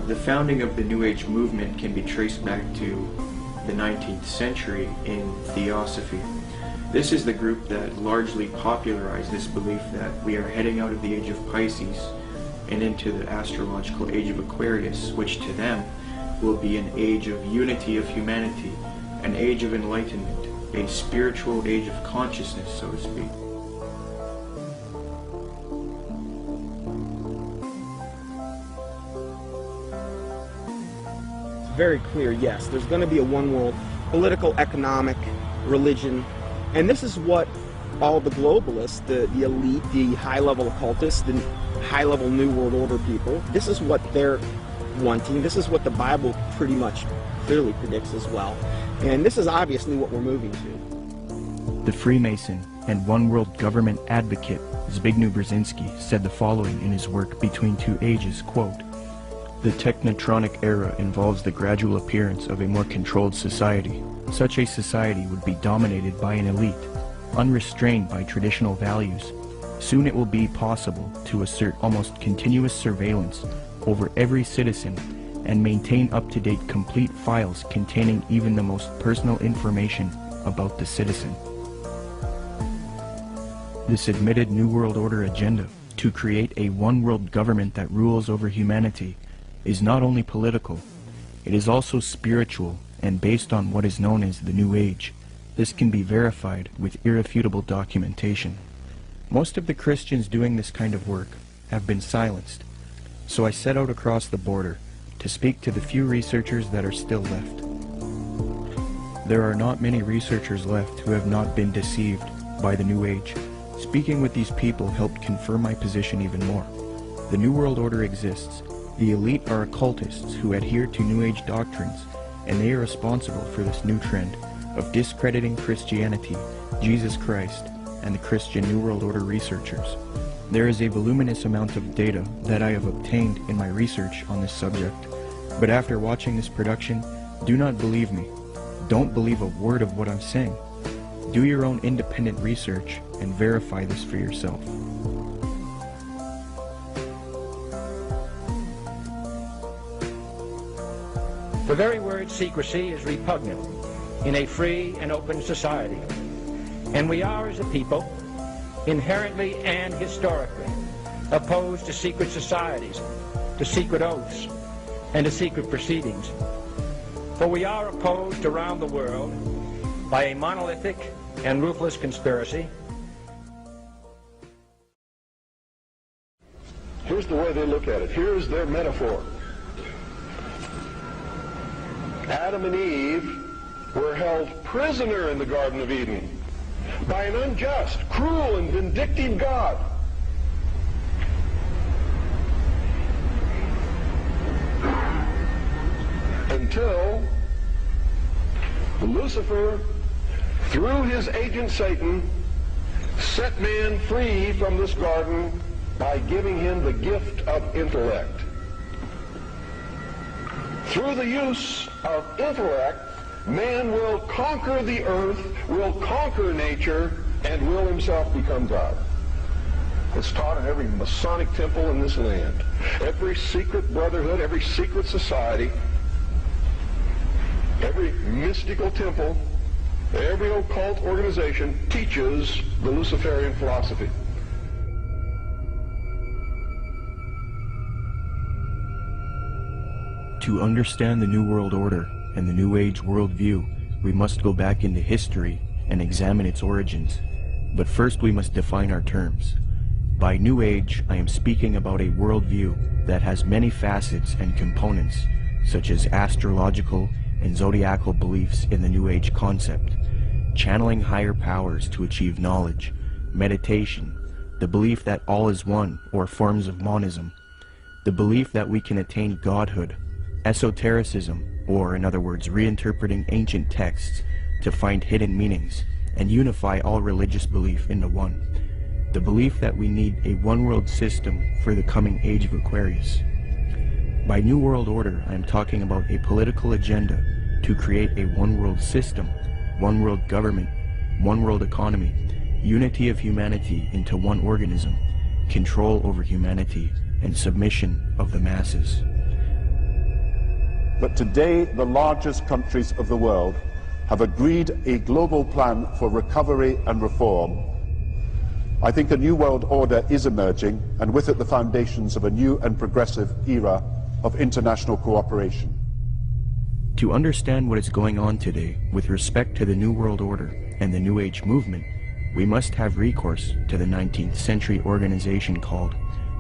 The founding of the New Age movement can be traced back to the 19th century in Theosophy. This is the group that largely popularized this belief that we are heading out of the age of Pisces and into the astrological age of Aquarius, which to them will be an age of unity of humanity, an age of enlightenment, a spiritual age of consciousness, so to speak. It's very clear, yes, there's going to be a one world, political, economic, religion, and this is what all the globalists, the elite, the high-level occultists, the high-level New World Order people, this is what they're wanting. This is what the Bible pretty much clearly predicts as well. And this is obviously what we're moving to. The Freemason and One World Government advocate Zbigniew Brzezinski said the following in his work Between Two Ages, quote, "The technotronic era involves the gradual appearance of a more controlled society. Such a society would be dominated by an elite, unrestrained by traditional values. Soon it will be possible to assert almost continuous surveillance over every citizen and maintain up-to-date complete files containing even the most personal information about the citizen." This admitted New World Order agenda to create a one-world government that rules over humanity is not only political, it is also spiritual and based on what is known as the New Age. This can be verified with irrefutable documentation. Most of the Christians doing this kind of work have been silenced, so I set out across the border to speak to the few researchers that are still left. There are not many researchers left who have not been deceived by the New Age. Speaking with these people helped confirm my position even more. The New World Order exists. The elite are occultists who adhere to New Age doctrines, and they are responsible for this new trend of discrediting Christianity, Jesus Christ, and the Christian New World Order researchers. There is a voluminous amount of data that I have obtained in my research on this subject, but after watching this production, do not believe me. Don't believe a word of what I'm saying. Do your own independent research and verify this for yourself. The very word secrecy is repugnant in a free and open society, and we are, as a people, inherently and historically opposed to secret societies, to secret oaths, and to secret proceedings. For we are opposed around the world by a monolithic and ruthless conspiracy. Here's the way they look at it. Here's their metaphor. Adam and Eve were held prisoner in the Garden of Eden by an unjust, cruel, and vindictive God. Until Lucifer, through his agent Satan, set man free from this garden by giving him the gift of intellect. Through the use of intellect, man will conquer the earth, will conquer nature, and will himself become God. It's taught in every Masonic temple in this land. Every secret brotherhood, every secret society, every mystical temple, every occult organization teaches the Luciferian philosophy. To understand the New World Order and the New Age worldview, we must go back into history and examine its origins. But first we must define our terms. By New Age, I am speaking about a worldview that has many facets and components, such as astrological and zodiacal beliefs in the New Age concept, channeling higher powers to achieve knowledge, meditation, the belief that all is one, or forms of monism, the belief that we can attain godhood, esotericism, or in other words, reinterpreting ancient texts to find hidden meanings and unify all religious belief into one, the belief that we need a one-world system for the coming age of Aquarius. By New World Order, I am talking about a political agenda to create a one-world system, one-world government, one-world economy, unity of humanity into one organism, control over humanity, and submission of the masses. but today the largest countries of the world have agreed a global plan for recovery and reform, I think a new world order is emerging, and with it the foundations of a new and progressive era of international cooperation. To understand what is going on today with respect to the New World Order and the New Age movement, we must have recourse to the 19th century organization called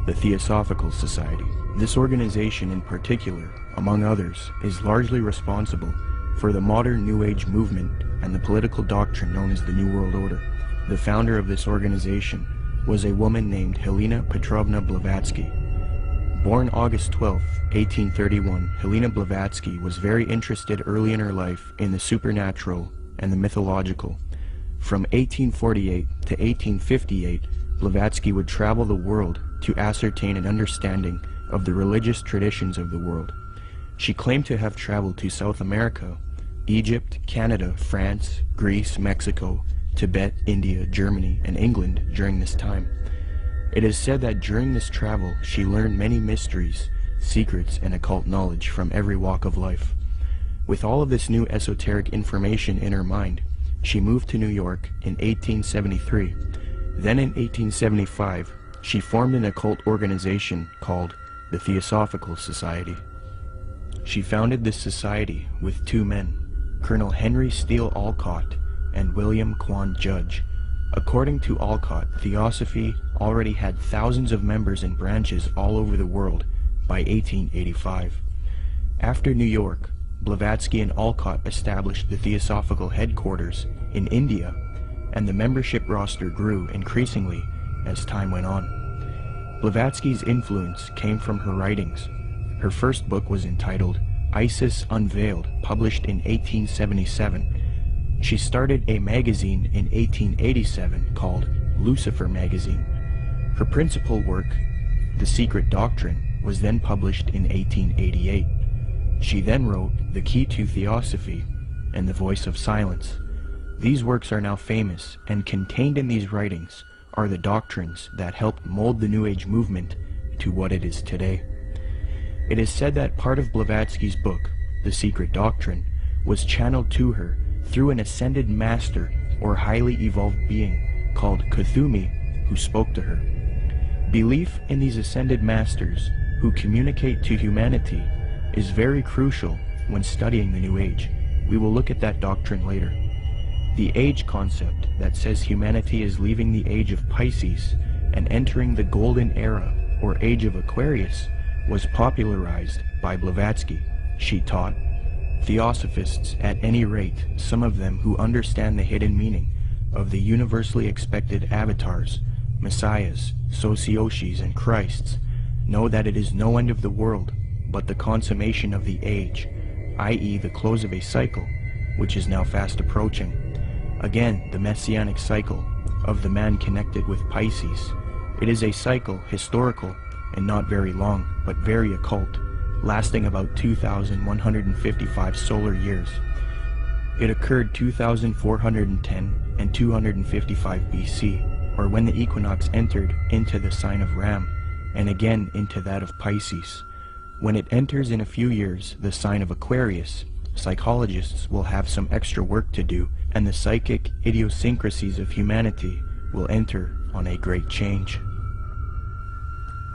the Theosophical Society. This organization in particular, among others, is largely responsible for the modern New Age movement and the political doctrine known as the New World Order. The founder of this organization was a woman named Helena Petrovna Blavatsky. Born August 12, 1831, Helena Blavatsky was very interested early in her life in the supernatural and the mythological. From 1848 to 1858, Blavatsky would travel the world to ascertain an understanding of the religious traditions of the world. She claimed to have traveled to South America, Egypt, Canada, France, Greece, Mexico, Tibet, India, Germany, and England during this time. It is said that during this travel she learned many mysteries, secrets, and occult knowledge from every walk of life. With all of this new esoteric information in her mind, she moved to New York in 1873. Then in 1875, she formed an occult organization called the Theosophical Society. She founded this society with two men, Colonel Henry Steele Olcott and William Quan Judge. According to Olcott, Theosophy already had thousands of members and branches all over the world by 1885. After New York, Blavatsky and Olcott established the Theosophical headquarters in India, and the membership roster grew increasingly as time went on. Blavatsky's influence came from her writings. Her first book was entitled Isis Unveiled, published in 1877. She started a magazine in 1887 called Lucifer Magazine. Her principal work, The Secret Doctrine, was then published in 1888. She then wrote The Key to Theosophy and The Voice of Silence. These works are now famous, and contained in these writings are the doctrines that helped mold the New Age movement to what it is today. It is said that part of Blavatsky's book, The Secret Doctrine, was channeled to her through an ascended master or highly evolved being called Kuthumi, who spoke to her. Belief in these ascended masters who communicate to humanity is very crucial when studying the New Age. We will look at that doctrine later. The age concept that says humanity is leaving the age of Pisces and entering the golden era or age of Aquarius was popularized by Blavatsky. She taught Theosophists, at any rate, some of them who understand the hidden meaning of the universally expected avatars, messiahs, socioshis, and Christs, know that it is no end of the world, but the consummation of the age, i.e. the close of a cycle, which is now fast approaching. Again, the messianic cycle of the man connected with Pisces. It is a cycle, historical, and not very long, but very occult, lasting about 2,155 solar years. It occurred 2,410 and 255 BC, or when the equinox entered into the sign of Ram, and again into that of Pisces. When it enters in a few years the sign of Aquarius, psychologists will have some extra work to do, and the psychic idiosyncrasies of humanity will enter on a great change.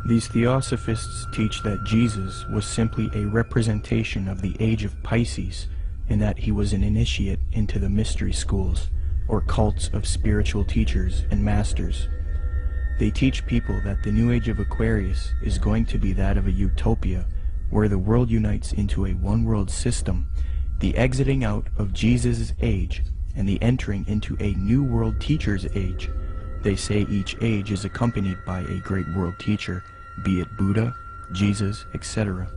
These Theosophists teach that Jesus was simply a representation of the age of Pisces, in that he was an initiate into the mystery schools, or cults of spiritual teachers and masters. They teach people that the new age of Aquarius is going to be that of a utopia, where the world unites into a one-world system, the exiting out of Jesus' age, and the entering into a new world teacher's age. They say each age is accompanied by a great world teacher, be it Buddha, Jesus, etc.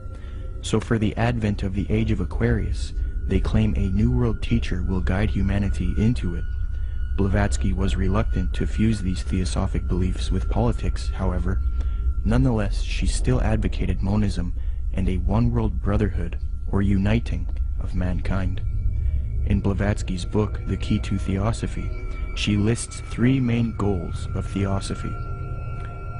So for the advent of the age of Aquarius, they claim a new world teacher will guide humanity into it. Blavatsky was reluctant to fuse these theosophic beliefs with politics, however. Nonetheless, she still advocated monism and a one-world brotherhood, or uniting, of mankind. In Blavatsky's book, The Key to Theosophy, she lists three main goals of theosophy: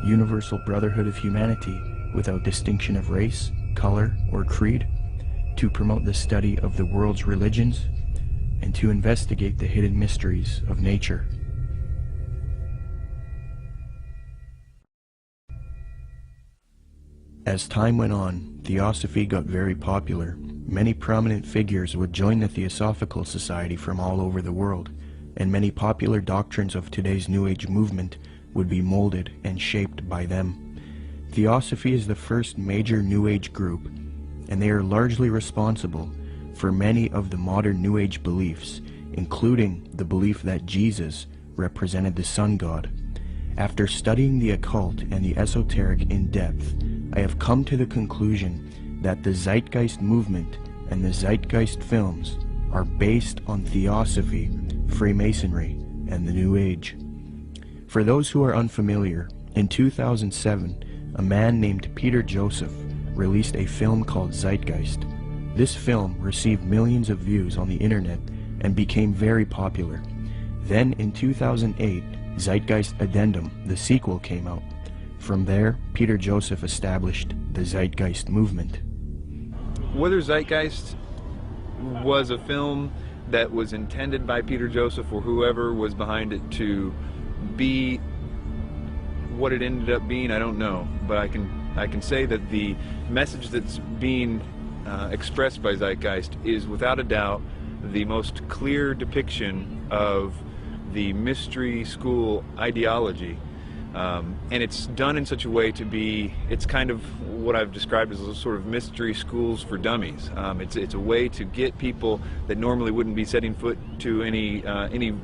universal brotherhood of humanity without distinction of race, color, or creed; to promote the study of the world's religions and to investigate the hidden mysteries of nature. As time went on, Theosophy got very popular. Many prominent figures would join the Theosophical Society from all over the world, and many popular doctrines of today's New Age movement would be molded and shaped by them. Theosophy is the first major New Age group, and they are largely responsible for many of the modern New Age beliefs, including the belief that Jesus represented the sun god. After studying the occult and the esoteric in depth, I have come to the conclusion that the Zeitgeist movement and the Zeitgeist films are based on Theosophy, Freemasonry, and the New Age. For those who are unfamiliar, in 2007, a man named Peter Joseph released a film called Zeitgeist. This film received millions of views on the internet and became very popular. Then in 2008, Zeitgeist Addendum, the sequel, came out. From there, Peter Joseph established the Zeitgeist movement. Whether Zeitgeist was a film that was intended by Peter Joseph or whoever was behind it to be what it ended up being, I don't know. But I can say that the message that's being expressed by Zeitgeist is without a doubt the most clear depiction of the mystery school ideology. And it's done in such a way to be, it's kind of what I've described as a sort of mystery schools for dummies. It's a way to get people that normally wouldn't be setting foot to any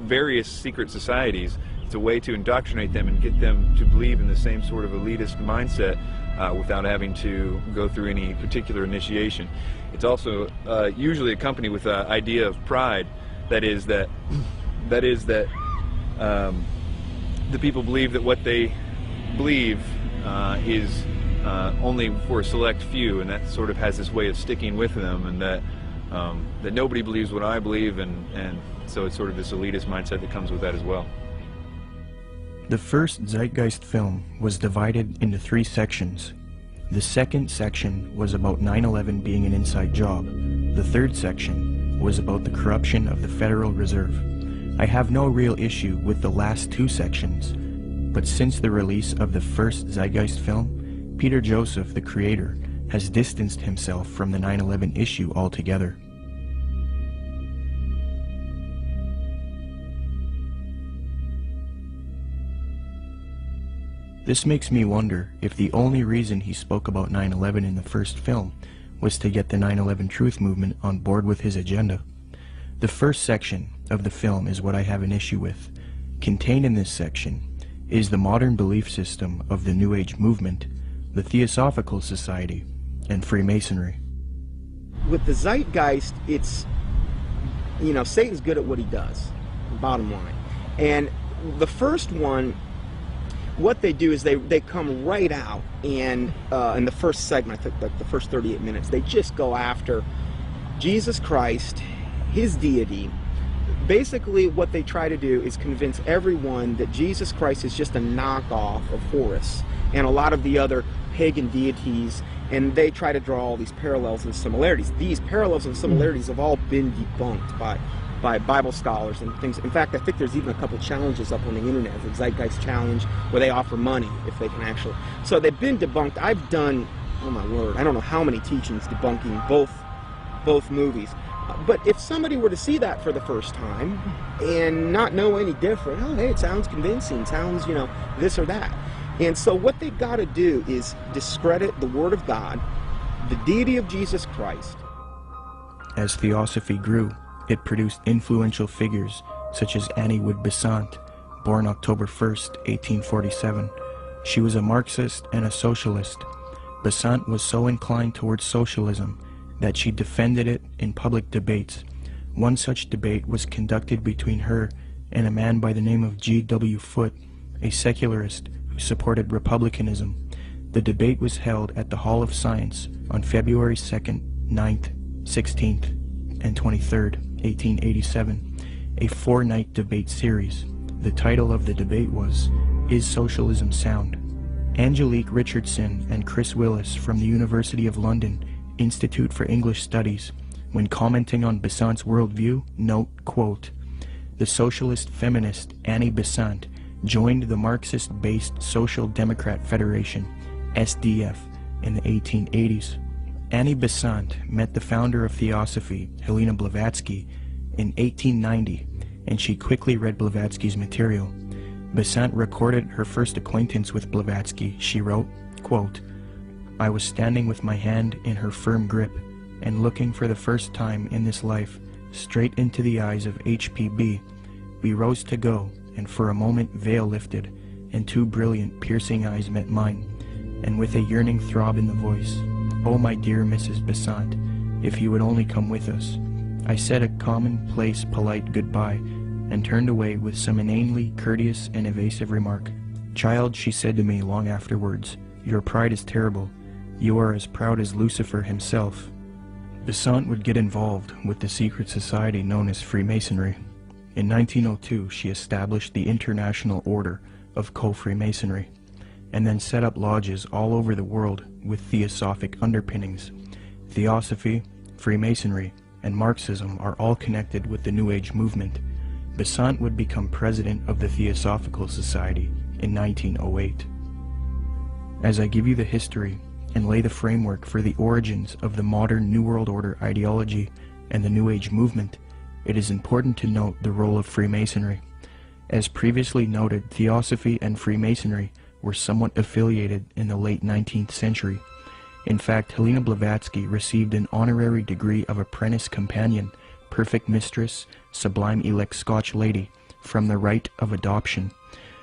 various secret societies. It's a way to indoctrinate them and get them to believe in the same sort of elitist mindset without having to go through any particular initiation. It's also usually accompanied with an idea of pride, that is that the people believe that what they believe is only for a select few, and that sort of has this way of sticking with them, and that nobody believes what I believe, and so it's sort of this elitist mindset that comes with that as well. The first Zeitgeist film was divided into 3 sections. The second section was about 9/11 being an inside job. The third section was about the corruption of the Federal Reserve. I have no real issue with the last 2 sections, but since the release of the first Zeitgeist film, Peter Joseph, the creator, has distanced himself from the 9/11 issue altogether. This makes me wonder if the only reason he spoke about 9/11 in the first film was to get the 9/11 truth movement on board with his agenda. The first section of the film is what I have an issue with. Contained in this section is the modern belief system of the New Age movement, the Theosophical Society, and Freemasonry. With the Zeitgeist, it's, you know, Satan's good at what he does, bottom line. And the first one, what they do is they come right out, and in the first segment, I think like the first 38 minutes, they just go after Jesus Christ, his deity. Basically what they try to do is convince everyone that Jesus Christ is just a knockoff of Horus and a lot of the other pagan deities, and they try to draw all these parallels and similarities. These parallels and similarities have all been debunked by Bible scholars and things. In fact, I think there's even a couple challenges up on the internet, the Zeitgeist Challenge, where they offer money if they can actually. So they've been debunked. I've done, oh my word, I don't know how many teachings debunking both movies. But if somebody were to see that for the first time and not know any different, oh hey, it sounds convincing, sounds, you know, this or that. And so what they've got to do is discredit the Word of God, the deity of Jesus Christ. As Theosophy grew, it produced influential figures such as Annie Wood Besant, born October 1st, 1847. She was a Marxist and a socialist. Besant was so inclined towards socialism that she defended it in public debates. One such debate was conducted between her and a man by the name of G.W. Foote, a secularist who supported republicanism. The debate was held at the Hall of Science on February 2nd, 9th, 16th, and 23rd, 1887, a 4-night debate series. The title of the debate was, "Is Socialism Sound?" Angelique Richardson and Chris Willis from the University of London Institute for English Studies, when commenting on Besant's worldview, note, quote, "The socialist feminist Annie Besant joined the Marxist-based Social Democrat Federation, SDF, in the 1880s. Annie Besant met the founder of Theosophy, Helena Blavatsky, in 1890, and she quickly read Blavatsky's material. Besant recorded her first acquaintance with Blavatsky. She wrote, quote, "I was standing with my hand in her firm grip and looking for the first time in this life straight into the eyes of HPB. We rose to go, and for a moment veil lifted, and two brilliant, piercing eyes met mine, and with a yearning throb in the voice, 'Oh, my dear Mrs. Besant, if you would only come with us.' I said a commonplace, polite goodbye, and turned away with some inanely courteous and evasive remark. 'Child,' she said to me long afterwards, 'your pride is terrible. You are as proud as Lucifer himself.'" Besant would get involved with the secret society known as Freemasonry. In 1902, she established the International Order of Co-Freemasonry, and then set up lodges all over the world with theosophic underpinnings. Theosophy, Freemasonry, and Marxism are all connected with the New Age movement. Besant would become president of the Theosophical Society in 1908. As I give you the history and lay the framework for the origins of the modern New World Order ideology and the New Age movement, it is important to note the role of Freemasonry. As previously noted, Theosophy and Freemasonry were somewhat affiliated in the late 19th century. In fact, Helena Blavatsky received an honorary degree of Apprentice Companion, Perfect Mistress, Sublime Elect Scotch Lady, from the Rite of Adoption.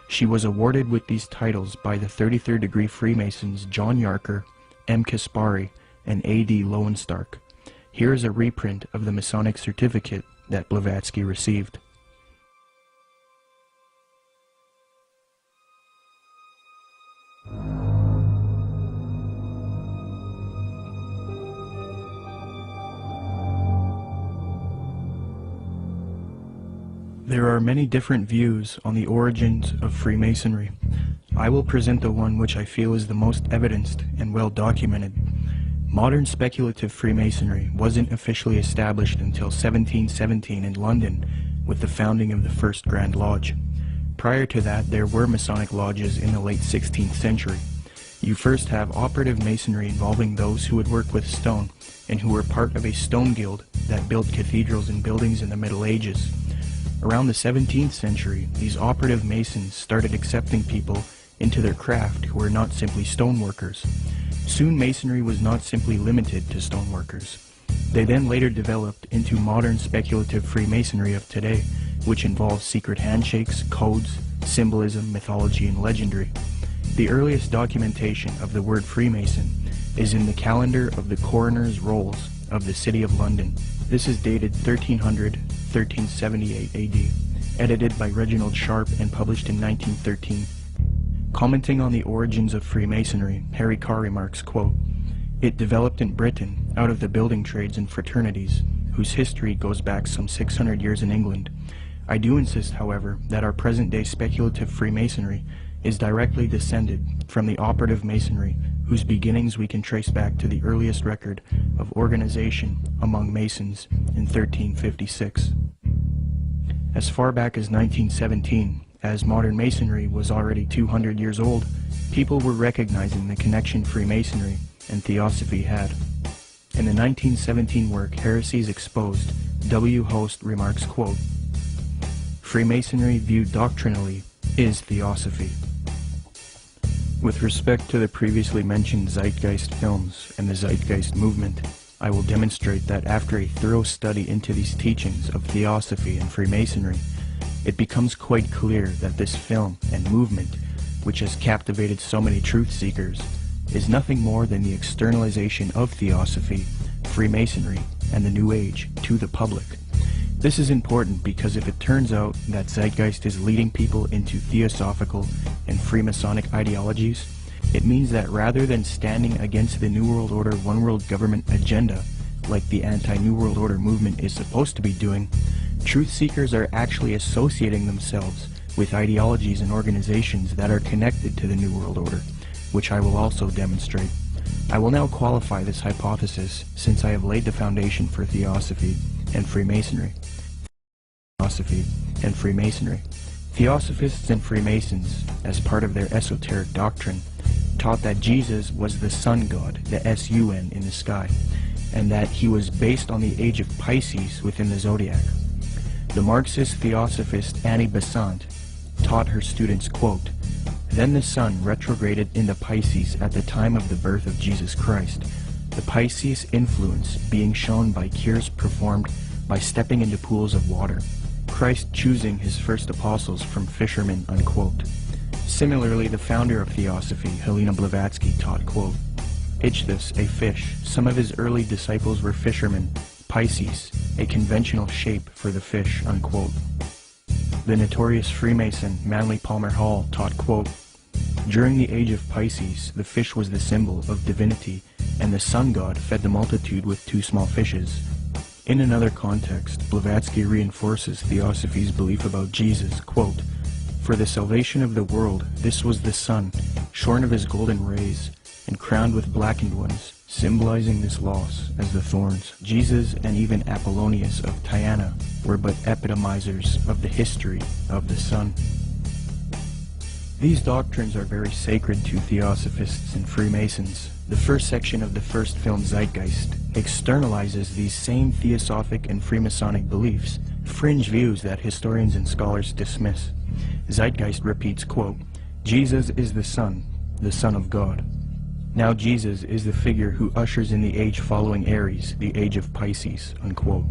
She was awarded with these titles by the 33rd degree Freemasons John Yarker, M. Kaspari, and A.D. Lowenstock. Here is a reprint of the Masonic certificate that Blavatsky received. There are many different views on the origins of Freemasonry. I will present the one which I feel is the most evidenced and well documented. Modern speculative Freemasonry wasn't officially established until 1717 in London with the founding of the First Grand Lodge. Prior to that, there were Masonic lodges in the late 16th century. You first have operative Masonry involving those who would work with stone and who were part of a stone guild that built cathedrals and buildings in the Middle Ages. Around the 17th century, these operative Masons started accepting people into their craft who were not simply stoneworkers. Soon Masonry was not simply limited to stoneworkers. They then later developed into modern speculative Freemasonry of today, which involves secret handshakes, codes, symbolism, mythology, and legendary. The earliest documentation of the word Freemason is in the calendar of the coroner's rolls of the City of London. This is dated 1300-1378 AD, edited by Reginald Sharp and published in 1913. Commenting on the origins of Freemasonry, Harry Carr remarks, quote, "It developed in Britain out of the building trades and fraternities, whose history goes back some 600 years in England. I do insist, however, that our present-day speculative Freemasonry is directly descended from the operative Masonry, whose beginnings we can trace back to the earliest record of organization among Masons in 1356. As far back as 1917, as modern Masonry was already 200 years old, people were recognizing the connection Freemasonry and Theosophy had. In the 1917 work, Heresies Exposed, W. Host remarks, quote, "Freemasonry viewed doctrinally is Theosophy." With respect to the previously mentioned Zeitgeist films and the Zeitgeist movement, I will demonstrate that after a thorough study into these teachings of Theosophy and Freemasonry, it becomes quite clear that this film and movement, which has captivated so many truth seekers, is nothing more than the externalization of Theosophy, Freemasonry, and the New Age to the public. This is important because if it turns out that Zeitgeist is leading people into Theosophical and Freemasonic ideologies, it means that rather than standing against the New World Order One World Government agenda, like the anti-New World Order movement is supposed to be doing, truth seekers are actually associating themselves with ideologies and organizations that are connected to the New World Order, which I will also demonstrate. I will now qualify this hypothesis since I have laid the foundation for Theosophy and Freemasonry. Theosophists and Freemasons, as part of their esoteric doctrine, taught that Jesus was the sun god, the S-U-N, in the sky, and that he was based on the age of Pisces within the zodiac. The Marxist Theosophist Annie Besant taught her students, quote, "Then the sun retrograded into Pisces at the time of the birth of Jesus Christ, the Pisces influence being shown by cures performed by stepping into pools of water, Christ choosing his first apostles from fishermen," unquote. Similarly, the founder of Theosophy, Helena Blavatsky, taught, quote, "Ichthus, a fish. Some of his early disciples were fishermen. Pisces, a conventional shape for the fish," unquote. The notorious Freemason Manly Palmer Hall taught, quote, "During the age of Pisces, the fish was the symbol of divinity, and the sun god fed the multitude with 2 small fishes." In another context, Blavatsky reinforces Theosophy's belief about Jesus, quote, "For the salvation of the world, this was the sun, shorn of his golden rays, and crowned with blackened ones, symbolizing this loss as the thorns. Jesus and even Apollonius of Tyana were but epitomizers of the history of the sun." These doctrines are very sacred to Theosophists and Freemasons. The first section of the first film, Zeitgeist, externalizes these same Theosophic and Freemasonic beliefs, fringe views that historians and scholars dismiss. Zeitgeist repeats, quote, "Jesus is the Son of God. Now Jesus is the figure who ushers in the age following Aries, the age of Pisces," unquote.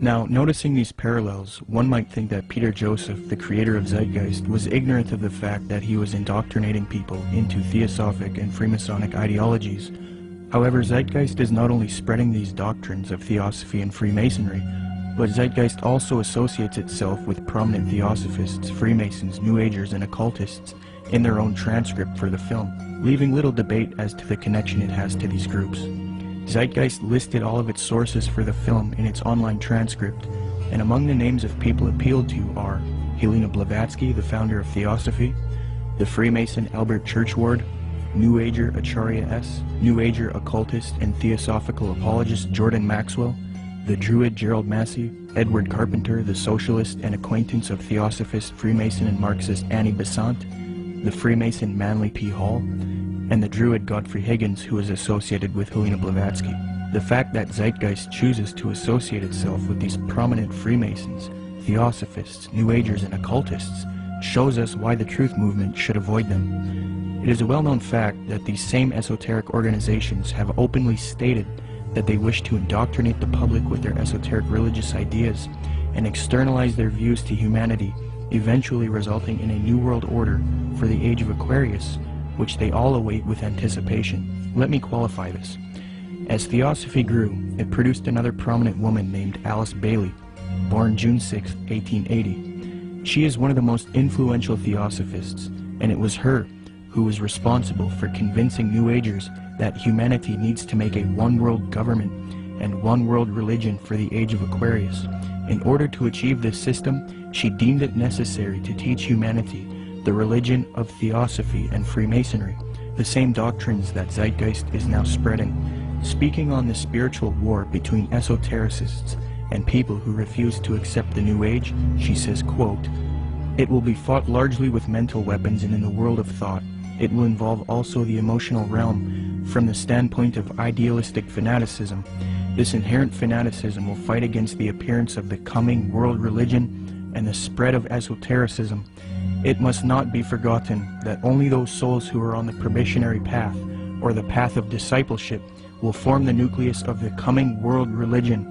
Now, noticing these parallels, one might think that Peter Joseph, the creator of Zeitgeist, was ignorant of the fact that he was indoctrinating people into Theosophic and Freemasonic ideologies. However, Zeitgeist is not only spreading these doctrines of Theosophy and Freemasonry, but Zeitgeist also associates itself with prominent Theosophists, Freemasons, New Agers, and occultists in their own transcript for the film, leaving little debate as to the connection it has to these groups. Zeitgeist listed all of its sources for the film in its online transcript, and among the names of people appealed to are Helena Blavatsky, the founder of Theosophy, the Freemason Albert Churchward, New Ager Acharya S., New Ager occultist and theosophical apologist Jordan Maxwell, the Druid Gerald Massey, Edward Carpenter, the socialist and acquaintance of Theosophist, Freemason and Marxist Annie Besant, the Freemason Manly P. Hall, and the Druid Godfrey Higgins, who is associated with Helena Blavatsky. The fact that Zeitgeist chooses to associate itself with these prominent Freemasons, Theosophists, New Agers, and occultists shows us why the truth movement should avoid them. It is a well-known fact that these same esoteric organizations have openly stated that they wish to indoctrinate the public with their esoteric religious ideas and externalize their views to humanity, eventually resulting in a new world order for the age of Aquarius, which they all await with anticipation. Let me qualify this. As Theosophy grew, it produced another prominent woman named Alice Bailey, born June 6, 1880. She is one of the most influential Theosophists, and it was her who was responsible for convincing New Agers that humanity needs to make a one-world government and one-world religion for the age of Aquarius. In order to achieve this system, she deemed it necessary to teach humanity the religion of Theosophy and Freemasonry, the same doctrines that Zeitgeist is now spreading. Speaking on the spiritual war between esotericists and people who refuse to accept the New Age, she says, quote, "It will be fought largely with mental weapons and in the world of thought. It will involve also the emotional realm from the standpoint of idealistic fanaticism. This inherent fanaticism will fight against the appearance of the coming world religion and the spread of esotericism. It must not be forgotten that only those souls who are on the probationary path, or the path of discipleship, will form the nucleus of the coming world religion.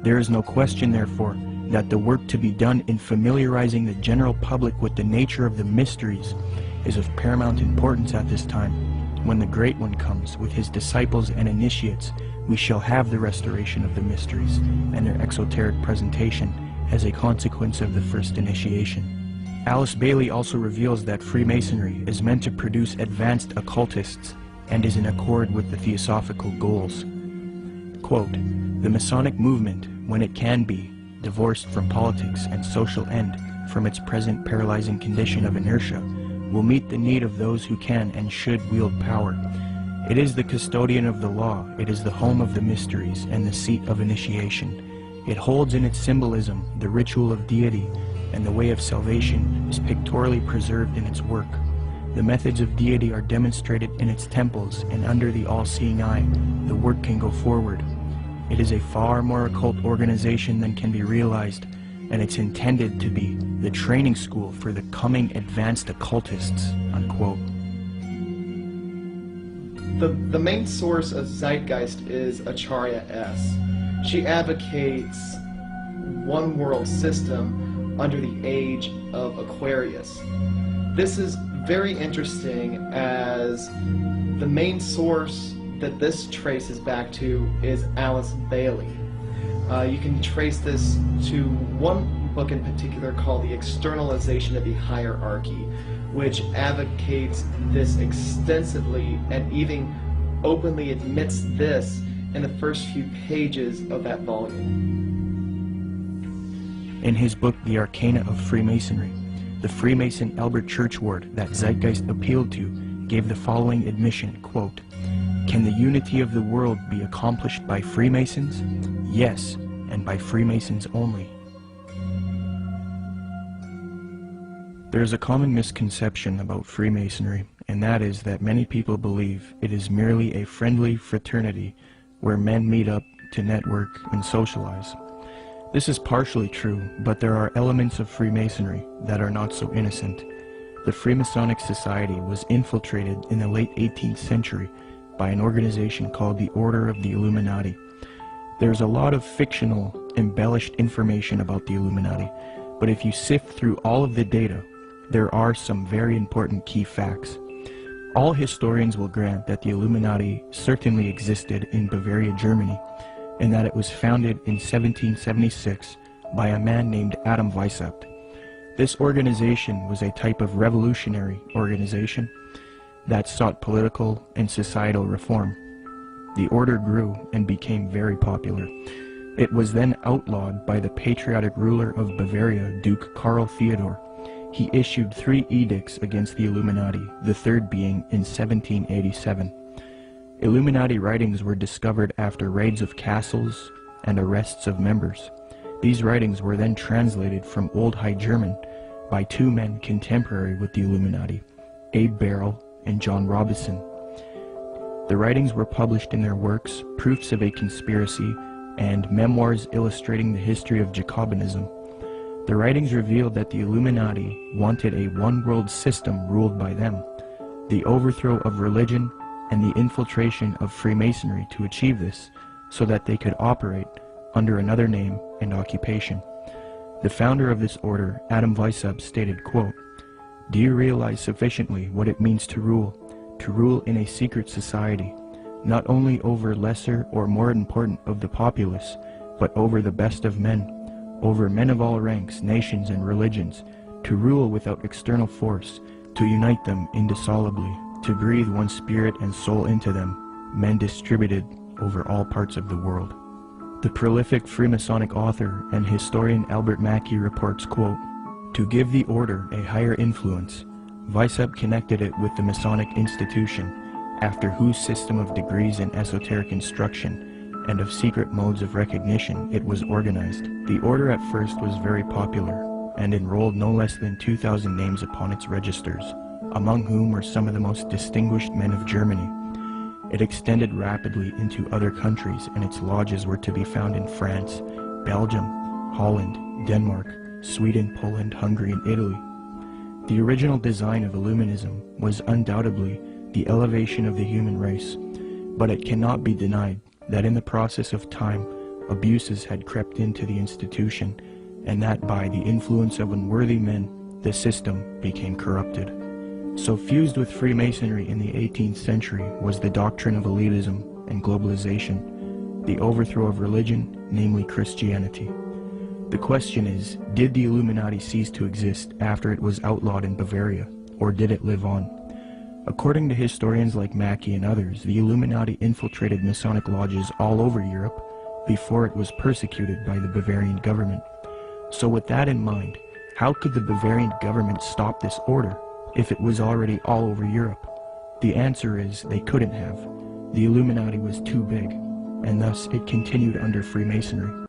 There is no question, therefore, that the work to be done in familiarizing the general public with the nature of the mysteries is of paramount importance at this time. When the Great One comes with his disciples and initiates, we shall have the restoration of the mysteries and their exoteric presentation as a consequence of the first initiation." Alice Bailey also reveals that Freemasonry is meant to produce advanced occultists and is in accord with the theosophical goals. Quote, "The Masonic movement, when it can be, divorced from politics and social end, from its present paralyzing condition of inertia, will meet the need of those who can and should wield power. It is the custodian of the law, it is the home of the mysteries and the seat of initiation. It holds in its symbolism the ritual of deity, and the way of salvation is pictorially preserved in its work. The methods of deity are demonstrated in its temples, and under the all-seeing eye, the work can go forward. It is a far more occult organization than can be realized, and it's intended to be the training school for the coming advanced occultists, unquote. The main source of Zeitgeist is Acharya S. She advocates one world system under the age of Aquarius. This is very interesting as the main source that this traces back to is Alice Bailey. You can trace this to one book in particular called The Externalization of the Hierarchy, which advocates this extensively and even openly admits this in the first few pages of that volume. In his book The Arcana of Freemasonry, the Freemason Albert Churchward that Zeitgeist appealed to gave the following admission, quote, "Can the unity of the world be accomplished by Freemasons? Yes, and by Freemasons only." There is a common misconception about Freemasonry, and that is that many people believe it is merely a friendly fraternity where men meet up to network and socialize. This is partially true, but there are elements of Freemasonry that are not so innocent. The Freemasonic Society was infiltrated in the late 18th century by an organization called the Order of the Illuminati. There's a lot of fictional, embellished information about the Illuminati, but if you sift through all of the data, there are some very important key facts. All historians will grant that the Illuminati certainly existed in Bavaria, Germany, and that it was founded in 1776 by a man named Adam Weishaupt. This organization was a type of revolutionary organization that sought political and societal reform. The order grew and became very popular. It was then outlawed by the patriotic ruler of Bavaria, Duke Karl Theodor. He issued 3 edicts against the Illuminati, the third being in 1787. Illuminati writings were discovered after raids of castles and arrests of members. These writings were then translated from Old High German by 2 men contemporary with the Illuminati, Abe Barrel and John Robison. The writings were published in their works, Proofs of a Conspiracy and Memoirs Illustrating the History of Jacobinism. The writings revealed that the Illuminati wanted a one-world system ruled by them, the overthrow of religion, and the infiltration of Freemasonry to achieve this, so that they could operate under another name and occupation. The founder of this order, Adam Weishaupt, stated, quote, "Do you realize sufficiently what it means to rule in a secret society, not only over lesser or more important of the populace, but over the best of men, over men of all ranks, nations, and religions, to rule without external force, to unite them indissolubly, to breathe one spirit and soul into them, men distributed over all parts of the world." The prolific Freemasonic author and historian Albert Mackey reports, quote, "To give the order a higher influence, Weishaupt connected it with the Masonic institution, after whose system of degrees and esoteric instruction and of secret modes of recognition it was organized. The order at first was very popular, and enrolled no less than 2,000 names upon its registers, among whom were some of the most distinguished men of Germany. It extended rapidly into other countries, and its lodges were to be found in France, Belgium, Holland, Denmark, Sweden, Poland, Hungary, and Italy. The original design of Illuminism was undoubtedly the elevation of the human race, but it cannot be denied that in the process of time, abuses had crept into the institution, and that by the influence of unworthy men, the system became corrupted. So fused with Freemasonry in the 18th century was the doctrine of elitism and globalization, the overthrow of religion, namely Christianity. The question is, did the Illuminati cease to exist after it was outlawed in Bavaria, or did it live on? According to historians like Mackey and others, the Illuminati infiltrated Masonic lodges all over Europe before it was persecuted by the Bavarian government. So with that in mind, How could the Bavarian government stop this order if it was already all over Europe? The answer is they couldn't have. The Illuminati was too big, and thus it continued under Freemasonry.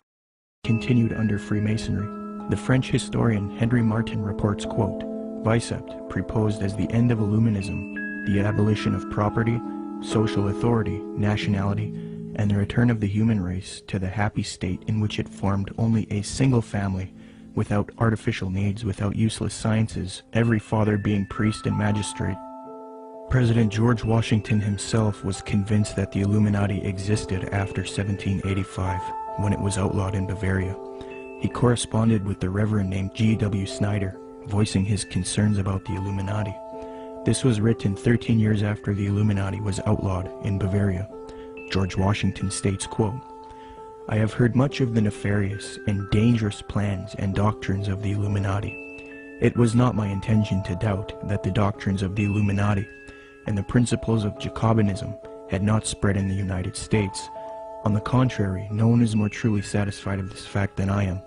The French historian Henry Martin reports, quote, Vicept proposed as the end of Illuminism the abolition of property, social authority, nationality, and the return of the human race to the happy state in which it formed only a single family, without artificial needs, without useless sciences, every father being priest and magistrate. President George Washington himself was convinced that the Illuminati existed after 1785, when it was outlawed in Bavaria. He corresponded with the Reverend named G.W. Snyder, voicing his concerns about the Illuminati. This was written 13 years after the Illuminati was outlawed in Bavaria. George Washington states, quote, I have heard much of the nefarious and dangerous plans and doctrines of the Illuminati. It was not my intention to doubt that the doctrines of the Illuminati and the principles of Jacobinism had not spread in the United States. On the contrary, no one is more truly satisfied of this fact than I am.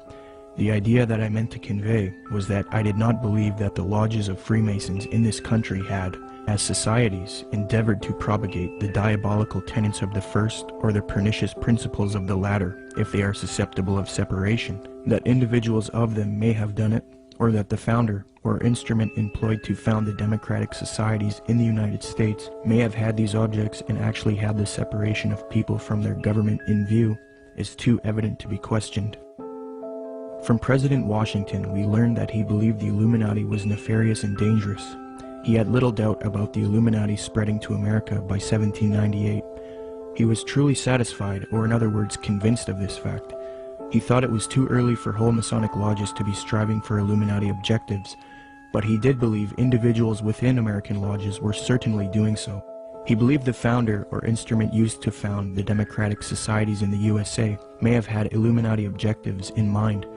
The idea that I meant to convey was that I did not believe that the lodges of Freemasons in this country had, as societies, endeavored to propagate the diabolical tenets of the first or the pernicious principles of the latter, if they are susceptible of separation, that individuals of them may have done it, or that the founder or instrument employed to found the democratic societies in the United States may have had these objects and actually had the separation of people from their government in view, is too evident to be questioned. From President Washington, we learned that he believed the Illuminati was nefarious and dangerous. He had little doubt about the Illuminati spreading to America by 1798. He was truly satisfied, or in other words, convinced of this fact. He thought it was too early for whole Masonic lodges to be striving for Illuminati objectives, but he did believe individuals within American lodges were certainly doing so. He believed the founder or instrument used to found the democratic societies in the USA may have had Illuminati objectives in mind,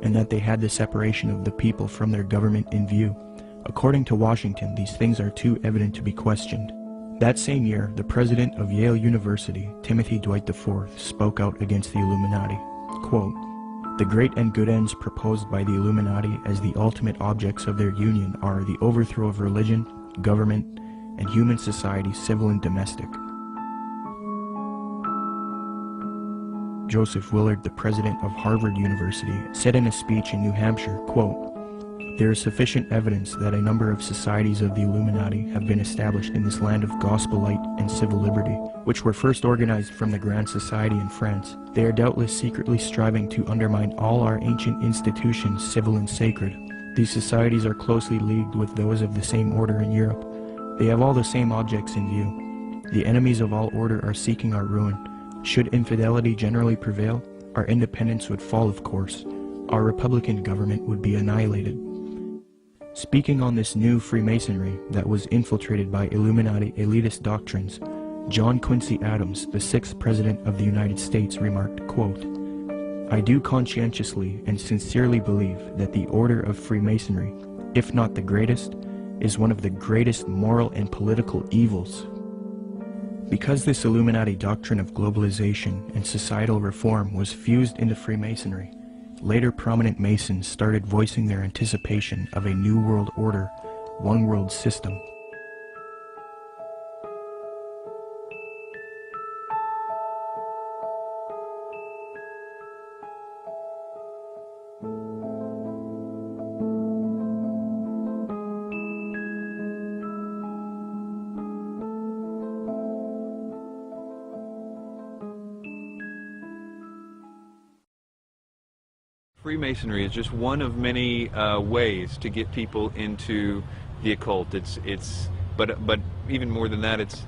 and that they had the separation of the people from their government in view. According to Washington, these things are too evident to be questioned. That same year, the president of Yale University, Timothy Dwight IV, spoke out against the Illuminati. Quote, the great and good ends proposed by the Illuminati as the ultimate objects of their union are the overthrow of religion, government, and human society, civil and domestic. Joseph Willard, the president of Harvard University, said in a speech in New Hampshire, quote, there is sufficient evidence that a number of societies of the Illuminati have been established in this land of gospel light and civil liberty, which were first organized from the Grand Society in France. They are doubtless secretly striving to undermine all our ancient institutions, civil and sacred. These societies are closely leagued with those of the same order in Europe. They have all the same objects in view. The enemies of all order are seeking our ruin. Should infidelity generally prevail, our independence would fall, of course. Our republican government would be annihilated. Speaking on this new Freemasonry that was infiltrated by Illuminati elitist doctrines, John Quincy Adams, the 6th President of the United States, remarked, quote, I do conscientiously and sincerely believe that the order of Freemasonry, if not the greatest, is one of the greatest moral and political evils. Because this Illuminati doctrine of globalization and societal reform was fused into Freemasonry, later prominent Masons started voicing their anticipation of a new world order, one world system. Freemasonry is just one of many ways to get people into the occult. But even more than that, it's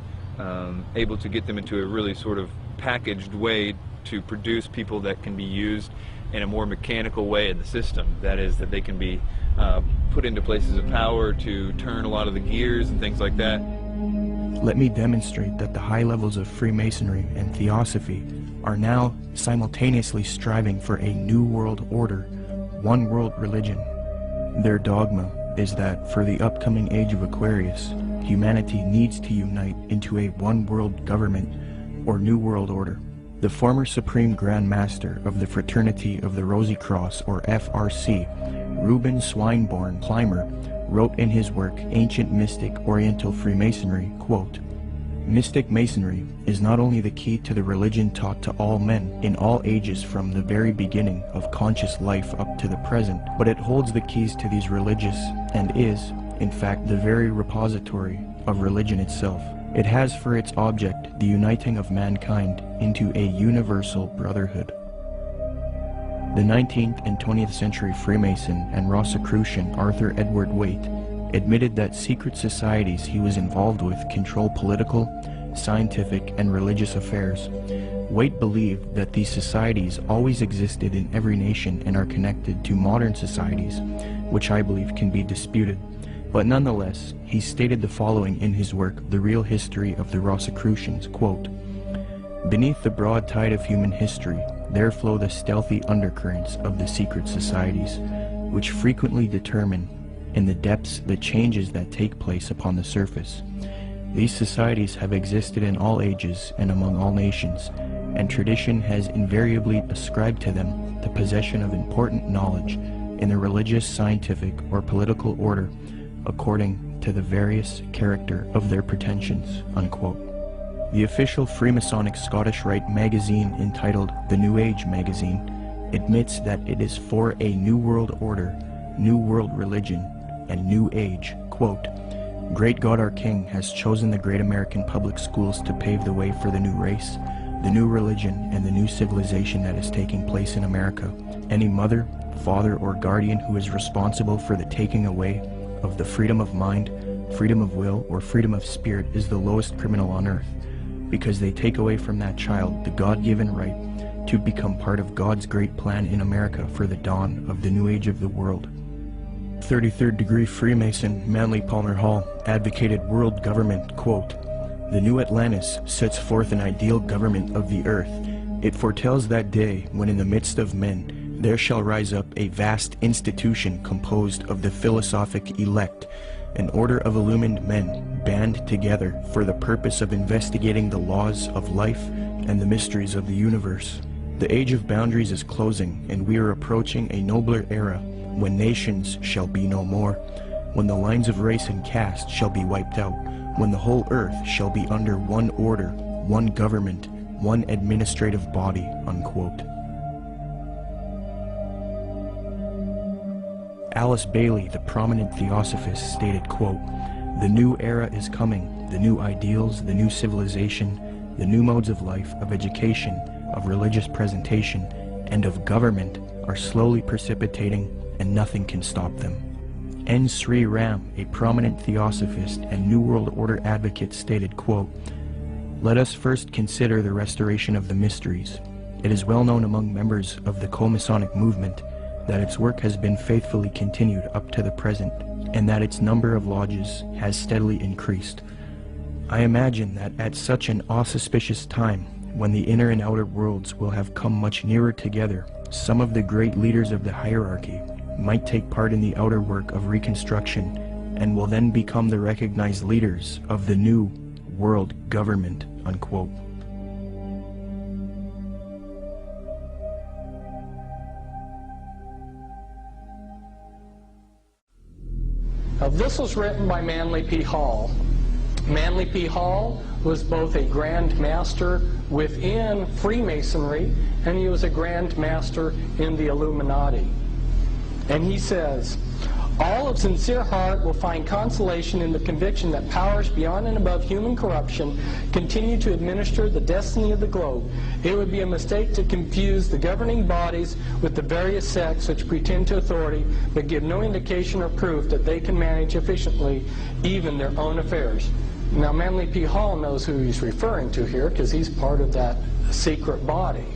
able to get them into a really sort of packaged way to produce people that can be used in a more mechanical way in the system. That is, that they can be put into places of power to turn a lot of the gears and things like that. Let me demonstrate that the high levels of Freemasonry and Theosophy are now simultaneously striving for a new world order, one world religion. Their dogma is that for the upcoming age of Aquarius, humanity needs to unite into a one world government or new world order. The former Supreme Grand Master of the Fraternity of the Rosy Cross, or FRC, Reuben Swinburne Clymer, wrote in his work Ancient Mystic Oriental Freemasonry, quote, "Mystic Masonry is not only the key to the religion taught to all men in all ages from the very beginning of conscious life up to the present, but it holds the keys to these religious and is, in fact, the very repository of religion itself. It has for its object the uniting of mankind into a universal brotherhood." The 19th and 20th century Freemason and Rosicrucian Arthur Edward Waite admitted that secret societies he was involved with control political, scientific, and religious affairs. Waite believed that these societies always existed in every nation and are connected to modern societies, which I believe can be disputed. But nonetheless, he stated the following in his work, The Real History of the Rosicrucians, quote, "Beneath the broad tide of human history, there flow the stealthy undercurrents of the secret societies, which frequently determine in the depths the changes that take place upon the surface. These societies have existed in all ages and among all nations, and tradition has invariably ascribed to them the possession of important knowledge in the religious, scientific, or political order, according to the various character of their pretensions," unquote. The official Freemasonic Scottish Rite magazine, entitled The New Age magazine, admits that it is for a New World Order, New World Religion, and New Age, quote, "Great God our King has chosen the great American public schools to pave the way for the new race, the new religion, and the new civilization that is taking place in America. Any mother, father, or guardian who is responsible for the taking away of the freedom of mind, freedom of will, or freedom of spirit is the lowest criminal on earth, because they take away from that child the God-given right to become part of God's great plan in America for the dawn of the new age of the world." 33rd degree Freemason Manly Palmer Hall advocated world government, quote, "The new Atlantis sets forth an ideal government of the earth. It foretells that day when in the midst of men there shall rise up a vast institution composed of the philosophic elect, an order of illumined men band together for the purpose of investigating the laws of life and the mysteries of the universe. The age of boundaries is closing, and we are approaching a nobler era when nations shall be no more, when the lines of race and caste shall be wiped out, when the whole earth shall be under one order, one government, one administrative body," unquote. Alice Bailey, the prominent theosophist, stated, quote, "The new era is coming. The new ideals, the new civilization, the new modes of life, of education, of religious presentation, and of government are slowly precipitating, and nothing can stop them." N. Sri Ram, a prominent theosophist and New World Order advocate, stated, quote, "Let us first consider the restoration of the mysteries. It is well known among members of the co-Masonic movement that its work has been faithfully continued up to the present, and that its number of lodges has steadily increased. I imagine that at such an auspicious time, when the inner and outer worlds will have come much nearer together, some of the great leaders of the hierarchy might take part in the outer work of reconstruction, and will then become the recognized leaders of the new world government," unquote. Now, this was written by Manly P. Hall. Manly P. Hall was both a Grand Master within Freemasonry, and he was a Grand Master in the Illuminati. And he says, "All of sincere heart will find consolation in the conviction that powers beyond and above human corruption continue to administer the destiny of the globe. It would be a mistake to confuse the governing bodies with the various sects which pretend to authority but give no indication or proof that they can manage efficiently even their own affairs." Now, Manly P. Hall knows who he's referring to here because he's part of that secret body.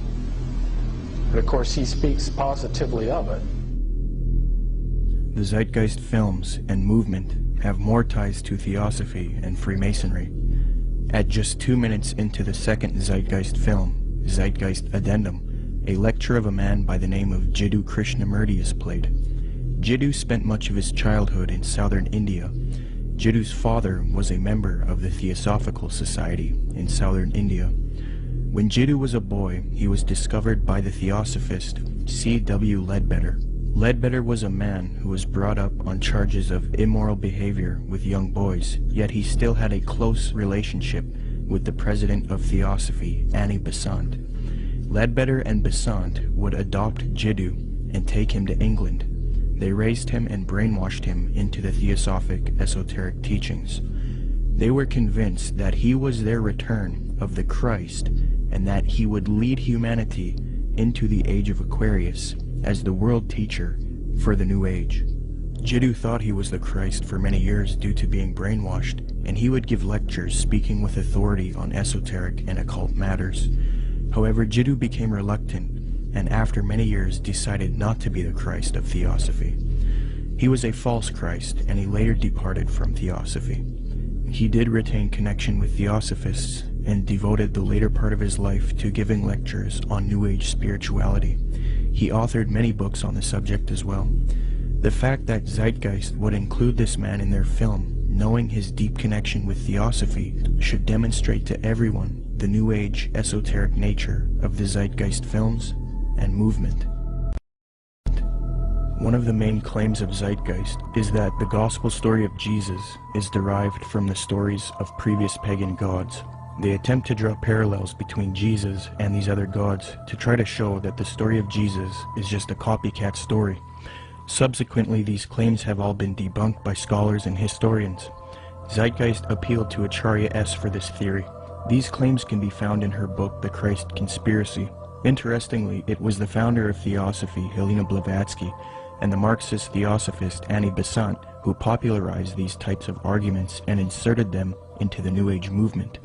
But of course, he speaks positively of it. The Zeitgeist films and movement have more ties to Theosophy and Freemasonry. At just 2 minutes into the second Zeitgeist film, Zeitgeist Addendum, a lecture of a man by the name of Jiddu Krishnamurti is played. Jiddu spent much of his childhood in southern India. Jiddu's father was a member of the Theosophical Society in southern India. When Jiddu was a boy, he was discovered by the theosophist C.W. Ledbetter. Ledbetter was a man who was brought up on charges of immoral behavior with young boys, yet he still had a close relationship with the president of Theosophy, Annie Besant. Ledbetter and Besant would adopt Jiddu and take him to England. They raised him and brainwashed him into the theosophic esoteric teachings. They were convinced that he was their return of the Christ and that he would lead humanity into the age of Aquarius as the world teacher for the new age. Jiddu thought he was the Christ for many years due to being brainwashed, and he would give lectures speaking with authority on esoteric and occult matters. However, Jiddu became reluctant and after many years decided not to be the Christ of Theosophy. He was a false Christ, and he later departed from Theosophy. He did retain connection with Theosophists and devoted the later part of his life to giving lectures on New Age spirituality. He authored many books on the subject as well. The fact that Zeitgeist would include this man in their film, knowing his deep connection with Theosophy, should demonstrate to everyone the New Age esoteric nature of the Zeitgeist films and movement. One of the main claims of Zeitgeist is that the gospel story of Jesus is derived from the stories of previous pagan gods. They attempt to draw parallels between Jesus and these other gods to try to show that the story of Jesus is just a copycat story. Subsequently, these claims have all been debunked by scholars and historians. Zeitgeist appealed to Acharya S. for this theory. These claims can be found in her book, The Christ Conspiracy. Interestingly, it was the founder of Theosophy, Helena Blavatsky, and the Marxist theosophist Annie Besant who popularized these types of arguments and inserted them into the New Age movement.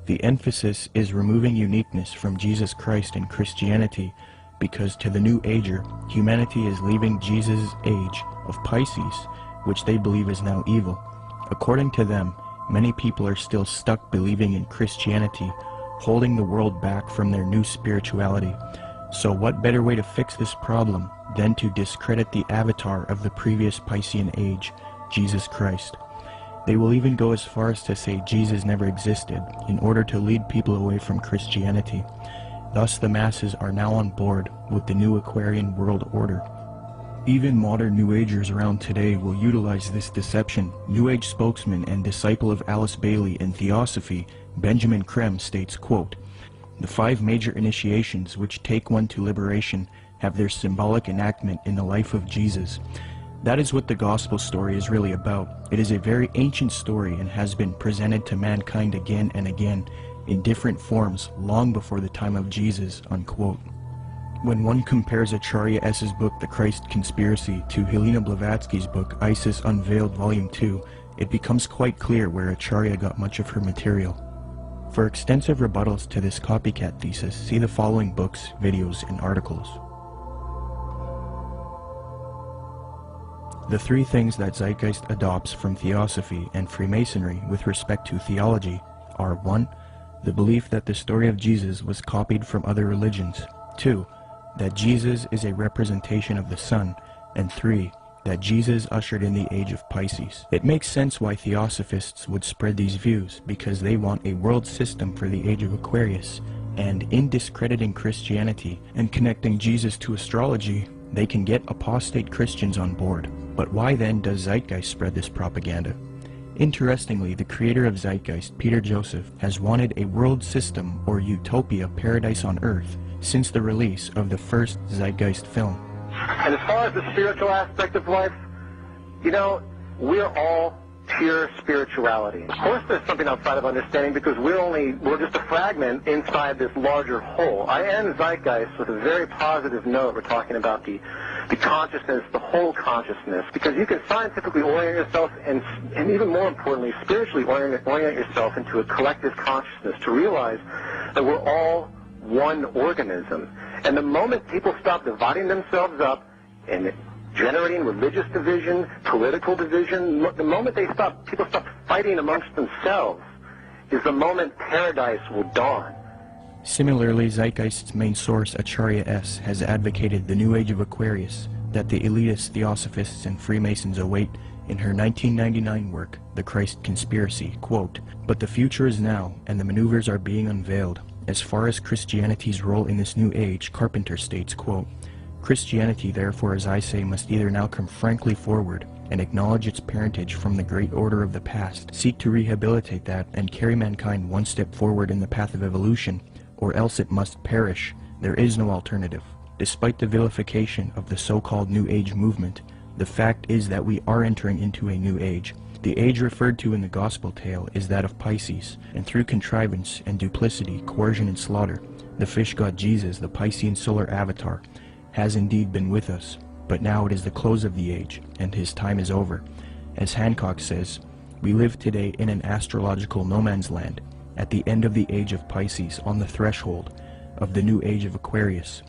The emphasis is removing uniqueness from Jesus Christ and Christianity, because to the New Ager, humanity is leaving Jesus' age of Pisces, which they believe is now evil. According to them, many people are still stuck believing in Christianity, holding the world back from their new spirituality. So what better way to fix this problem than to discredit the avatar of the previous Piscean age, Jesus Christ? They will even go as far as to say Jesus never existed in order to lead people away from Christianity. Thus the masses are now on board with the new Aquarian world order. Even modern New Agers around today will utilize this deception. New Age spokesman and disciple of Alice Bailey in Theosophy, Benjamin Creme, states, quote, "The 5 major initiations which take one to liberation have their symbolic enactment in the life of Jesus. That is what the gospel story is really about. It is a very ancient story and has been presented to mankind again and again in different forms long before the time of Jesus," unquote. When one compares Acharya S.'s book, The Christ Conspiracy, to Helena Blavatsky's book, Isis Unveiled Volume 2, it becomes quite clear where Acharya got much of her material. For extensive rebuttals to this copycat thesis, see the following books, videos, and articles. The 3 things that Zeitgeist adopts from Theosophy and Freemasonry with respect to theology are 1. The belief that the story of Jesus was copied from other religions. 2. That Jesus is a representation of the sun. And 3. That Jesus ushered in the age of Pisces. It makes sense why Theosophists would spread these views, because they want a world system for the age of Aquarius, and in discrediting Christianity and connecting Jesus to astrology, they can get apostate Christians on board. But why then does Zeitgeist spread this propaganda? Interestingly, the creator of Zeitgeist, Peter Joseph, has wanted a world system or utopia paradise on Earth since the release of the first Zeitgeist film. And as far as the spiritual aspect of life, you know, we're all pure spirituality. Of course there's something outside of understanding, because we're just a fragment inside this larger whole. I end Zeitgeist with a very positive note. We're talking about the consciousness, the whole consciousness, because you can scientifically orient yourself and even more importantly, spiritually orient yourself into a collective consciousness to realize that we're all one organism. And the moment people stop dividing themselves up and generating religious division, political division, the moment people stop fighting amongst themselves is the moment paradise will dawn. Similarly, Zeitgeist's main source, Acharya S., has advocated the New Age of Aquarius that the elitist Theosophists and Freemasons await in her 1999 work, The Christ Conspiracy, quote, "But the future is now, and the maneuvers are being unveiled. As far as Christianity's role in this new age, Carpenter states, quote, "Christianity, therefore, as I say, must either now come frankly forward and acknowledge its parentage from the great order of the past, seek to rehabilitate that, and carry mankind one step forward in the path of evolution, or else it must perish. There is no alternative." Despite the vilification of the so-called New Age movement, the fact is that we are entering into a new age. The age referred to in the gospel tale is that of Pisces, and through contrivance and duplicity, coercion and slaughter, the fish god Jesus, the Piscean solar avatar, has indeed been with us. But now it is the close of the age, and his time is over. As Hancock says, we live today in an astrological no man's land, at the end of the age of Pisces, on the threshold of the new age of Aquarius.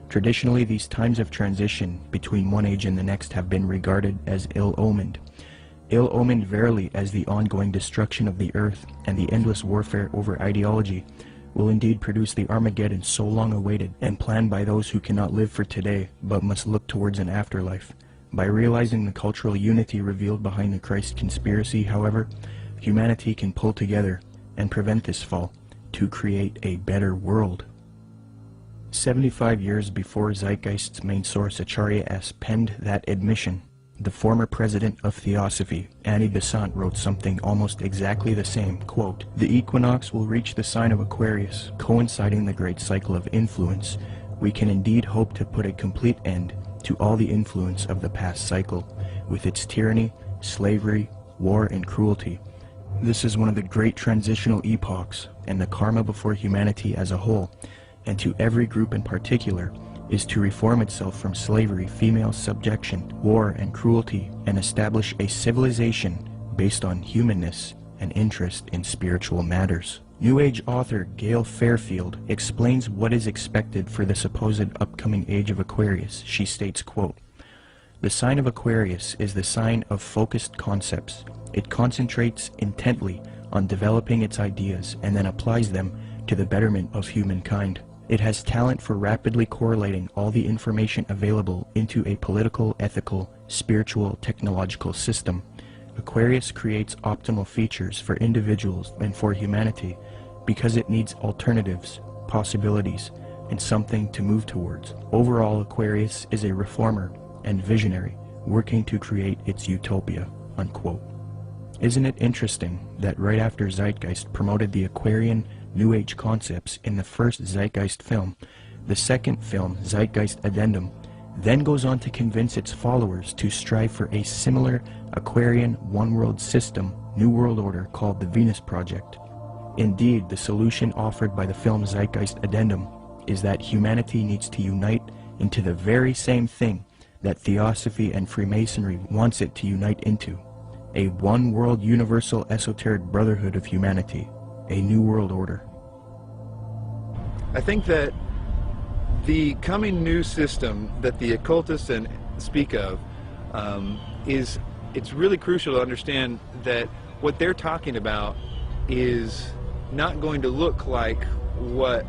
Traditionally, these times of transition between one age and the next have been regarded as ill-omened. Ill-omened verily, as the ongoing destruction of the earth and the endless warfare over ideology will indeed produce the Armageddon so long awaited and planned by those who cannot live for today but must look towards an afterlife. By realizing the cultural unity revealed behind the Christ conspiracy, however, humanity can pull together and prevent this fall to create a better world. 75 years before Zeitgeist's main source Acharya S. penned that admission, the former president of Theosophy, Annie Besant, wrote something almost exactly the same, quote, "The equinox will reach the sign of Aquarius, coinciding the great cycle of influence. We can indeed hope to put a complete end to all the influence of the past cycle, with its tyranny, slavery, war, and cruelty. This is one of the great transitional epochs, and the karma before humanity as a whole, and to every group in particular, is to reform itself from slavery, female subjection, war, and cruelty, and establish a civilization based on humanness and interest in spiritual matters." New Age author Gail Fairfield explains what is expected for the supposed upcoming age of Aquarius. She states, quote, "The sign of Aquarius is the sign of focused concepts. It concentrates intently on developing its ideas and then applies them to the betterment of humankind. It has talent for rapidly correlating all the information available into a political, ethical, spiritual, technological system. Aquarius creates optimal features for individuals and for humanity because it needs alternatives, possibilities, and something to move towards. Overall, Aquarius is a reformer and visionary working to create its utopia," unquote. Isn't it interesting that right after Zeitgeist promoted the Aquarian New Age concepts in the first Zeitgeist film, the second film, Zeitgeist Addendum, then goes on to convince its followers to strive for a similar Aquarian one-world system, New World Order, called the Venus Project. Indeed, the solution offered by the film Zeitgeist Addendum is that humanity needs to unite into the very same thing that Theosophy and Freemasonry wants it to unite into, a one-world universal esoteric brotherhood of humanity, a new world order. I think that the coming new system that the occultists speak of it's really crucial to understand that what they're talking about is not going to look like what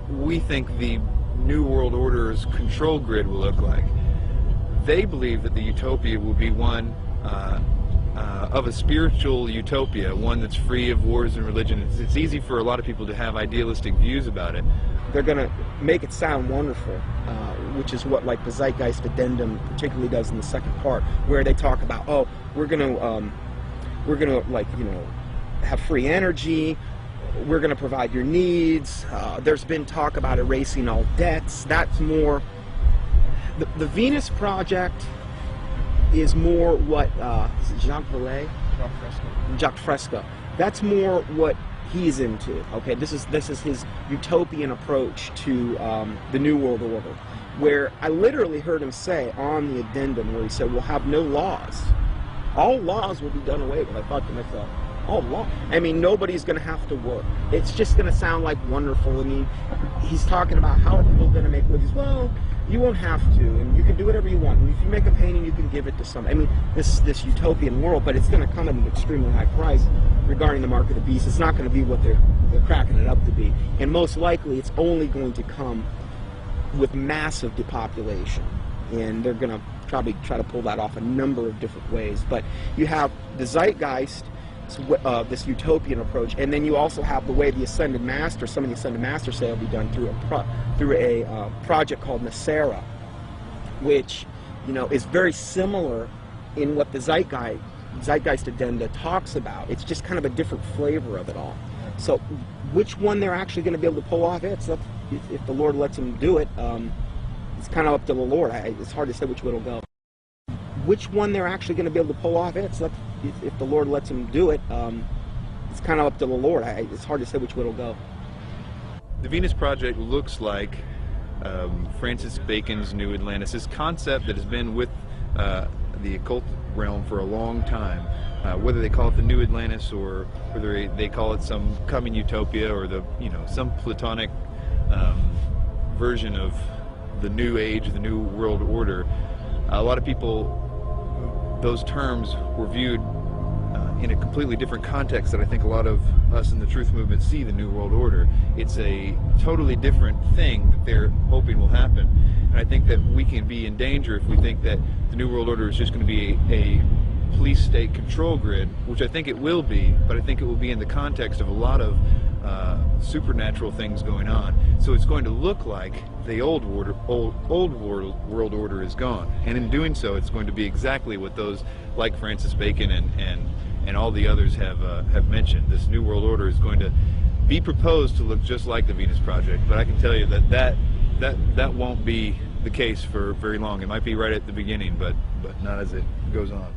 we think the New World Order's control grid will look like. They believe that the utopia will be one of a spiritual utopia, one that's free of wars and religion. It's easy for a lot of people to have idealistic views about it. They're going to make it sound wonderful, which is what like the Zeitgeist Addendum particularly does in the second part, where they talk about, oh, we're going to like, you know, have free energy, we're going to provide your needs. There's been talk about erasing all debts. That's more the Venus Project is more what Jacques Fresco. That's more what he's into. Okay, this is his utopian approach to the New World Order, where I literally heard him say on the addendum where he said we'll have no laws. All laws will be done away with. I thought to myself, all law. I mean, nobody's going to have to work. It's just going to sound like wonderful. I mean, he's talking about how are people going to make movies. Well, you won't have to, and you can do whatever you want. And if you make a painting, you can give it to somebody. I mean, this utopian world, but it's going to come at an extremely high price regarding the mark of the beast. It's not going to be what they're cracking it up to be, and most likely, it's only going to come with massive depopulation, and they're going to probably try to pull that off a number of different ways. But you have the Zeitgeist this utopian approach, and then you also have the way the Ascended Master, some of the Ascended Masters say will be done through a project called Nasera, which, you know, is very similar in what the Zeitgeist Addenda talks about. It's just kind of a different flavor of it all. So which one they're actually going to be able to pull off, it's up, if the Lord lets them do it, it's kind of up to the Lord. It's hard to say which way it'll go. Which one they're actually going to be able to pull off, it's up, if the Lord lets them do it, it's kind of up to the Lord. It's hard to say which way it'll go. The Venus Project looks like Francis Bacon's New Atlantis, this concept that has been with the occult realm for a long time. Whether they call it the New Atlantis or whether they call it some coming utopia or the, you know, some Platonic version of the New Age, the New World Order, a lot of people, those terms were viewed in a completely different context that I think a lot of us in the truth movement see the New World Order. It's a totally different thing that they're hoping will happen. And I think that we can be in danger if we think that the New World Order is just going to be a police state control grid, which I think it will be, but I think it will be in the context of a lot of supernatural things going on. So it's going to look like the old world order is gone, and in doing so, it's going to be exactly what those like Francis Bacon and all the others have mentioned. This new world order is going to be proposed to look just like the Venus Project, but I can tell you that won't be the case for very long. It might be right at the beginning, but not as it goes on.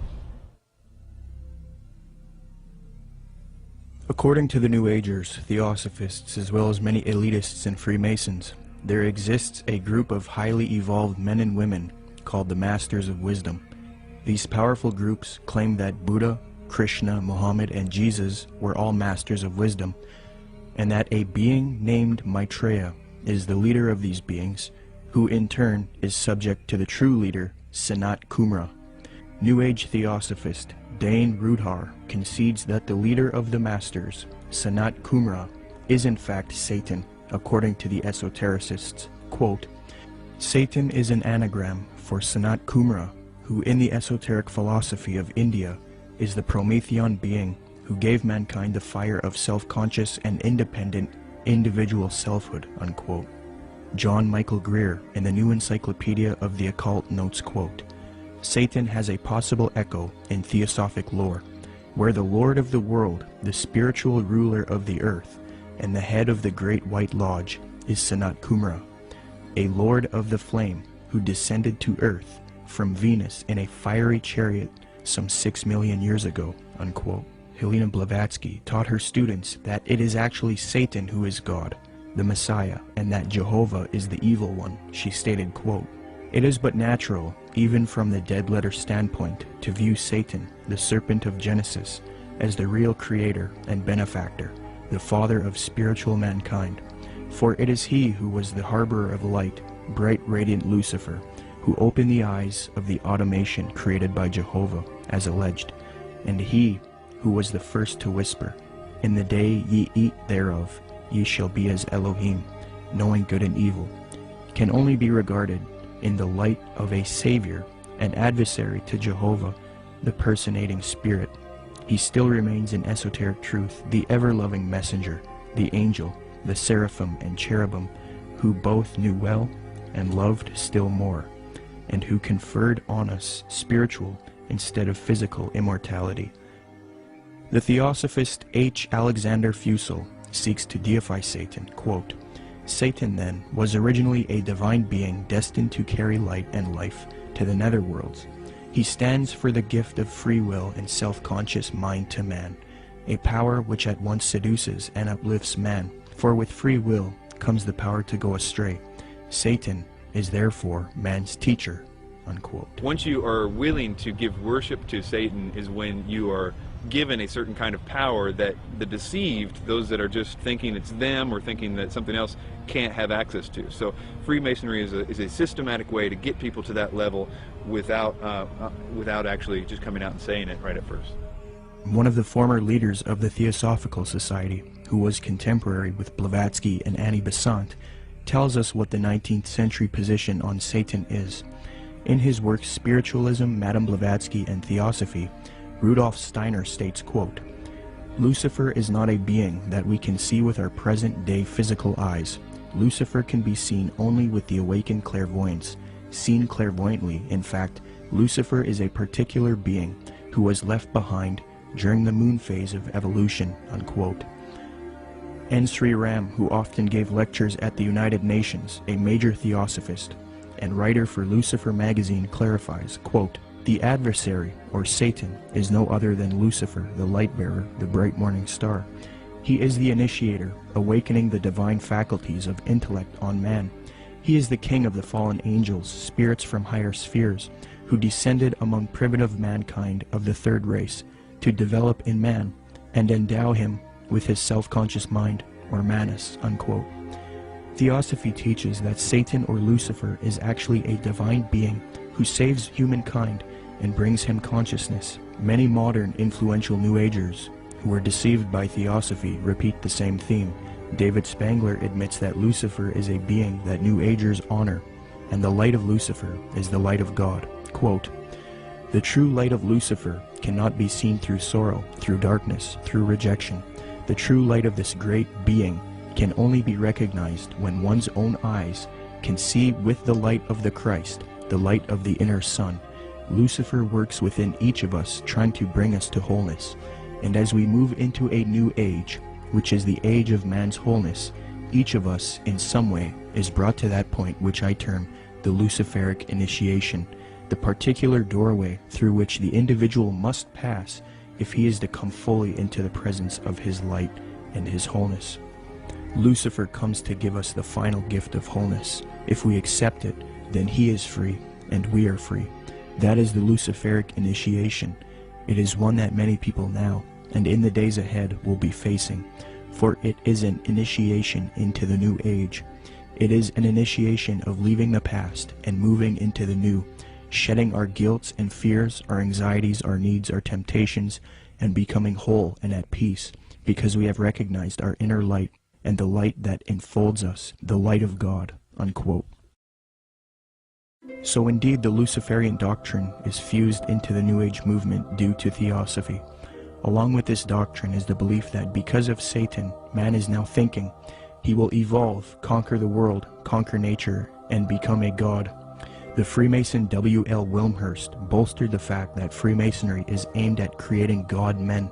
According to the New Agers, Theosophists, as well as many elitists and Freemasons, there exists a group of highly evolved men and women called the Masters of Wisdom. These powerful groups claim that Buddha, Krishna, Muhammad, and Jesus were all masters of wisdom, and that a being named Maitreya is the leader of these beings, who in turn is subject to the true leader, Sanat Kumara. New Age Theosophist Dane Rudhar concedes that the leader of the Masters, Sanat Kumara, is in fact Satan, according to the esotericists. Quote, Satan is an anagram for Sanat Kumara, who in the esoteric philosophy of India is the Promethean being who gave mankind the fire of self-conscious and independent individual selfhood, unquote. John Michael Greer in the New Encyclopedia of the Occult notes, quote, Satan has a possible echo in theosophic lore, where the Lord of the world, the spiritual ruler of the earth, and the head of the Great White Lodge is Sanat Kumara, a lord of the flame who descended to earth from Venus in a fiery chariot some 6 million years ago, unquote. Helena Blavatsky taught her students that it is actually Satan who is God, the Messiah, and that Jehovah is the evil one. She stated, quote, It is but natural, even from the dead letter standpoint, to view Satan, the serpent of Genesis, as the real creator and benefactor, the father of spiritual mankind. For it is he who was the harborer of light, bright radiant Lucifer, who opened the eyes of the automation created by Jehovah, as alleged, and he who was the first to whisper, In the day ye eat thereof, ye shall be as Elohim, knowing good and evil, can only be regarded in the light of a savior, an adversary to Jehovah, the personating spirit. He still remains in esoteric truth, the ever-loving messenger, the angel, the seraphim and cherubim, who both knew well and loved still more, and who conferred on us spiritual instead of physical immortality. The Theosophist H. Alexander Fusel seeks to deify Satan, quote, Satan, then, was originally a divine being destined to carry light and life to the netherworlds. He stands for the gift of free will and self-conscious mind to man, a power which at once seduces and uplifts man, for with free will comes the power to go astray. Satan is therefore man's teacher, unquote. Once you are willing to give worship to Satan is when you are given a certain kind of power that the deceived, those that are just thinking it's them or thinking that something else, can't have access to. So Freemasonry is a systematic way to get people to that level without actually just coming out and saying it right at first. One of the former leaders of the Theosophical Society, who was contemporary with Blavatsky and Annie Besant, tells us what the 19th century position on Satan is. In his work Spiritualism, Madame Blavatsky, and Theosophy, Rudolf Steiner states, quote, Lucifer is not a being that we can see with our present-day physical eyes. Lucifer can be seen only with the awakened clairvoyance. Seen clairvoyantly, in fact, Lucifer is a particular being who was left behind during the moon phase of evolution, unquote. N. Sri Ram, who often gave lectures at the United Nations, a major theosophist and writer for Lucifer magazine, clarifies, quote, "The adversary, or Satan, is no other than Lucifer, the light-bearer, the bright morning star. He is the initiator, awakening the divine faculties of intellect on man. He is the king of the fallen angels, spirits from higher spheres, who descended among primitive mankind of the third race, to develop in man and endow him with his self-conscious mind, or manus," unquote. Theosophy teaches that Satan or Lucifer is actually a divine being who saves humankind and brings him consciousness. Many modern influential New Agers who are deceived by Theosophy repeat the same theme. David Spangler admits that Lucifer is a being that New Agers honor, and the light of Lucifer is the light of God. Quote, "The true light of Lucifer cannot be seen through sorrow, through darkness, through rejection. The true light of this great being can only be recognized when one's own eyes can see with the light of the Christ, the light of the inner sun. Lucifer works within each of us, trying to bring us to wholeness. And as we move into a new age, which is the age of man's wholeness, each of us, in some way, is brought to that point which I term the Luciferic initiation, the particular doorway through which the individual must pass if he is to come fully into the presence of his light and his wholeness. Lucifer comes to give us the final gift of wholeness. If we accept it, then he is free, and we are free. That is the Luciferic initiation. It is one that many people now, and in the days ahead, will be facing, for it is an initiation into the new age. It is an initiation of leaving the past and moving into the new, shedding our guilts and fears, our anxieties, our needs, our temptations, and becoming whole and at peace, because we have recognized our inner light and the light that enfolds us, the light of God," unquote. So indeed, the Luciferian doctrine is fused into the New Age movement due to Theosophy. Along with this doctrine is the belief that because of Satan, man is now thinking he will evolve, conquer the world, conquer nature, and become a god. The Freemason W.L. Wilmhurst bolstered the fact that Freemasonry is aimed at creating god men.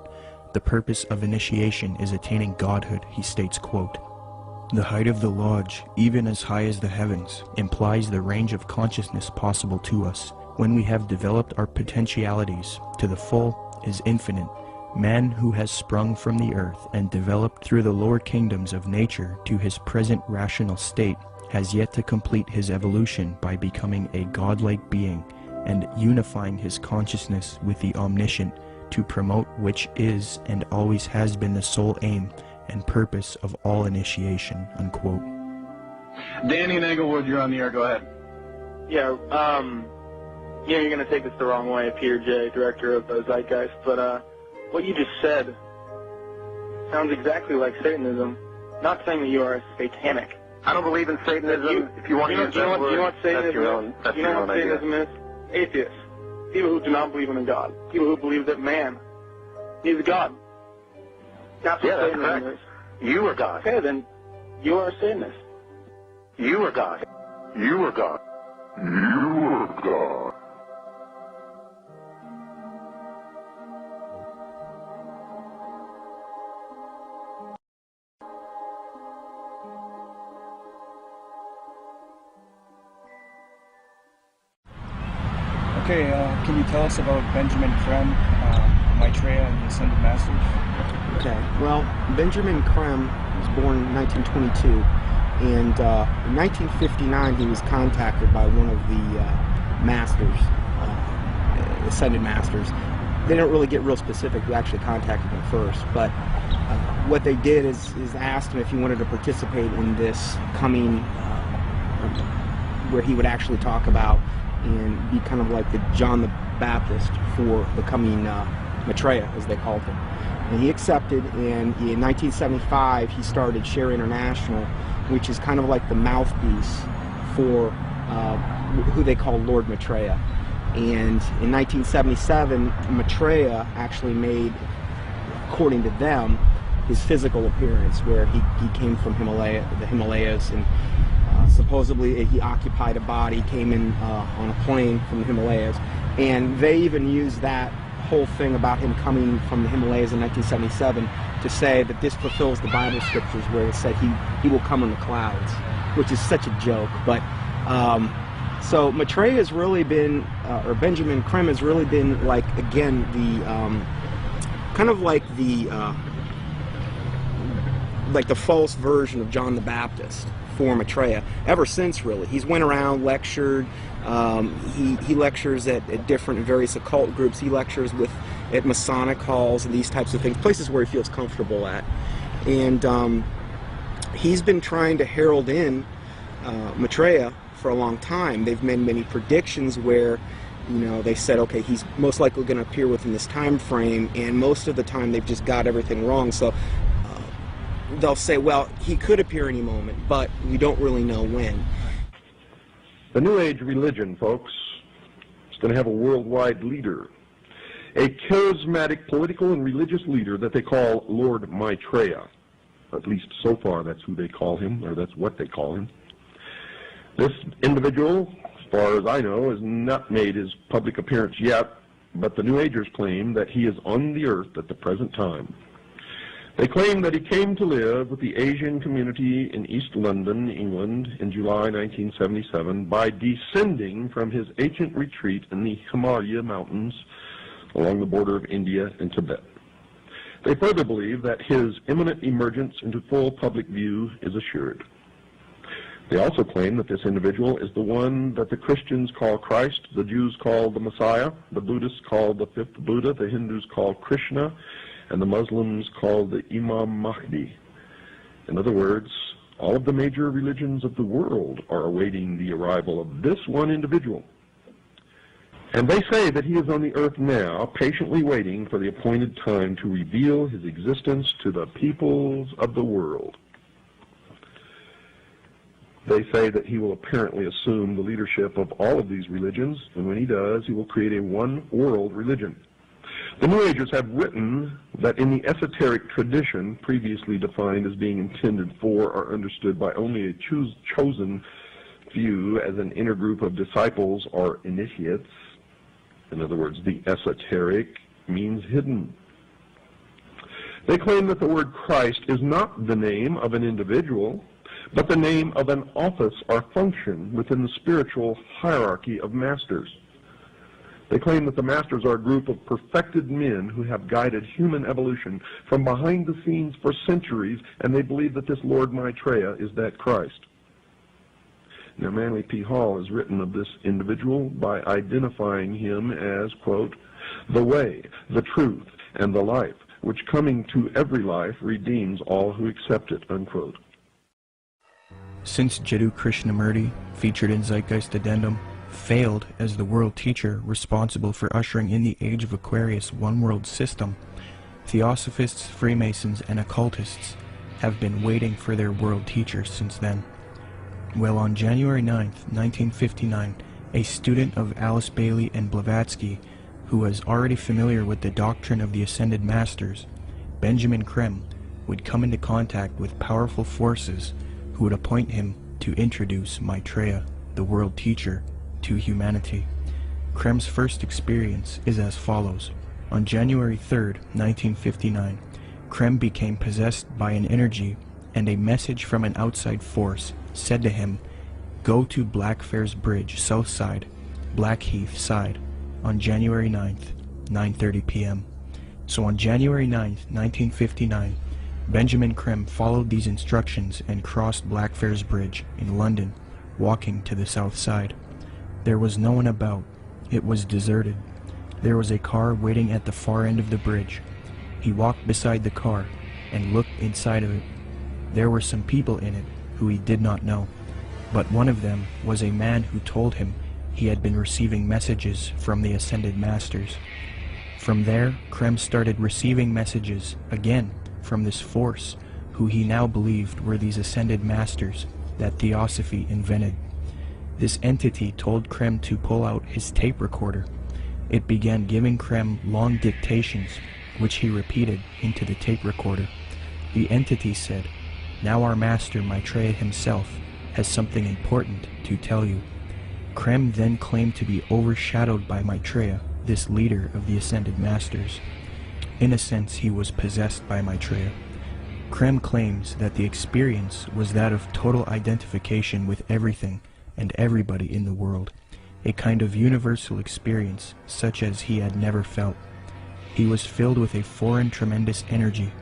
The purpose of initiation is attaining godhood, he states, quote, "The height of the lodge, even as high as the heavens, implies the range of consciousness possible to us. When we have developed our potentialities to the full is infinite. Man who has sprung from the earth and developed through the lower kingdoms of nature to his present rational state has yet to complete his evolution by becoming a godlike being and unifying his consciousness with the omniscient, to promote which is and always has been the sole aim and purpose of all initiation," unquote. Danny and Englewood, you're on the air. Go ahead. Yeah, you're going to take this the wrong way, Peter J., director of Zeitgeist, but what you just said sounds exactly like Satanism. Not saying that you are satanic. I don't believe in Satanism. If you want to use that word, you know what Satanism is? That's your own idea. Satanism is? Atheists. People who do not believe in a God. People who believe that man is God. That's what Satanism correct. is. You are God. Okay, then you are a Satanist. You are God. You are God. You are God. Okay, can you tell us about Benjamin Creme, Maitreya, and the Ascended Masters? Okay, well, Benjamin Creme was born in 1922, and in 1959 he was contacted by one of the masters, Ascended Masters. They don't really get real specific who actually contacted him first, but what they did is asked him if he wanted to participate in this coming, where he would actually talk about and be kind of like the John the Baptist for the coming Maitreya, as they called him. And he accepted, and in 1975 he started Share International, which is kind of like the mouthpiece for who they call Lord Maitreya. And in 1977, Maitreya actually made according to them, his physical appearance, where he came from the Himalayas, and supposedly he occupied a body, came in on a plane from the Himalayas, and they even used that whole thing about him coming from the Himalayas in 1977 to say that this fulfills the Bible scriptures where it said he will come in the clouds, which is such a joke. But so Maitreya has really been, or Benjamin Creme has really been, like, again, the kind of like the false version of John the Baptist for Maitreya ever since, really. He's went around, lectured. He lectures at different various occult groups. He lectures at Masonic halls and these types of things, places where he feels comfortable at. And he's been trying to herald in Maitreya for a long time. They've made many predictions where, you know, they said, okay, he's most likely going to appear within this time frame, and most of the time they've just got everything wrong. So they'll say, well, he could appear any moment, but we don't really know when. The New Age religion, folks, is going to have a worldwide leader, a charismatic political and religious leader that they call Lord Maitreya. At least so far that's who they call him, or that's what they call him. This individual, as far as I know, has not made his public appearance yet, but the New Agers claim that he is on the earth at the present time. They claim that he came to live with the Asian community in East London, England, in July 1977 by descending from his ancient retreat in the Himalaya mountains along the border of India and Tibet. They further believe that his imminent emergence into full public view is assured. They also claim that this individual is the one that the Christians call Christ, the Jews call the Messiah, the Buddhists call the fifth Buddha, the Hindus call Krishna, and the Muslims call the Imam Mahdi. In other words, all of the major religions of the world are awaiting the arrival of this one individual. And they say that he is on the earth now, patiently waiting for the appointed time to reveal his existence to the peoples of the world. They say that he will apparently assume the leadership of all of these religions, and when he does, he will create a one-world religion. The New Agers have written that in the esoteric tradition, previously defined as being intended for or understood by only a chosen few as an inner group of disciples or initiates, in other words, the esoteric means hidden. They claim that the word Christ is not the name of an individual, but the name of an office or function within the spiritual hierarchy of masters. They claim that the masters are a group of perfected men who have guided human evolution from behind the scenes for centuries, and they believe that this Lord Maitreya is that Christ. Now, Manly P. Hall has written of this individual by identifying him as, quote, the way, the truth, and the life, which coming to every life redeems all who accept it, unquote. Since Jiddu Krishnamurti, featured in Zeitgeist Addendum, failed as the world teacher responsible for ushering in the Age of Aquarius one-world system, Theosophists, Freemasons, and occultists have been waiting for their world teacher since then. Well, on January 9th, 1959, a student of Alice Bailey and Blavatsky, who was already familiar with the doctrine of the Ascended Masters, Benjamin Creme, would come into contact with powerful forces who would appoint him to introduce Maitreya, the world teacher, to humanity. Creme's first experience is as follows. On January 3rd, 1959, Creme became possessed by an energy, and a message from an outside force said to him, "Go to Blackfriars Bridge, south side, Blackheath side, on January 9th, 9:30 p.m. So on January 9th, 1959, Benjamin Creme followed these instructions and crossed Blackfriars Bridge in London, walking to the south side. There was no one about. It was deserted. There was a car waiting at the far end of the bridge. He walked beside the car and looked inside of it. There were some people in it who he did not know, but one of them was a man who told him he had been receiving messages from the Ascended Masters. From there, Creme started receiving messages again from this force, who he now believed were these Ascended Masters that Theosophy invented. This entity told Creme to pull out his tape recorder. It began giving Creme long dictations which he repeated into the tape recorder. The entity said, "Now our master Maitreya himself has something important to tell you." Krem then claimed to be overshadowed by Maitreya, this leader of the Ascended Masters. In a sense, he was possessed by Maitreya. Krem claims that the experience was that of total identification with everything and everybody in the world, a kind of universal experience such as he had never felt. He was filled with a foreign tremendous energy.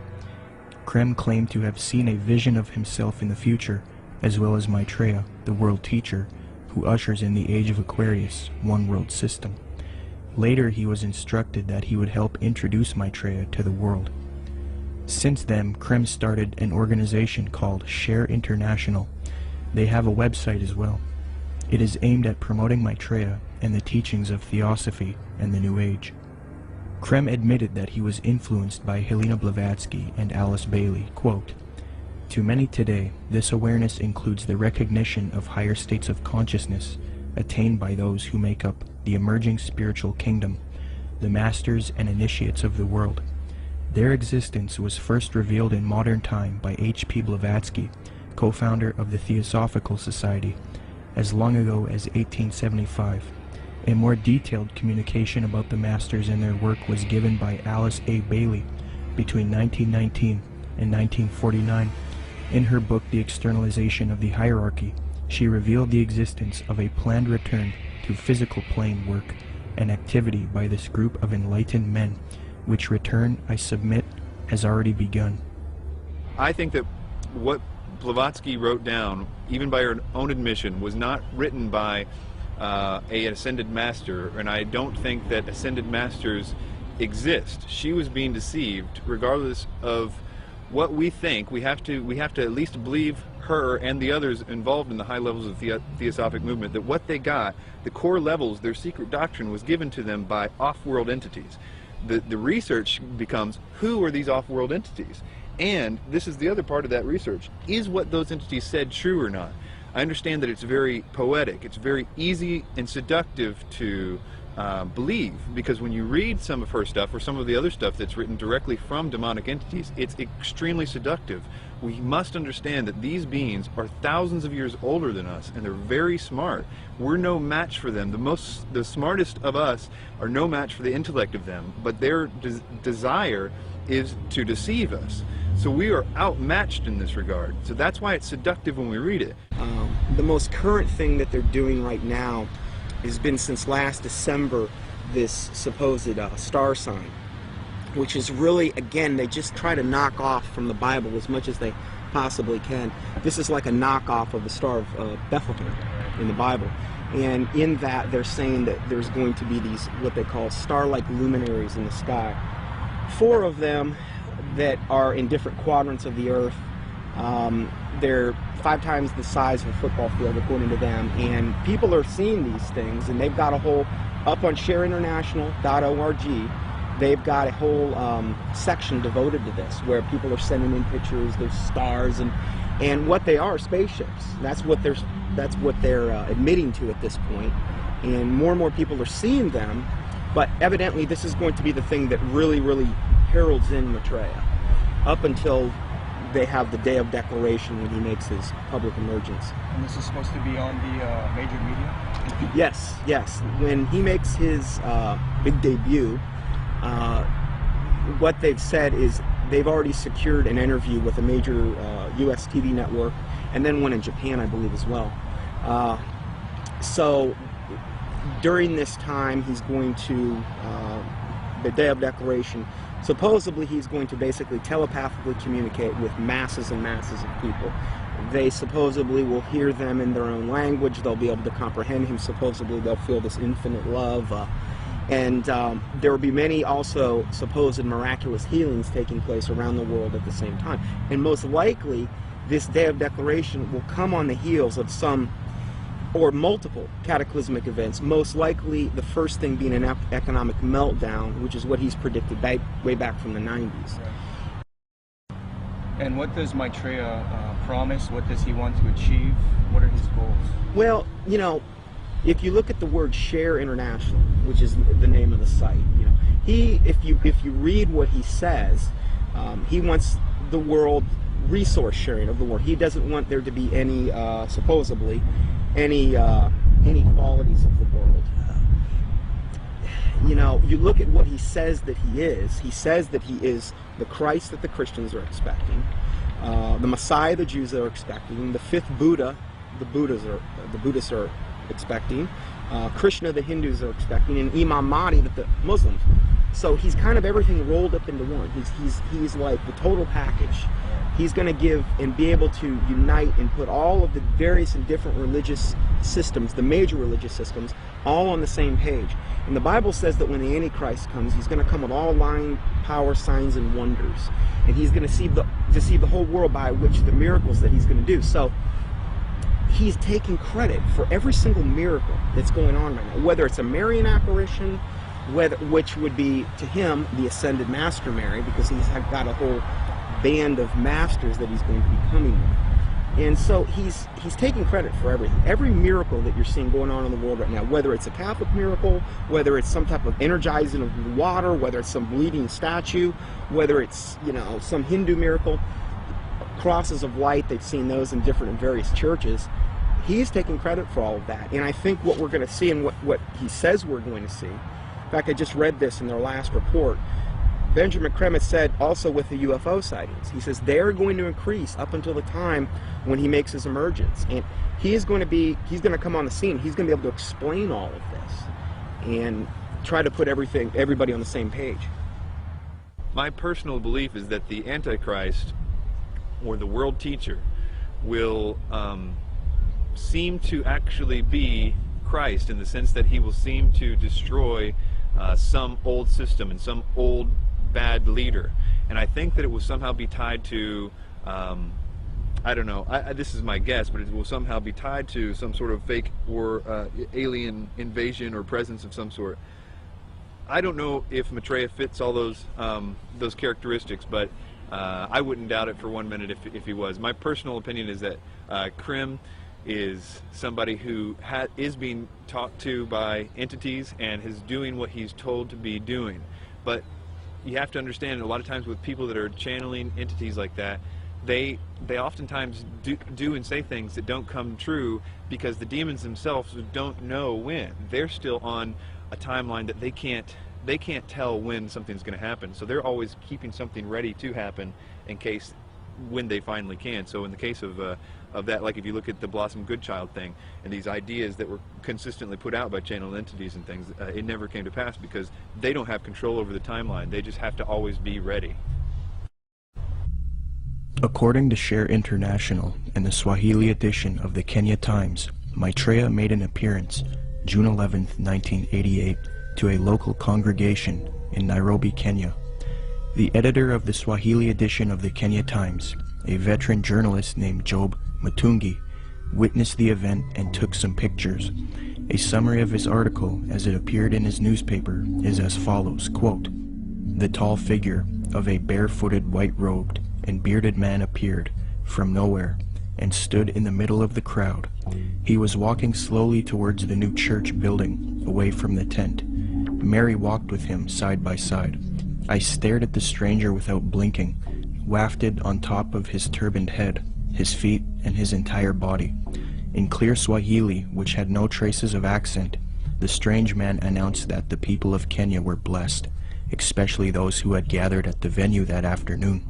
Krem claimed to have seen a vision of himself in the future, as well as Maitreya, the world teacher, who ushers in the age of Aquarius, one world system. Later he was instructed that he would help introduce Maitreya to the world. Since then, Krem started an organization called Share International. They have a website as well. It is aimed at promoting Maitreya and the teachings of Theosophy and the New Age. Krem admitted that he was influenced by Helena Blavatsky and Alice Bailey. Quote, "To many today, this awareness includes the recognition of higher states of consciousness attained by those who make up the emerging spiritual kingdom, the masters and initiates of the world. Their existence was first revealed in modern time by H.P. Blavatsky, co-founder of the Theosophical Society, as long ago as 1875. A more detailed communication about the masters and their work was given by Alice A. Bailey between 1919 and 1949. In her book The Externalization of the Hierarchy, she revealed the existence of a planned return to physical plane work and activity by this group of enlightened men, which return, I submit, has already begun." I think that what Blavatsky wrote down, even by her own admission, was not written by an ascended master, and I don't think that ascended masters exist. She was being deceived. Regardless of what we think, we have to at least believe her and the others involved in the high levels of the Theosophic movement, that what they got, the core levels, their secret doctrine, was given to them by off-world entities. The research becomes, who are these off-world entities? And this is the other part of that research. Is what those entities said true or not? I understand that it's very poetic. It's very easy and seductive to believe, because when you read some of her stuff or some of the other stuff that's written directly from demonic entities, it's extremely seductive. We must understand that these beings are thousands of years older than us, and they're very smart. We're no match for them. The smartest of us are no match for the intellect of them, but their desire is to deceive us. So we are outmatched in this regard. So that's why it's seductive when we read it. The most current thing that they're doing right now has been since last December, this supposed star sign, which is really, again, they just try to knock off from the Bible as much as they possibly can. This is like a knockoff of the Star of Bethlehem in the Bible. And in that, they're saying that there's going to be these, what they call star-like luminaries in the sky. 4 of them that are in different quadrants of the earth. They're 5 times the size of a football field, according to them. And people are seeing these things, and they've got a whole, up on shareinternational.org, they've got a whole section devoted to this, where people are sending in pictures, there's stars, and what they are, spaceships. That's what they're admitting to at this point. And more people are seeing them, but evidently this is going to be the thing that really heralds in Maitreya, up until they have the day of declaration when he makes his public emergence. And this is supposed to be on the major media? Yes. When he makes his big debut, what they've said is they've already secured an interview with a major US TV network, and then one in Japan, I believe, as well. So during this time, he's going to, the day of declaration, supposedly he's going to basically telepathically communicate with masses and masses of people. They supposedly will hear them in their own language, they'll be able to comprehend him, supposedly they'll feel this infinite love, and there will be many also supposed miraculous healings taking place around the world at the same time. And most likely, this day of declaration will come on the heels of some or multiple cataclysmic events, most likely the first thing being an economic meltdown, which is what he's predicted way back from the 90s. And what does Maitreya promise? What does he want to achieve? What are his goals? Well, you know, if you look at the word Share International, which is the name of the site, you know, if you read what he says, he wants the world resource sharing of the world. He doesn't want there to be any, supposedly, any inequalities of the world. You know, you look at what he says that he is. He says that he is the Christ that the Christians are expecting, the Messiah the Jews are expecting, the fifth Buddha the Buddhists are expecting, Krishna the Hindus are expecting, and Imam Mahdi that the Muslims. So he's kind of everything rolled up into one. He's like the total package. He's going to give and be able to unite and put all of the various and different religious systems, the major religious systems, all on the same page. And the Bible says that when the Antichrist comes, he's going to come with all lying, power, signs, and wonders. And he's going to deceive the whole world by which the miracles that he's going to do. So he's taking credit for every single miracle that's going on right now, whether it's a Marian apparition, which would be to him the ascended master Mary, because he's got a whole band of masters that he's going to be coming with. And so he's taking credit for everything. Every miracle that you're seeing going on in the world right now, whether it's a Catholic miracle, whether it's some type of energizing of the water, whether it's some bleeding statue, whether it's, you know, some Hindu miracle, crosses of light, they've seen those in different and various churches. He's taking credit for all of that. And I think what we're going to see and what he says we're going to see, in fact, I just read this in their last report, Benjamin Krem has said also with the UFO sightings, he says they're going to increase up until the time when he makes his emergence. And he's going to come on the scene. He's going to be able to explain all of this and try to put everybody on the same page. My personal belief is that the Antichrist, or the world teacher, will seem to actually be Christ, in the sense that he will seem to destroy some old system and some old bad leader. And I think that it will somehow be tied to, I don't know, this is my guess, but it will somehow be tied to some sort of fake or alien invasion or presence of some sort. I don't know if Maitreya fits all those characteristics, but I wouldn't doubt it for 1 minute if he was. My personal opinion is that Krim is somebody who is being talked to by entities and is doing what he's told to be doing. But you have to understand, a lot of times with people that are channeling entities like that, they oftentimes do and say things that don't come true, because the demons themselves don't know when. They're still on a timeline that they can't tell when something's going to happen. So they're always keeping something ready to happen in case, when they finally can. So in the case of that, like if you look at the Blossom Goodchild thing and these ideas that were consistently put out by channeled entities and things, it never came to pass because they don't have control over the timeline. They just have to always be ready. According to Share International and the Swahili edition of the Kenya Times, Maitreya made an appearance June 11, 1988, to a local congregation in Nairobi, Kenya. The editor of the Swahili edition of the Kenya Times, a veteran journalist named Job Mutungi, witnessed the event and took some pictures. A summary of his article as it appeared in his newspaper is as follows, quote, "The tall figure of a barefooted, white-robed and bearded man appeared from nowhere and stood in the middle of the crowd. He was walking slowly towards the new church building, away from the tent. Mary walked with him side by side. I stared at the stranger without blinking, wafted on top of his turbaned head, his feet, and his entire body. In clear Swahili, which had no traces of accent, the strange man announced that the people of Kenya were blessed, especially those who had gathered at the venue that afternoon.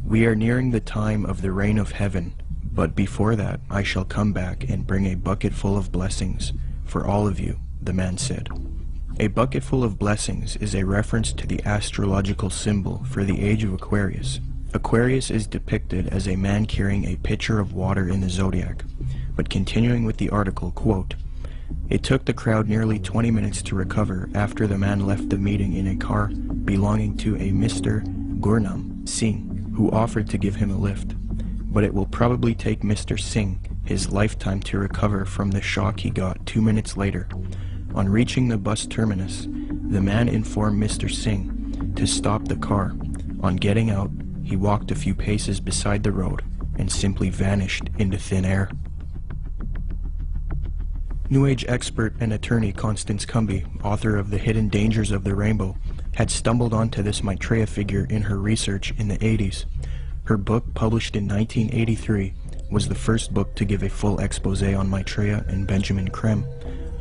We are nearing the time of the reign of heaven, but before that I shall come back and bring a bucket full of blessings for all of you, the man said." A bucket full of blessings is a reference to the astrological symbol for the age of Aquarius. Aquarius is depicted as a man carrying a pitcher of water in the zodiac. But continuing with the article, quote, "It took the crowd nearly 20 minutes to recover after the man left the meeting in a car belonging to a Mr. Gurnam Singh, who offered to give him a lift. But it will probably take Mr. Singh his lifetime to recover from the shock he got 2 minutes later. On reaching the bus terminus, the man informed Mr. Singh to stop the car. On getting out, he walked a few paces beside the road and simply vanished into thin air." New Age expert and attorney Constance Cumby, author of The Hidden Dangers of the Rainbow, had stumbled onto this Maitreya figure in her research in the 80s. Her book, published in 1983, was the first book to give a full expose on Maitreya and Benjamin Creme.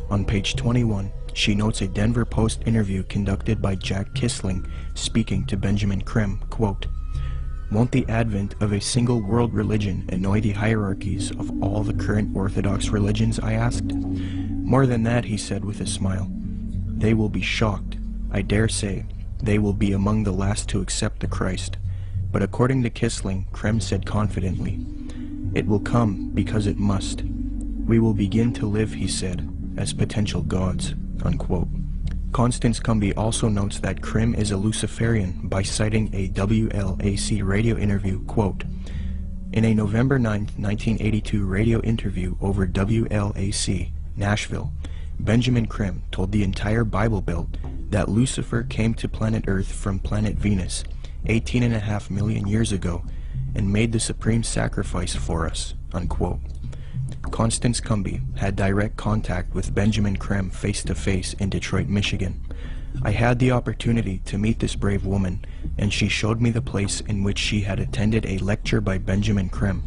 On page 21, she notes a Denver Post interview conducted by Jack Kissling speaking to Benjamin Creme, quote, "Won't the advent of a single world religion annoy the hierarchies of all the current Orthodox religions?" I asked. "More than that," he said with a smile. "They will be shocked. I dare say they will be among the last to accept the Christ." But according to Kissling, Creme said confidently, "It will come because it must. We will begin to live," he said, "as potential gods," unquote. Constance Cumby also notes that Creme is a Luciferian by citing a WLAC radio interview, quote, "In a November 9, 1982 radio interview over WLAC, Nashville, Benjamin Creme told the entire Bible Belt that Lucifer came to planet Earth from planet Venus 18.5 million years ago and made the supreme sacrifice for us," unquote. Constance Cumby had direct contact with Benjamin Creme face-to-face in Detroit, Michigan. I had the opportunity to meet this brave woman, and she showed me the place in which she had attended a lecture by Benjamin Creme.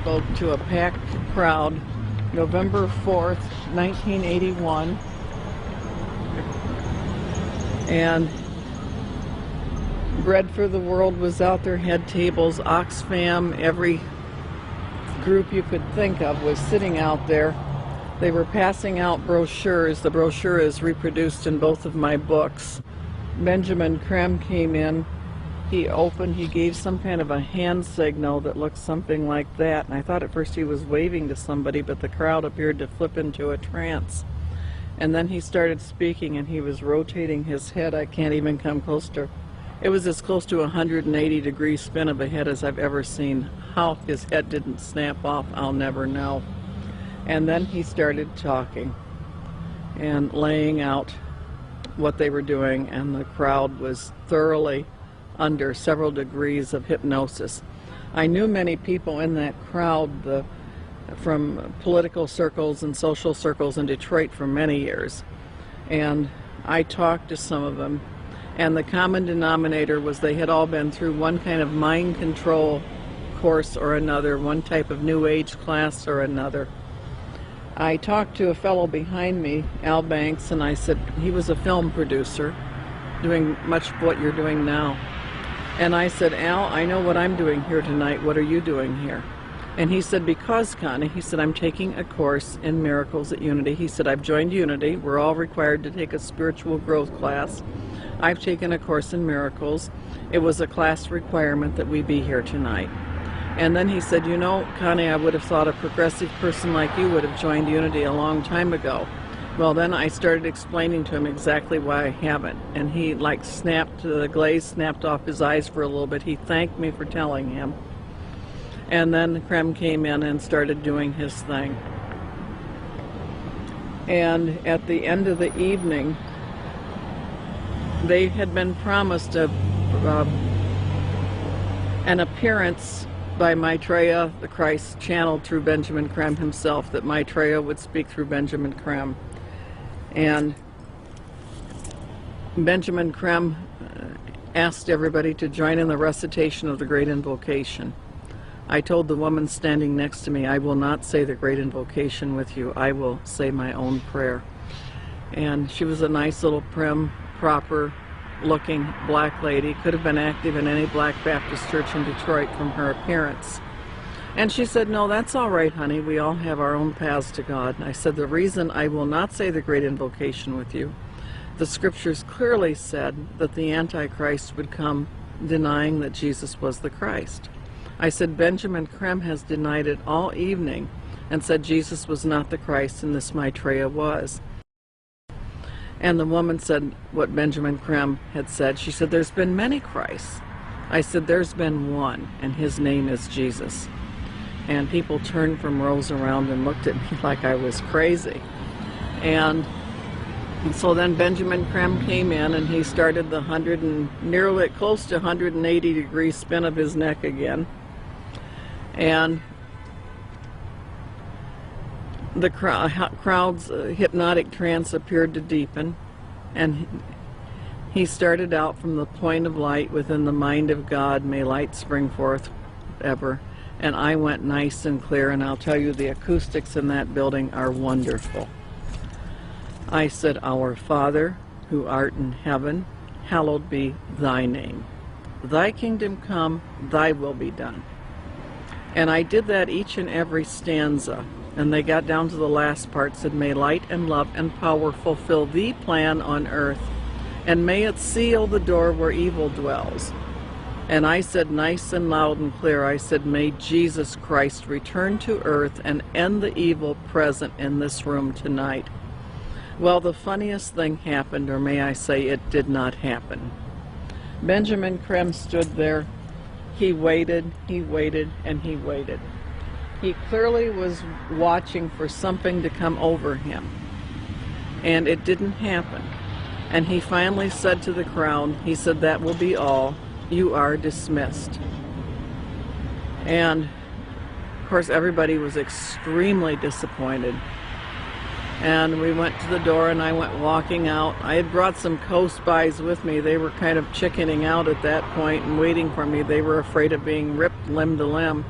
Spoke to a packed crowd November 4th, 1981, and Bread for the World was out there, had tables, Oxfam, every group you could think of was sitting out there. They were passing out brochures. The brochure is reproduced in both of my books. Benjamin Creme came in. He opened, he gave some kind of a hand signal that looked something like that, and I thought at first he was waving to somebody, but the crowd appeared to flip into a trance. And then he started speaking, and he was rotating his head. I can't even come close to, it was as close to a 180-degree spin of a head as I've ever seen. How his head didn't snap off, I'll never know. And then he started talking and laying out what they were doing, and the crowd was thoroughly under several degrees of hypnosis. I knew many people in that crowd from political circles and social circles in Detroit for many years, and I talked to some of them, and the common denominator was they had all been through one kind of mind control course or another, one type of New Age class or another. I talked to a fellow behind me, Al Banks, and I said, he was a film producer doing much of what you're doing now. And I said, "Al, I know what I'm doing here tonight. What are you doing here?" And he said, "Because, Connie," he said, "I'm taking a course in miracles at Unity." He said, "I've joined Unity. We're all required to take a spiritual growth class. I've taken a course in miracles. It was a class requirement that we be here tonight." And then he said, "You know, Connie, I would have thought a progressive person like you would have joined Unity a long time ago." Well, then I started explaining to him exactly why I haven't, and he like snapped, the glaze snapped off his eyes for a little bit. He thanked me for telling him. And then Creme came in and started doing his thing. And at the end of the evening, they had been promised an appearance by Maitreya, the Christ, channeled through Benjamin Creme himself, that Maitreya would speak through Benjamin Creme. And Benjamin Creme asked everybody to join in the recitation of the Great Invocation. I told the woman standing next to me, "I will not say the Great Invocation with you. I will say my own prayer." And she was a nice little prim, proper looking black lady, could have been active in any Black Baptist church in Detroit from her appearance. And she said, "No, that's all right, honey. We all have our own paths to God." And I said, "The reason I will not say the Great Invocation with you, the scriptures clearly said that the Antichrist would come denying that Jesus was the Christ." I said, "Benjamin Creme has denied it all evening and said Jesus was not the Christ and this Maitreya was." And the woman said what Benjamin Creme had said. She said, "There's been many Christs." I said, "There's been one, and his name is Jesus." and people turned from rows around and looked at me like I was crazy. And so then Benjamin Creme came in, and he started the nearly close to 180-degree spin of his neck again. And the crowd's hypnotic trance appeared to deepen, and he started out from the point of light within the mind of God, may light spring forth ever. And I went nice and clear, and I'll tell you, the acoustics in that building are wonderful. I said, Our Father, who art in heaven, hallowed be thy name. Thy kingdom come, thy will be done. And I did that each and every stanza. And they got down to the last part, said, may light and love and power fulfill the plan on earth, and may it seal the door where evil dwells. And I said nice and loud and clear, I said, may Jesus Christ return to earth and end the evil present in this room tonight. Well, the funniest thing happened, or may I say it did not happen. Benjamin Creme stood there. He waited, and he waited. He clearly was watching for something to come over him, and it didn't happen. And he finally said to the crowd, he said, that will be all. You are dismissed. And of course everybody was extremely disappointed. And we went to the door, and I went walking out. I had brought some co-spies with me. They were kind of chickening out at that point and waiting for me. They were afraid of being ripped limb to limb.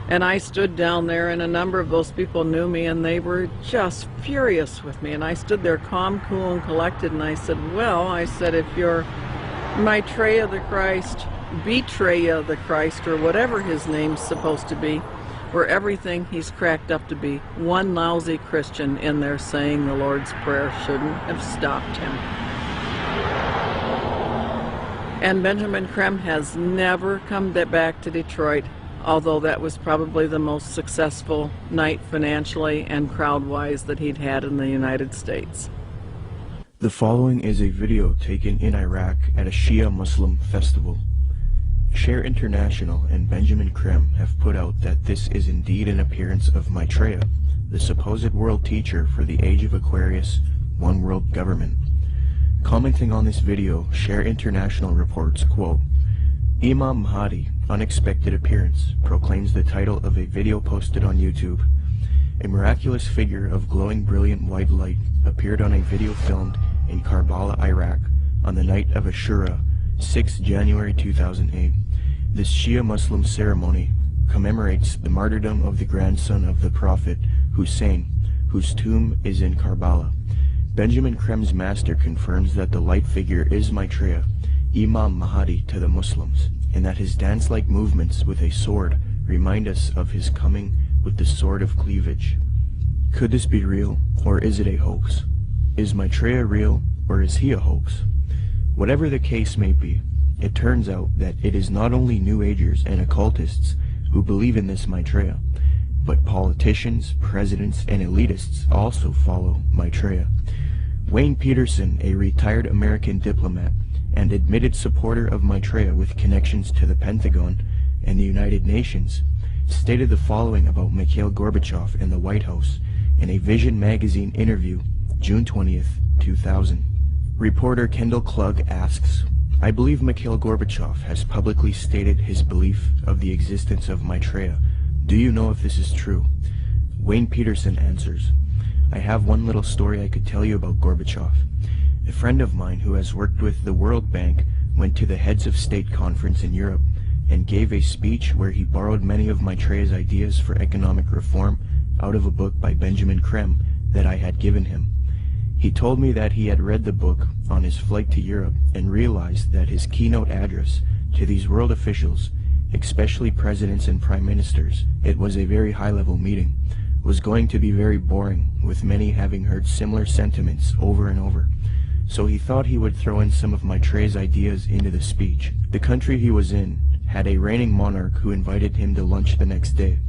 And I stood down there, and a number of those people knew me, and they were just furious with me. And I stood there calm, cool, and collected, and I said, well, I said, if you're Maitreya the Christ, Betreya the Christ, or whatever his name's supposed to be, or everything he's cracked up to be, one lousy Christian in there saying the Lord's Prayer shouldn't have stopped him. And Benjamin Creme has never come back to Detroit, although that was probably the most successful night financially and crowd-wise that he'd had in the United States. The following is a video taken in Iraq at a Shia Muslim festival. Share International and Benjamin Creme have put out that this is indeed an appearance of Maitreya, the supposed world teacher for the age of Aquarius, one world government. Commenting on this video, Share International reports, quote, Imam Mahdi, unexpected appearance, proclaims the title of a video posted on YouTube. A miraculous figure of glowing brilliant white light appeared on a video filmed in Karbala, Iraq, on the night of Ashura, 6 January 2008. This Shia Muslim ceremony commemorates the martyrdom of the grandson of the Prophet, Hussein, whose tomb is in Karbala. Benjamin Creme's master confirms that the light figure is Maitreya, Imam Mahdi to the Muslims, and that his dance-like movements with a sword remind us of his coming with the sword of cleavage. Could this be real, or is it a hoax? Is Maitreya real, or is he a hoax? Whatever the case may be, it turns out that it is not only New Agers and occultists who believe in this Maitreya, but politicians, presidents, and elitists also follow Maitreya. Wayne Peterson, a retired American diplomat and admitted supporter of Maitreya with connections to the Pentagon and the United Nations, stated the following about Mikhail Gorbachev and the White House in a Vision magazine interview, June 20th, 2000. Reporter Kendall Klug asks, I believe Mikhail Gorbachev has publicly stated his belief of the existence of Maitreya. Do you know if this is true? Wayne Peterson answers, I have one little story I could tell you about Gorbachev. A friend of mine who has worked with the World Bank went to the Heads of State Conference in Europe and gave a speech where he borrowed many of Maitreya's ideas for economic reform out of a book by Benjamin Creme that I had given him. He told me that he had read the book on his flight to Europe and realized that his keynote address to these world officials, especially presidents and prime ministers, it was a very high-level meeting, was going to be very boring, with many having heard similar sentiments over and over. So he thought he would throw in some of Maitreya's ideas into the speech. The country he was in had a reigning monarch who invited him to lunch the next day.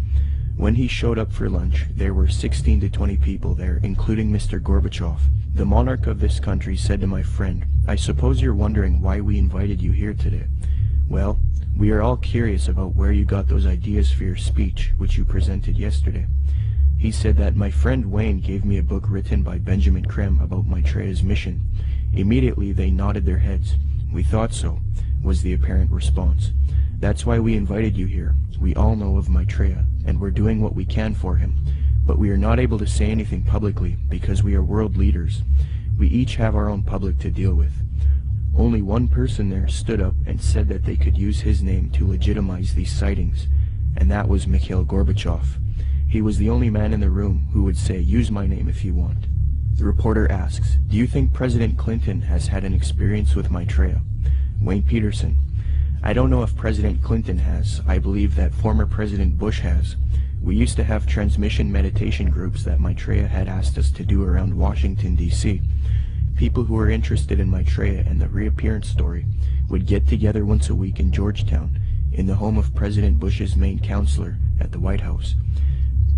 When he showed up for lunch, there were 16 to 20 people there, including Mr. Gorbachev. The monarch of this country said to my friend, I suppose you're wondering why we invited you here today. Well, we are all curious about where you got those ideas for your speech, which you presented yesterday. He said that my friend Wayne gave me a book written by Benjamin Creme about Maitreya's mission. Immediately they nodded their heads. We thought so, was the apparent response. That's why we invited you here. We all know of Maitreya, and we're doing what we can for him. But we are not able to say anything publicly because we are world leaders. We each have our own public to deal with. Only one person there stood up and said that they could use his name to legitimize these sightings, and that was Mikhail Gorbachev. He was the only man in the room who would say, "Use my name if you want." The reporter asks, "Do you think President Clinton has had an experience with Maitreya?" Wayne Peterson: "I don't know if President Clinton has. I believe that former President Bush has. We used to have transmission meditation groups that Maitreya had asked us to do around Washington, D.C. People who were interested in Maitreya and the reappearance story would get together once a week in Georgetown, in the home of President Bush's main counselor at the White House.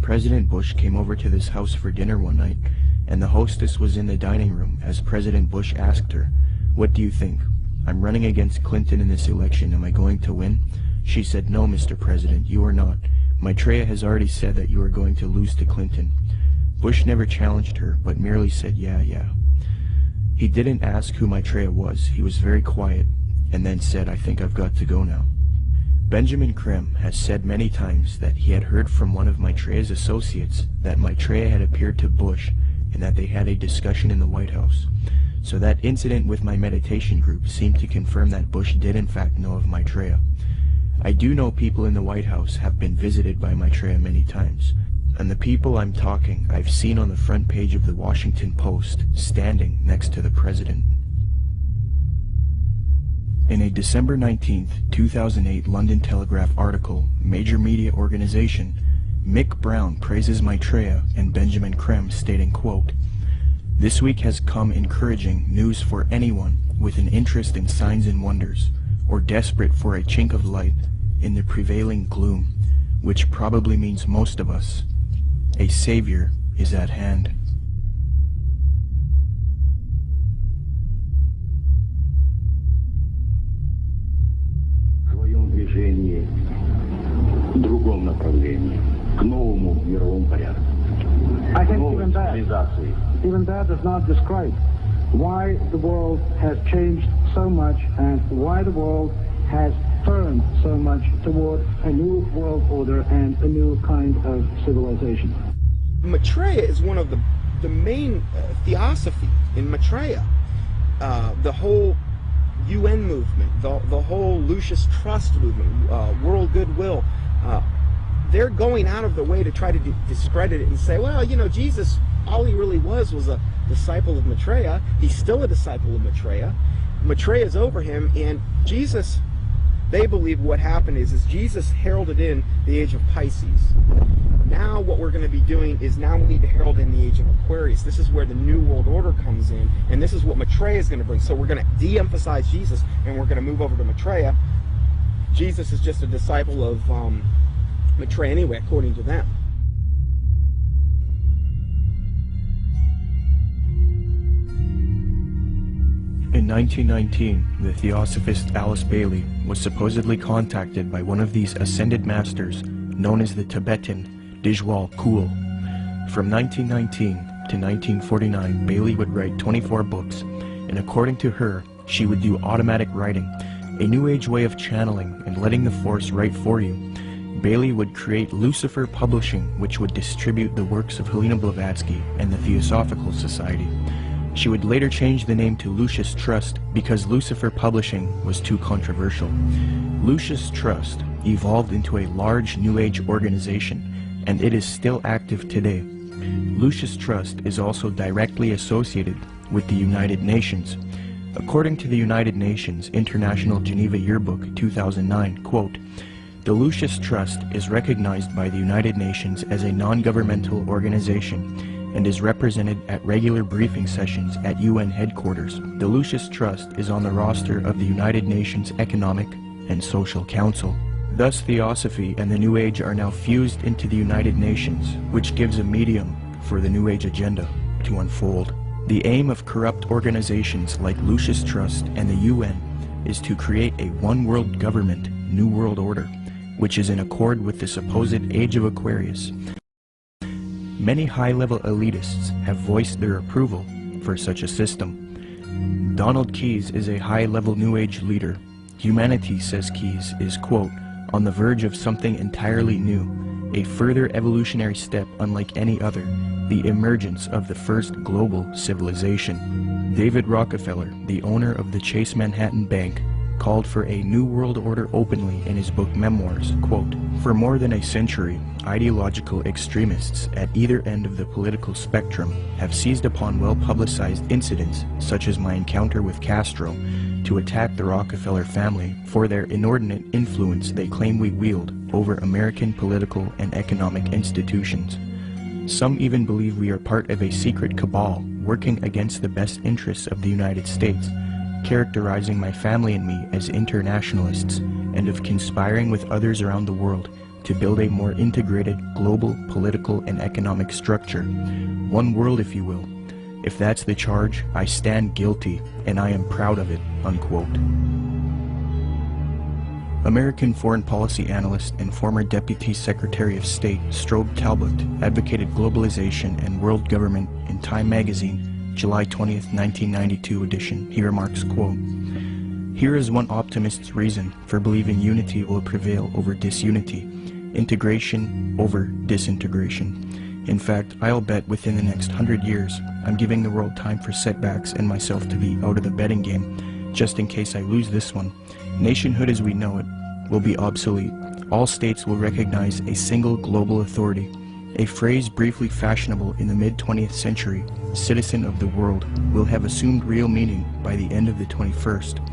President Bush came over to this house for dinner one night, and the hostess was in the dining room as President Bush asked her, 'What do you think? I'm running against Clinton in this election. Am I going to win?' She said, 'No, Mr. President, you are not. Maitreya has already said that you are going to lose to Clinton.' Bush never challenged her, but merely said, 'Yeah. He didn't ask who Maitreya was. He was very quiet, and then said, 'I think I've got to go now.' Benjamin Creme has said many times that he had heard from one of Maitreya's associates that Maitreya had appeared to Bush and that they had a discussion in the White House. So that incident with my meditation group seemed to confirm that Bush did in fact know of Maitreya. I do know people in the White House have been visited by Maitreya many times, and the people I'm talking I've seen on the front page of the Washington Post, standing next to the president." In a December 19, 2008 London Telegraph article, major media organization, Mick Brown praises Maitreya and Benjamin Creme, stating, quote, "This week has come encouraging news for anyone with an interest in signs and wonders, or desperate for a chink of light in the prevailing gloom, which probably means most of us. A savior is at hand." Другом направлении, к новому мировому порядку. I think even that does not describe why the world has changed so much and why the world has turned so much toward a new world order and a new kind of civilization. Maitreya is one of the main theosophy in Maitreya. The whole UN movement, the whole Lucius Trust movement, world goodwill, they're going out of their way to try to discredit it and say, well, you know, Jesus, all he really was a disciple of Maitreya. He's still a disciple of Maitreya. Maitreya is over him, and Jesus, they believe what happened is Jesus heralded in the age of Pisces. Now what we're going to be doing is now we need to herald in the age of Aquarius. This is where the New World Order comes in, and this is what Maitreya is going to bring. So we're going to de-emphasize Jesus, and we're going to move over to Maitreya. Jesus is just a disciple of Maitreya anyway, according to them. In 1919, the theosophist Alice Bailey was supposedly contacted by one of these ascended masters known as the Tibetan Dijwal Kul. From 1919 to 1949, Bailey would write 24 books, and according to her, she would do automatic writing, a new age way of channeling and letting the force write for you. Bailey would create Lucifer Publishing, which would distribute the works of Helena Blavatsky and the Theosophical Society. She would later change the name to Lucius Trust because Lucifer Publishing was too controversial. Lucius Trust evolved into a large New Age organization, and it is still active today. Lucius Trust is also directly associated with the United Nations. According to the United Nations International Geneva Yearbook 2009, quote, "The Lucius Trust is recognized by the United Nations as a non-governmental organization and is represented at regular briefing sessions at UN headquarters. The Lucius Trust is on the roster of the United Nations Economic and Social Council." Thus, Theosophy and the New Age are now fused into the United Nations, which gives a medium for the New Age agenda to unfold. The aim of corrupt organizations like Lucius Trust and the UN is to create a one-world government, New World Order, which is in accord with the supposed Age of Aquarius. Many high-level elitists have voiced their approval for such a system. Donald Keyes is a high-level New Age leader. Humanity, says Keyes, is, quote, on the verge of something entirely new, a further evolutionary step unlike any other, the emergence of the first global civilization. David Rockefeller, the owner of the Chase Manhattan Bank, called for a New World Order openly in his book Memoirs, quote, for more than a century, ideological extremists at either end of the political spectrum have seized upon well-publicized incidents, such as my encounter with Castro, to attack the Rockefeller family for their inordinate influence they claim we wield over American political and economic institutions. Some even believe we are part of a secret cabal working against the best interests of the United States, characterizing my family and me as internationalists, and of conspiring with others around the world to build a more integrated global political and economic structure. One world, if you will. If that's the charge, I stand guilty, and I am proud of it, unquote. American foreign policy analyst and former Deputy Secretary of State Strobe Talbot advocated globalization and world government in Time magazine, July 20th, 1992 edition. He remarks, quote, here is one optimist's reason for believing unity will prevail over disunity, integration over disintegration. In fact, I'll bet within the next 100 years, I'm giving the world time for setbacks and myself to be out of the betting game, just in case I lose this one. Nationhood as we know it will be obsolete. All states will recognize a single global authority. A phrase briefly fashionable in the mid-20th century, citizen of the world, will have assumed real meaning by the end of the 21st.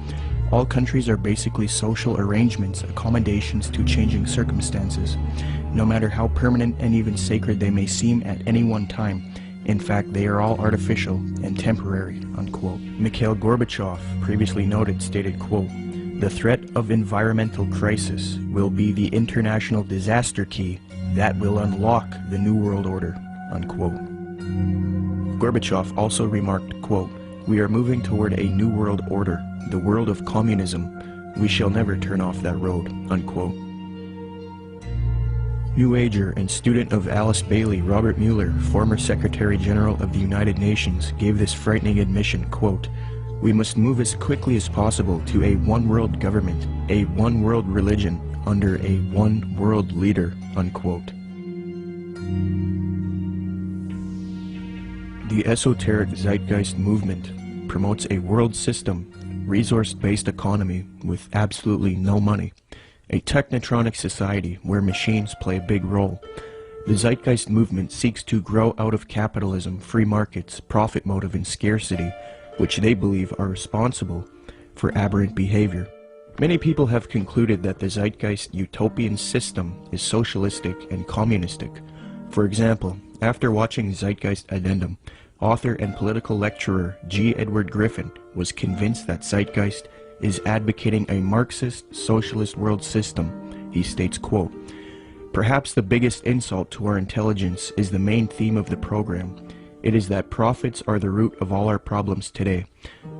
All countries are basically social arrangements, accommodations to changing circumstances, no matter how permanent and even sacred they may seem at any one time. In fact, they are all artificial and temporary, unquote. Mikhail Gorbachev, previously noted, stated, quote, the threat of environmental crisis will be the international disaster key that will unlock the New World Order, unquote. Gorbachev also remarked, quote, we are moving toward a new world order, the world of communism. We shall never turn off that road, unquote. New Ager and student of Alice Bailey, Robert Mueller, former Secretary General of the United Nations, gave this frightening admission, quote, we must move as quickly as possible to a one-world government, a one-world religion, under a one-world leader, unquote. The esoteric zeitgeist movement promotes a world system, resource-based economy with absolutely no money, a technotronic society where machines play a big role. The zeitgeist movement seeks to grow out of capitalism, free markets, profit motive, and scarcity, which they believe are responsible for aberrant behavior. Many people have concluded that the zeitgeist utopian system is socialistic and communistic. For example, after watching Zeitgeist Addendum, author and political lecturer G. Edward Griffin was convinced that Zeitgeist is advocating a Marxist socialist world system. He states, quote, perhaps the biggest insult to our intelligence is the main theme of the program. It is that profits are the root of all our problems today.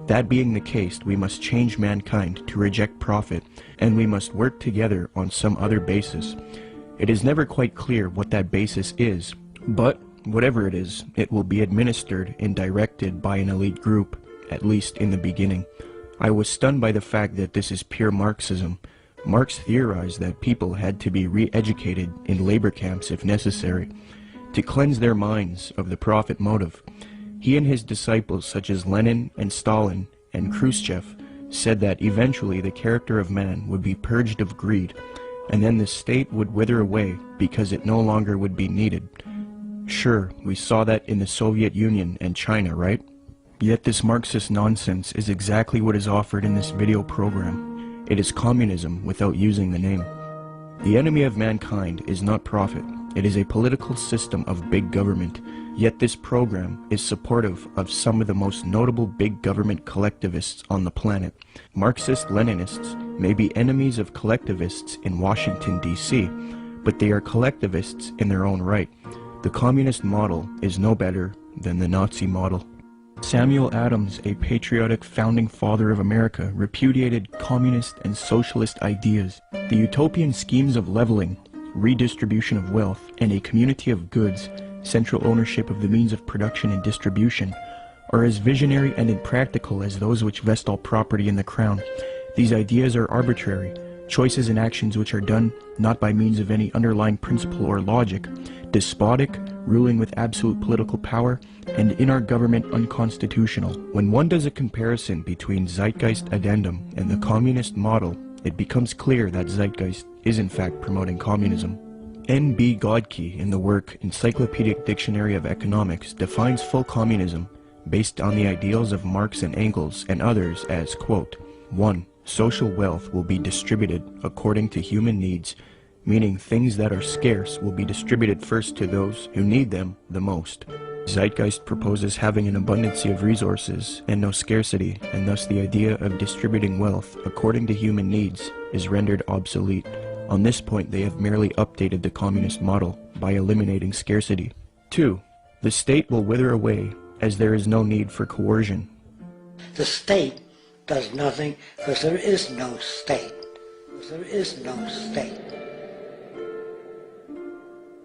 That being the case, we must change mankind to reject profit, and we must work together on some other basis. It is never quite clear what that basis is, but whatever it is, it will be administered and directed by an elite group, at least in the beginning. I was stunned by the fact that this is pure Marxism. Marx theorized that people had to be re-educated in labor camps if necessary, to cleanse their minds of the profit motive. He and his disciples, such as Lenin and Stalin and Khrushchev, said that eventually the character of man would be purged of greed, and then the state would wither away because it no longer would be needed. Sure, we saw that in the Soviet Union and China, right? Yet this Marxist nonsense is exactly what is offered in this video program. It is communism without using the name. The enemy of mankind is not profit. It is a political system of big government, yet this program is supportive of some of the most notable big government collectivists on the planet. Marxist-Leninists may be enemies of collectivists in Washington, D.C., but they are collectivists in their own right. The communist model is no better than the Nazi model. Samuel Adams, a patriotic founding father of America, repudiated communist and socialist ideas. The utopian schemes of leveling, redistribution of wealth, and a community of goods, central ownership of the means of production and distribution, are as visionary and impractical as those which vest all property in the crown. These ideas are arbitrary, choices and actions which are done not by means of any underlying principle or logic, despotic, ruling with absolute political power, and in our government unconstitutional. When one does a comparison between Zeitgeist Addendum and the communist model, it becomes clear that Zeitgeist is in fact promoting communism. N.B. Godke, in the work Encyclopedic Dictionary of Economics, defines full communism based on the ideals of Marx and Engels and others as, quote, 1. Social wealth will be distributed according to human needs, meaning things that are scarce will be distributed first to those who need them the most. Zeitgeist proposes having an abundancy of resources and no scarcity, and thus the idea of distributing wealth according to human needs is rendered obsolete. On this point, they have merely updated the communist model by eliminating scarcity. 2. The state will wither away as there is no need for coercion. The state does nothing because there is no state. Because there is no state.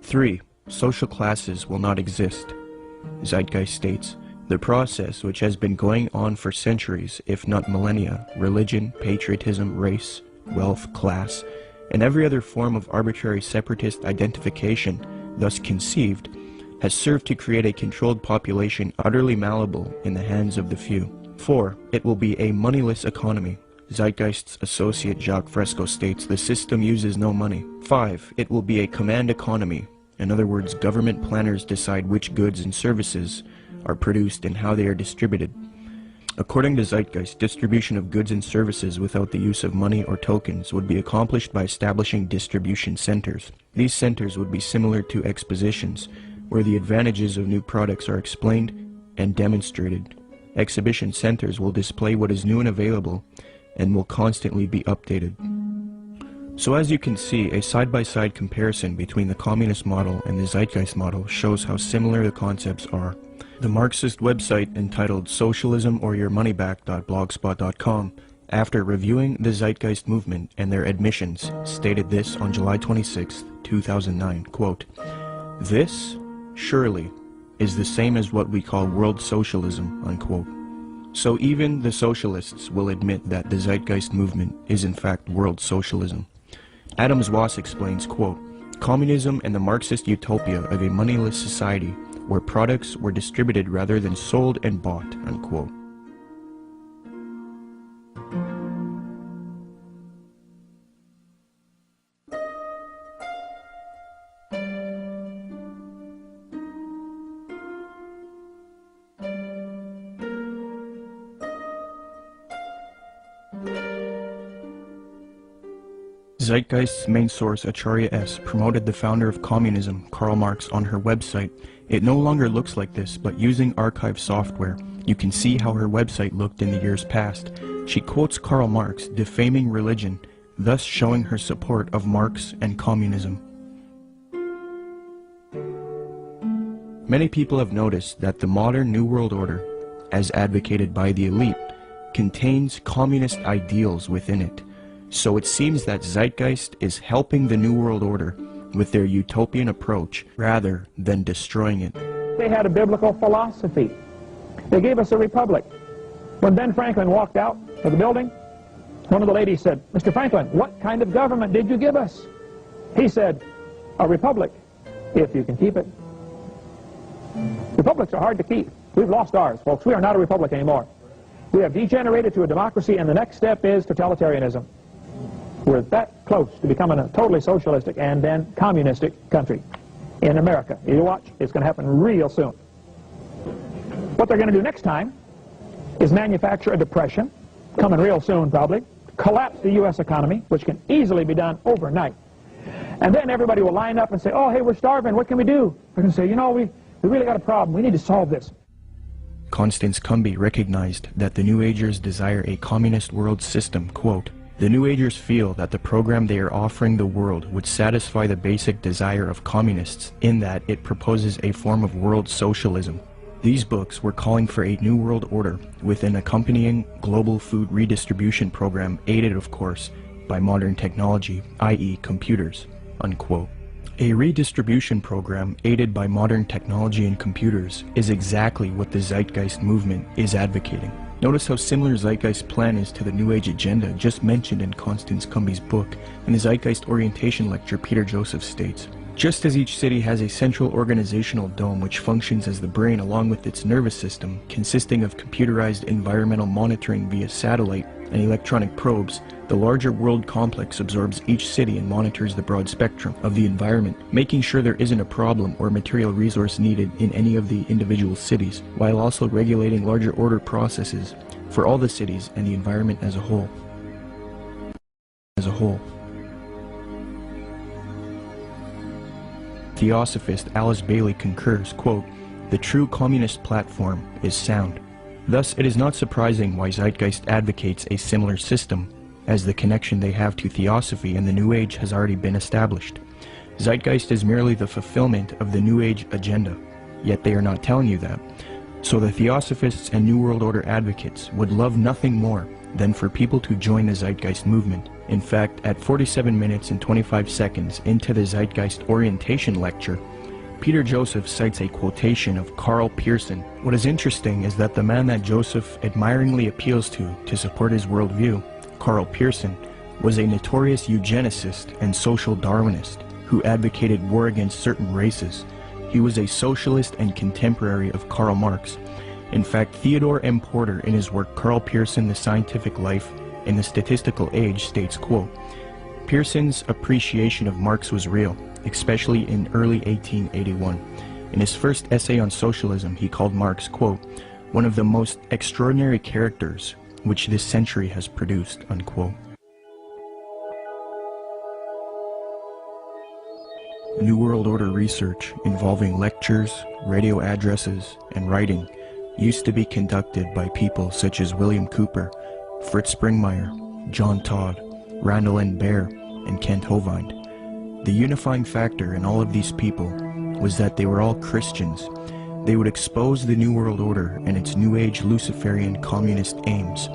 3. Social classes will not exist. Zeitgeist states, the process which has been going on for centuries, if not millennia, religion, patriotism, race, wealth, class, and every other form of arbitrary separatist identification thus conceived, has served to create a controlled population utterly malleable in the hands of the few. 4. It will be a moneyless economy. Zeitgeist's associate Jacques Fresco states the system uses no money. 5. It will be a command economy. In other words, government planners decide which goods and services are produced and how they are distributed. According to Zeitgeist, distribution of goods and services without the use of money or tokens would be accomplished by establishing distribution centers. These centers would be similar to expositions, where the advantages of new products are explained and demonstrated. Exhibition centers will display what is new and available and will constantly be updated. So as you can see, a side-by-side comparison between the communist model and the Zeitgeist model shows how similar the concepts are. The Marxist website entitled socialismoryourmoneyback.blogspot.com, after reviewing the Zeitgeist movement and their admissions, stated this on July 26, 2009, quote, "This, surely, is the same as what we call world socialism," unquote. So even the socialists will admit that the Zeitgeist movement is in fact world socialism. Adams Voss explains, quote, "Communism and the Marxist utopia of a moneyless society where products were distributed rather than sold and bought," unquote. Zeitgeist's main source, Acharya S., promoted the founder of communism, Karl Marx, on her website. It no longer looks like this, but using archive software, you can see how her website looked in the years past. She quotes Karl Marx, defaming religion, thus showing her support of Marx and communism. Many people have noticed that the modern New World Order, as advocated by the elite, contains communist ideals within it. So it seems that Zeitgeist is helping the New World Order with their utopian approach rather than destroying it. They had a biblical philosophy. They gave us a republic. When Ben Franklin walked out of the building, one of the ladies said, "Mr. Franklin, what kind of government did you give us?" He said, "A republic, if you can keep it." Republics are hard to keep. We've lost ours, folks. We are not a republic anymore. We have degenerated to a democracy, and the next step is totalitarianism. We're that close to becoming a totally socialistic and then communistic country in America. You watch, it's going to happen real soon. What they're going to do next time is manufacture a depression, coming real soon probably, collapse the U.S. economy, which can easily be done overnight. And then everybody will line up and say, "Oh, hey, we're starving, what can we do?" They're going to say, "You know, we really got a problem, we need to solve this." Constance Cumby recognized that the New Agers desire a communist world system, quote, "The New Agers feel that the program they are offering the world would satisfy the basic desire of communists in that it proposes a form of world socialism. These books were calling for a new world order with an accompanying global food redistribution program aided, of course, by modern technology, i.e. computers, unquote. A redistribution program aided by modern technology and computers is exactly what the Zeitgeist movement is advocating. Notice how similar Zeitgeist's plan is to the New Age agenda just mentioned in Constance Cumby's book. In the Zeitgeist orientation lecture, Peter Joseph states, "Just as each city has a central organizational dome which functions as the brain along with its nervous system, consisting of computerized environmental monitoring via satellite and electronic probes, the larger world complex absorbs each city and monitors the broad spectrum of the environment, making sure there isn't a problem or material resource needed in any of the individual cities, while also regulating larger order processes for all the cities and the environment as a whole." Theosophist Alice Bailey concurs, quote, "The true communist platform is sound." Thus, it is not surprising why Zeitgeist advocates a similar system, as the connection they have to Theosophy and the New Age has already been established. Zeitgeist is merely the fulfillment of the New Age agenda, yet they are not telling you that. So the Theosophists and New World Order advocates would love nothing more than for people to join the Zeitgeist movement. In fact, at 47 minutes and 25 seconds into the Zeitgeist orientation lecture, Peter Joseph cites a quotation of Karl Pearson. What is interesting is that the man that Joseph admiringly appeals to support his worldview, Karl Pearson, was a notorious eugenicist and social Darwinist who advocated war against certain races. He was a socialist and contemporary of Karl Marx. In fact, Theodore M. Porter, in his work Karl Pearson, The Scientific Life in the Statistical Age, states, quote, "Pearson's appreciation of Marx was real, especially in early 1881. In his first essay on socialism, he called Marx, quote, one of the most extraordinary characters which this century has produced," unquote. New World Order research involving lectures, radio addresses, and writing used to be conducted by people such as William Cooper, Fritz Springmeier, John Todd, Randall N. Baer, and Kent Hovind. The unifying factor in all of these people was that they were all Christians. They would expose the New World Order and its New Age Luciferian communist aims.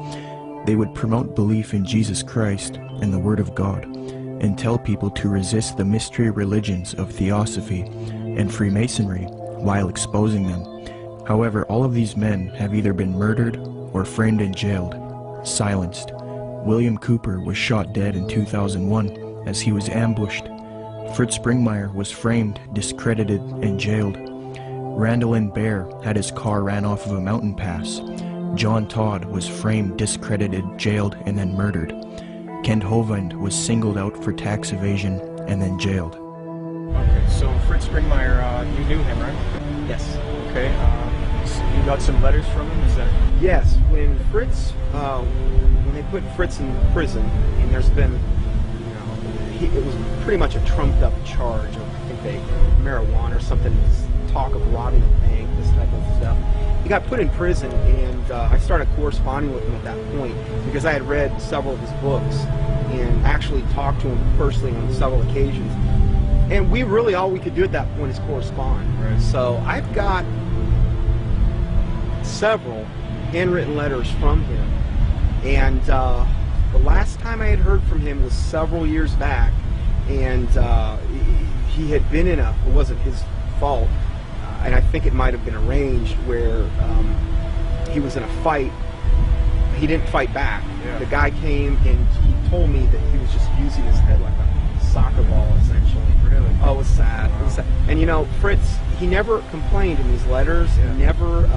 They would promote belief in Jesus Christ and the Word of God, and tell people to resist the mystery religions of Theosophy and Freemasonry while exposing them. However, all of these men have either been murdered or framed and jailed, silenced. William Cooper was shot dead in 2001 as he was ambushed. Fritz Springmeier was framed, discredited, and jailed. Randall N. Baer had his car ran off of a mountain pass. John Todd was framed, discredited, jailed, and then murdered. Kent Hovind was singled out for tax evasion and then jailed. Okay, so Fritz Springmeier, you knew him, right? Yes. Okay, so you got some letters from him, is that? Yes, when Fritz, when they put Fritz in prison, and there's been, it was pretty much a trumped up charge of, I think marijuana or something, talk of robbing a bank, this type of stuff. He got put in prison, and I started corresponding with him at that point because I had read several of his books and actually talked to him personally on several occasions. And we really, all we could do at that point is correspond. Right. So I've got several handwritten letters from him. And the last time I had heard from him was several years back, and he had been in a, it wasn't his fault, and I think it might have been arranged, where he was in a fight. He didn't fight back. Yeah. The guy came and he told me that he was just using his head like a soccer ball, essentially. Really? Oh, it was sad. Wow. It was sad. And you know, Fritz, he never complained in these letters. Yeah. He never,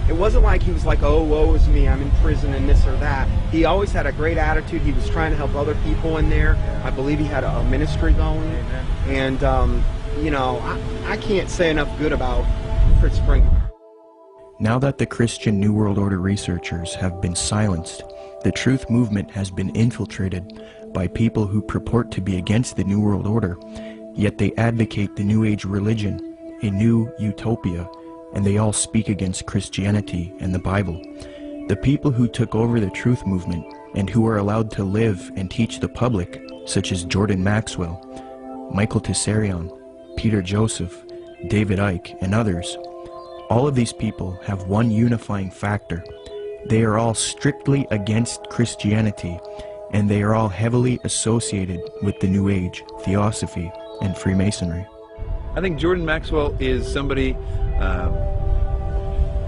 it wasn't like he was like, oh, woe is me, I'm in prison and this or that. He always had a great attitude. He was trying to help other people in there. Yeah. I believe he had a ministry going. Amen. And, you know, I can't say enough good about Fritz Springmeier. Now that the Christian New World Order researchers have been silenced, the truth movement has been infiltrated by people who purport to be against the New World Order, yet they advocate the New Age religion, a new utopia, and they all speak against Christianity and the Bible. The people who took over the truth movement and who are allowed to live and teach the public, such as Jordan Maxwell, Michael Tessarion, Peter Joseph, David Icke, and others, All of these people have one unifying factor. They are all strictly against Christianity, and they are all heavily associated with the New Age, Theosophy, and Freemasonry. I think Jordan Maxwell is somebody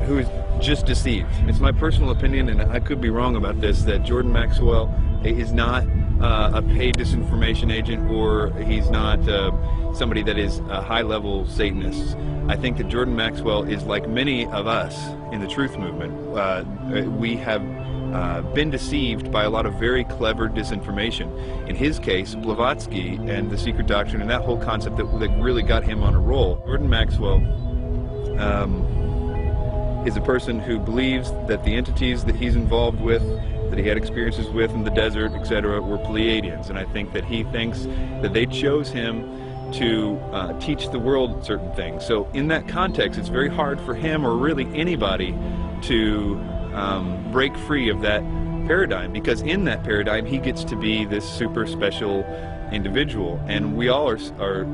who is just deceived. It's my personal opinion, and I could be wrong about this, that Jordan Maxwell is not a paid disinformation agent, or he's not somebody that is a high-level Satanist. I think that Jordan Maxwell is like many of us in the truth movement. We have been deceived by a lot of very clever disinformation. In his case, Blavatsky and the secret doctrine and that whole concept that really got him on a roll. Jordan Maxwell is a person who believes that the entities that he's involved with, that he had experiences with in the desert, etc., were Pleiadians. And I think that he thinks that they chose him to teach the world certain things. So in that context, it's very hard for him, or really anybody, to break free of that paradigm, because in that paradigm he gets to be this super special individual, and we all are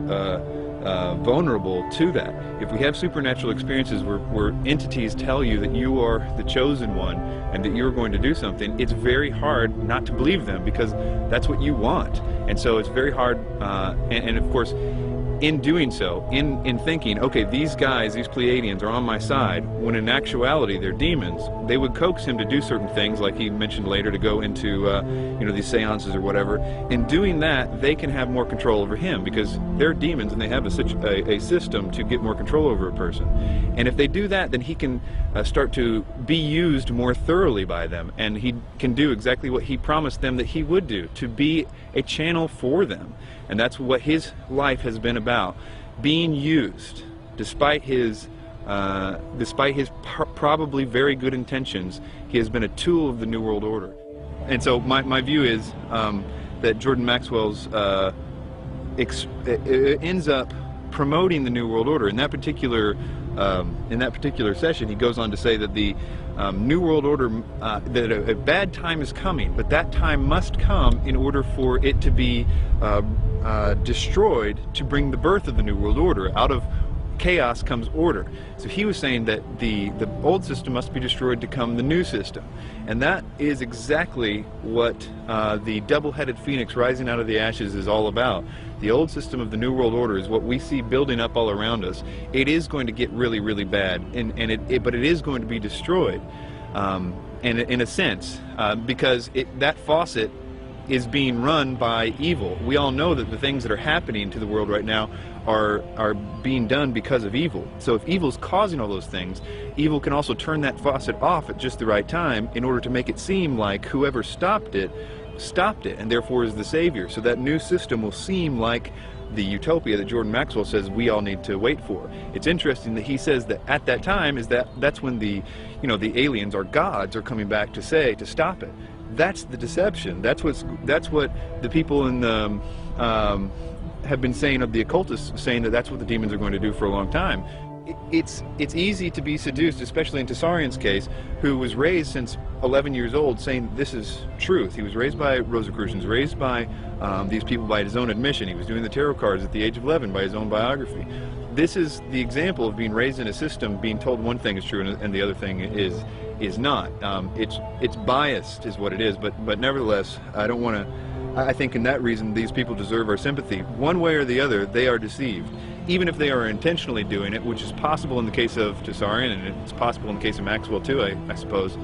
vulnerable to that. If we have supernatural experiences where entities tell you that you are the chosen one and that you're going to do something, it's very hard not to believe them, because that's what you want. And so it's very hard, and of course, in doing so, in thinking, okay, these guys, these Pleiadians are on my side, when in actuality they're demons, they would coax him to do certain things, like he mentioned later, to go into you know, these seances or whatever. In doing that, they can have more control over him, because they're demons and they have a system to get more control over a person. And if they do that, then he can start to be used more thoroughly by them, and he can do exactly what he promised them that he would do, to be a channel for them. And that's what his life has been about, being used, despite his probably very good intentions. He has been a tool of the New World Order. And so my view is that Jordan Maxwell's ends up promoting the New World Order. In that particular session, he goes on to say that the New World Order, that a bad time is coming, but that time must come in order for it to be destroyed, to bring the birth of the New World Order. Out of chaos comes order. So he was saying that the old system must be destroyed to come the new system. And that is exactly what the double-headed phoenix rising out of the ashes is all about. The old system of the New World Order is what we see building up all around us. It is going to get really, really bad, but it is going to be destroyed, in a sense, because that faucet is being run by evil. We all know that the things that are happening to the world right now are being done because of evil. So if evil's causing all those things, evil can also turn that faucet off at just the right time in order to make it seem like whoever stopped it, and therefore is the savior. So that new system will seem like the utopia that Jordan Maxwell says we all need to wait for. It's interesting that he says that at that time that's when the aliens or gods are coming back to stop it. That's the deception. That's what the people in the have been saying, of the occultists, saying that that's what the demons are going to do for a long time. It's easy to be seduced, especially in Tsarion's case, who was raised since 11 years old saying this is truth. He was raised by Rosicrucians, raised by these people by his own admission. He was doing the tarot cards at the age of 11 by his own biography. This is the example of being raised in a system, being told one thing is true and the other thing is not. It's biased is what it is, but nevertheless, I think in that reason these people deserve our sympathy. One way or the other, they are deceived. Even if they are intentionally doing it, which is possible in the case of Tsarion, and it's possible in the case of Maxwell too, I suppose.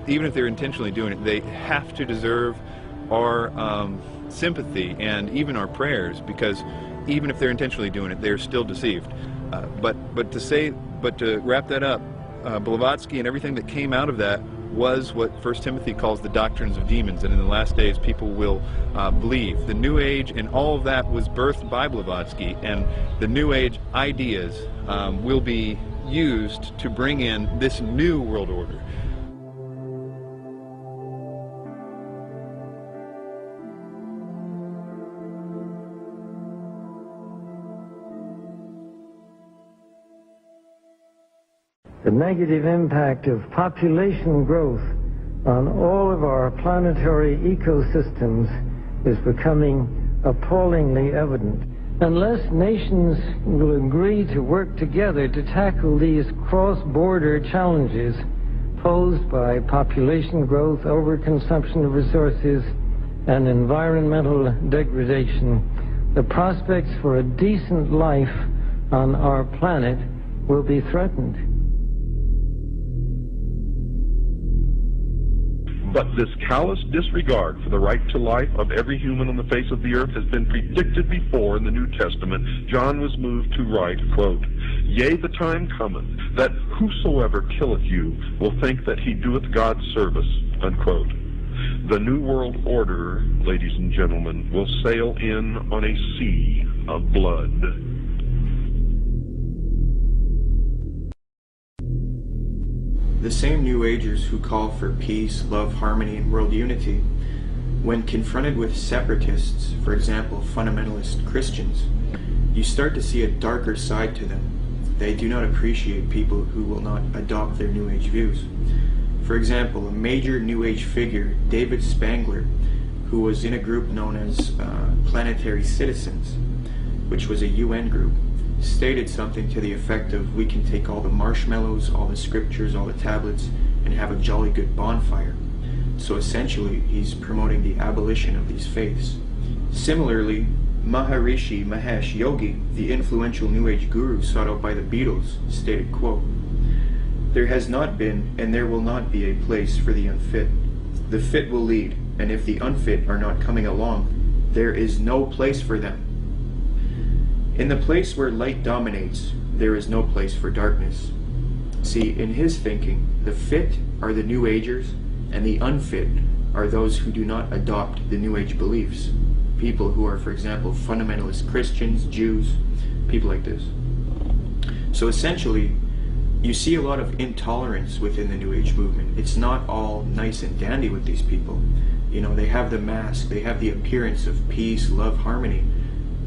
Even if they're intentionally doing it, they have to deserve our sympathy and even our prayers, because even if they're intentionally doing it, they're still deceived. But to wrap that up, Blavatsky and everything that came out of that was what 1 Timothy calls the doctrines of demons, and in the last days people will believe. The New Age and all of that was birthed by Blavatsky, and the New Age ideas will be used to bring in this new world order. The negative impact of population growth on all of our planetary ecosystems is becoming appallingly evident. Unless nations will agree to work together to tackle these cross-border challenges posed by population growth, overconsumption of resources, and environmental degradation, the prospects for a decent life on our planet will be threatened. But this callous disregard for the right to life of every human on the face of the earth has been predicted before in the New Testament. John was moved to write, quote, "Yea, the time cometh, that whosoever killeth you will think that he doeth God's service," unquote. The New World Order, ladies and gentlemen, will sail in on a sea of blood. The same New Agers who call for peace, love, harmony, and world unity, when confronted with separatists, for example, fundamentalist Christians, you start to see a darker side to them. They do not appreciate people who will not adopt their New Age views. For example, a major New Age figure, David Spangler, who was in a group known as Planetary Citizens, which was a UN group, stated something to the effect of, we can take all the marshmallows, all the scriptures, all the tablets, and have a jolly good bonfire. So essentially, he's promoting the abolition of these faiths. Similarly, Maharishi Mahesh Yogi, the influential New Age guru sought out by the Beatles, stated, quote, "There has not been, and there will not be a place for the unfit. The fit will lead, and if the unfit are not coming along, there is no place for them. In the place where light dominates, there is no place for darkness." See, in his thinking, the fit are the New Agers, and the unfit are those who do not adopt the New Age beliefs. People who are, for example, fundamentalist Christians, Jews, people like this. So essentially, you see a lot of intolerance within the New Age movement. It's not all nice and dandy with these people. You know, they have the mask, they have the appearance of peace, love, harmony.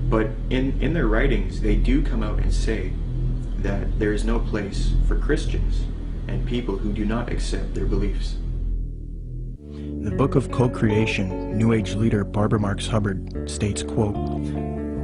But in their writings, they do come out and say that there is no place for Christians and people who do not accept their beliefs. The Book of Co-Creation, New Age leader Barbara Marx Hubbard states, quote,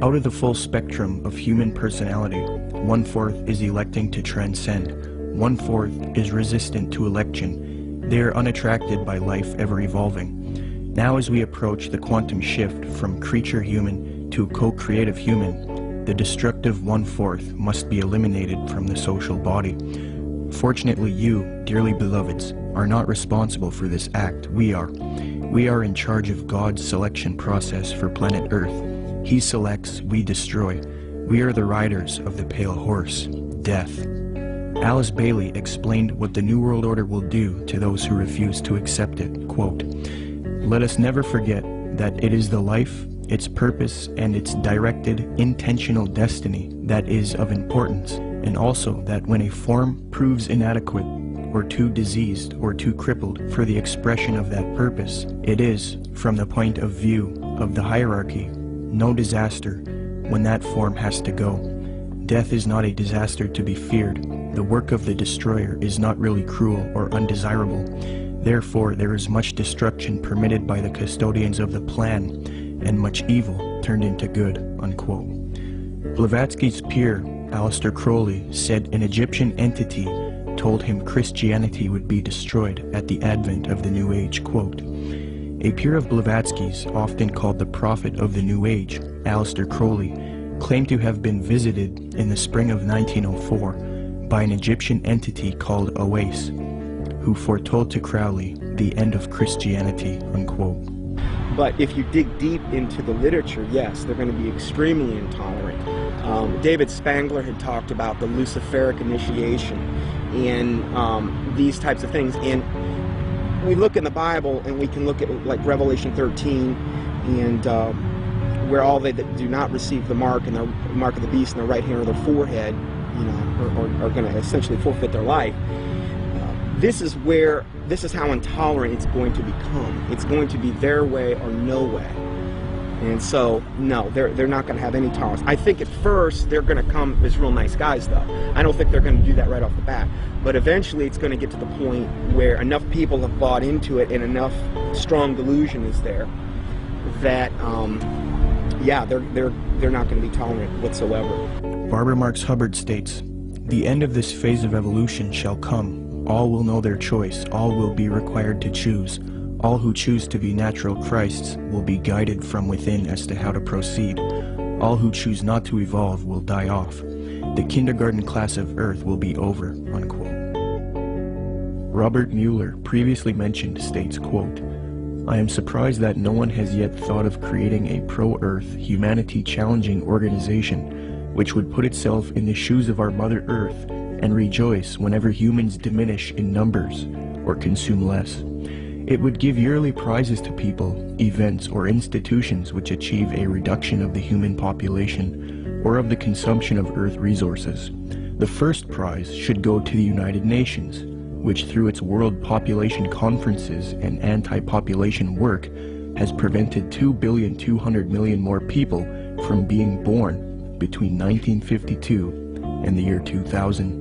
"Out of the full spectrum of human personality, 1/4 is electing to transcend, 1/4 is resistant to election. They are unattracted by life ever evolving. Now as we approach the quantum shift from creature human to co-creative human, the destructive 1/4 must be eliminated from the social body. Fortunately, you, dearly beloveds, are not responsible for this act. We are. We are in charge of God's selection process for planet Earth. He selects, we destroy. We are the riders of the pale horse, death." Alice Bailey explained what the New World Order will do to those who refuse to accept it. Quote, "Let us never forget that it is the life, its purpose, and its directed, intentional destiny that is of importance, and also that when a form proves inadequate, or too diseased, or too crippled for the expression of that purpose, it is, from the point of view of the hierarchy, no disaster when that form has to go. Death is not a disaster to be feared. The work of the destroyer is not really cruel or undesirable. Therefore, there is much destruction permitted by the custodians of the plan, and much evil turned into good," unquote. Blavatsky's peer, Aleister Crowley, said an Egyptian entity told him Christianity would be destroyed at the advent of the New Age, quote. A peer of Blavatsky's, often called the prophet of the New Age, Aleister Crowley, claimed to have been visited in the spring of 1904 by an Egyptian entity called Oase, who foretold to Crowley the end of Christianity, unquote. But if you dig deep into the literature, yes, they're going to be extremely intolerant. David Spangler had talked about the Luciferic initiation and these types of things. And we look in the Bible and we can look at like Revelation 13 and where all they that do not receive the mark and the mark of the beast in their right hand or their forehead, you know, are going to essentially forfeit their life. This is how intolerant it's going to become. It's going to be their way or no way. And so, no, they're not going to have any tolerance. I think at first they're going to come as real nice guys, though. I don't think they're going to do that right off the bat. But eventually it's going to get to the point where enough people have bought into it and enough strong delusion is there that, yeah, they're not going to be tolerant whatsoever. Barbara Marx Hubbard states, "The end of this phase of evolution shall come. All will know their choice. All will be required to choose. All who choose to be natural Christs will be guided from within as to how to proceed. All who choose not to evolve will die off. The kindergarten class of Earth will be over," unquote. Robert Mueller, previously mentioned, states, quote, "I am surprised that no one has yet thought of creating a pro-Earth, humanity-challenging organization which would put itself in the shoes of our Mother Earth and rejoice whenever humans diminish in numbers or consume less. It would give yearly prizes to people, events, or institutions which achieve a reduction of the human population or of the consumption of Earth resources. The first prize should go to the United Nations, which through its World Population Conferences and anti-population work has prevented 2,200,000,000 more people from being born between 1952 and the year 2000.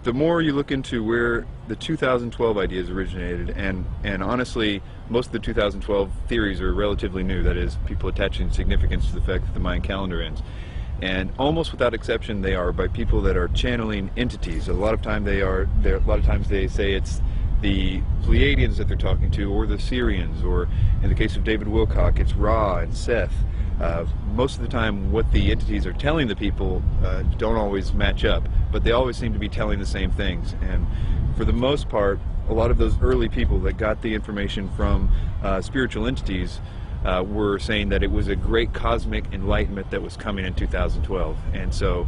The more you look into where the 2012 ideas originated, and honestly, most of the 2012 theories are relatively new, that is, people attaching significance to the fact that the Mayan calendar ends. And almost without exception, they are by people that are channeling entities. A lot of times they say it's the Pleiadians that they're talking to, or the Syrians, or in the case of David Wilcock, it's Ra and Seth. Most of the time what the entities are telling the people don't always match up, but they always seem to be telling the same things. And for the most part, a lot of those early people that got the information from spiritual entities were saying that it was a great cosmic enlightenment that was coming in 2012. And so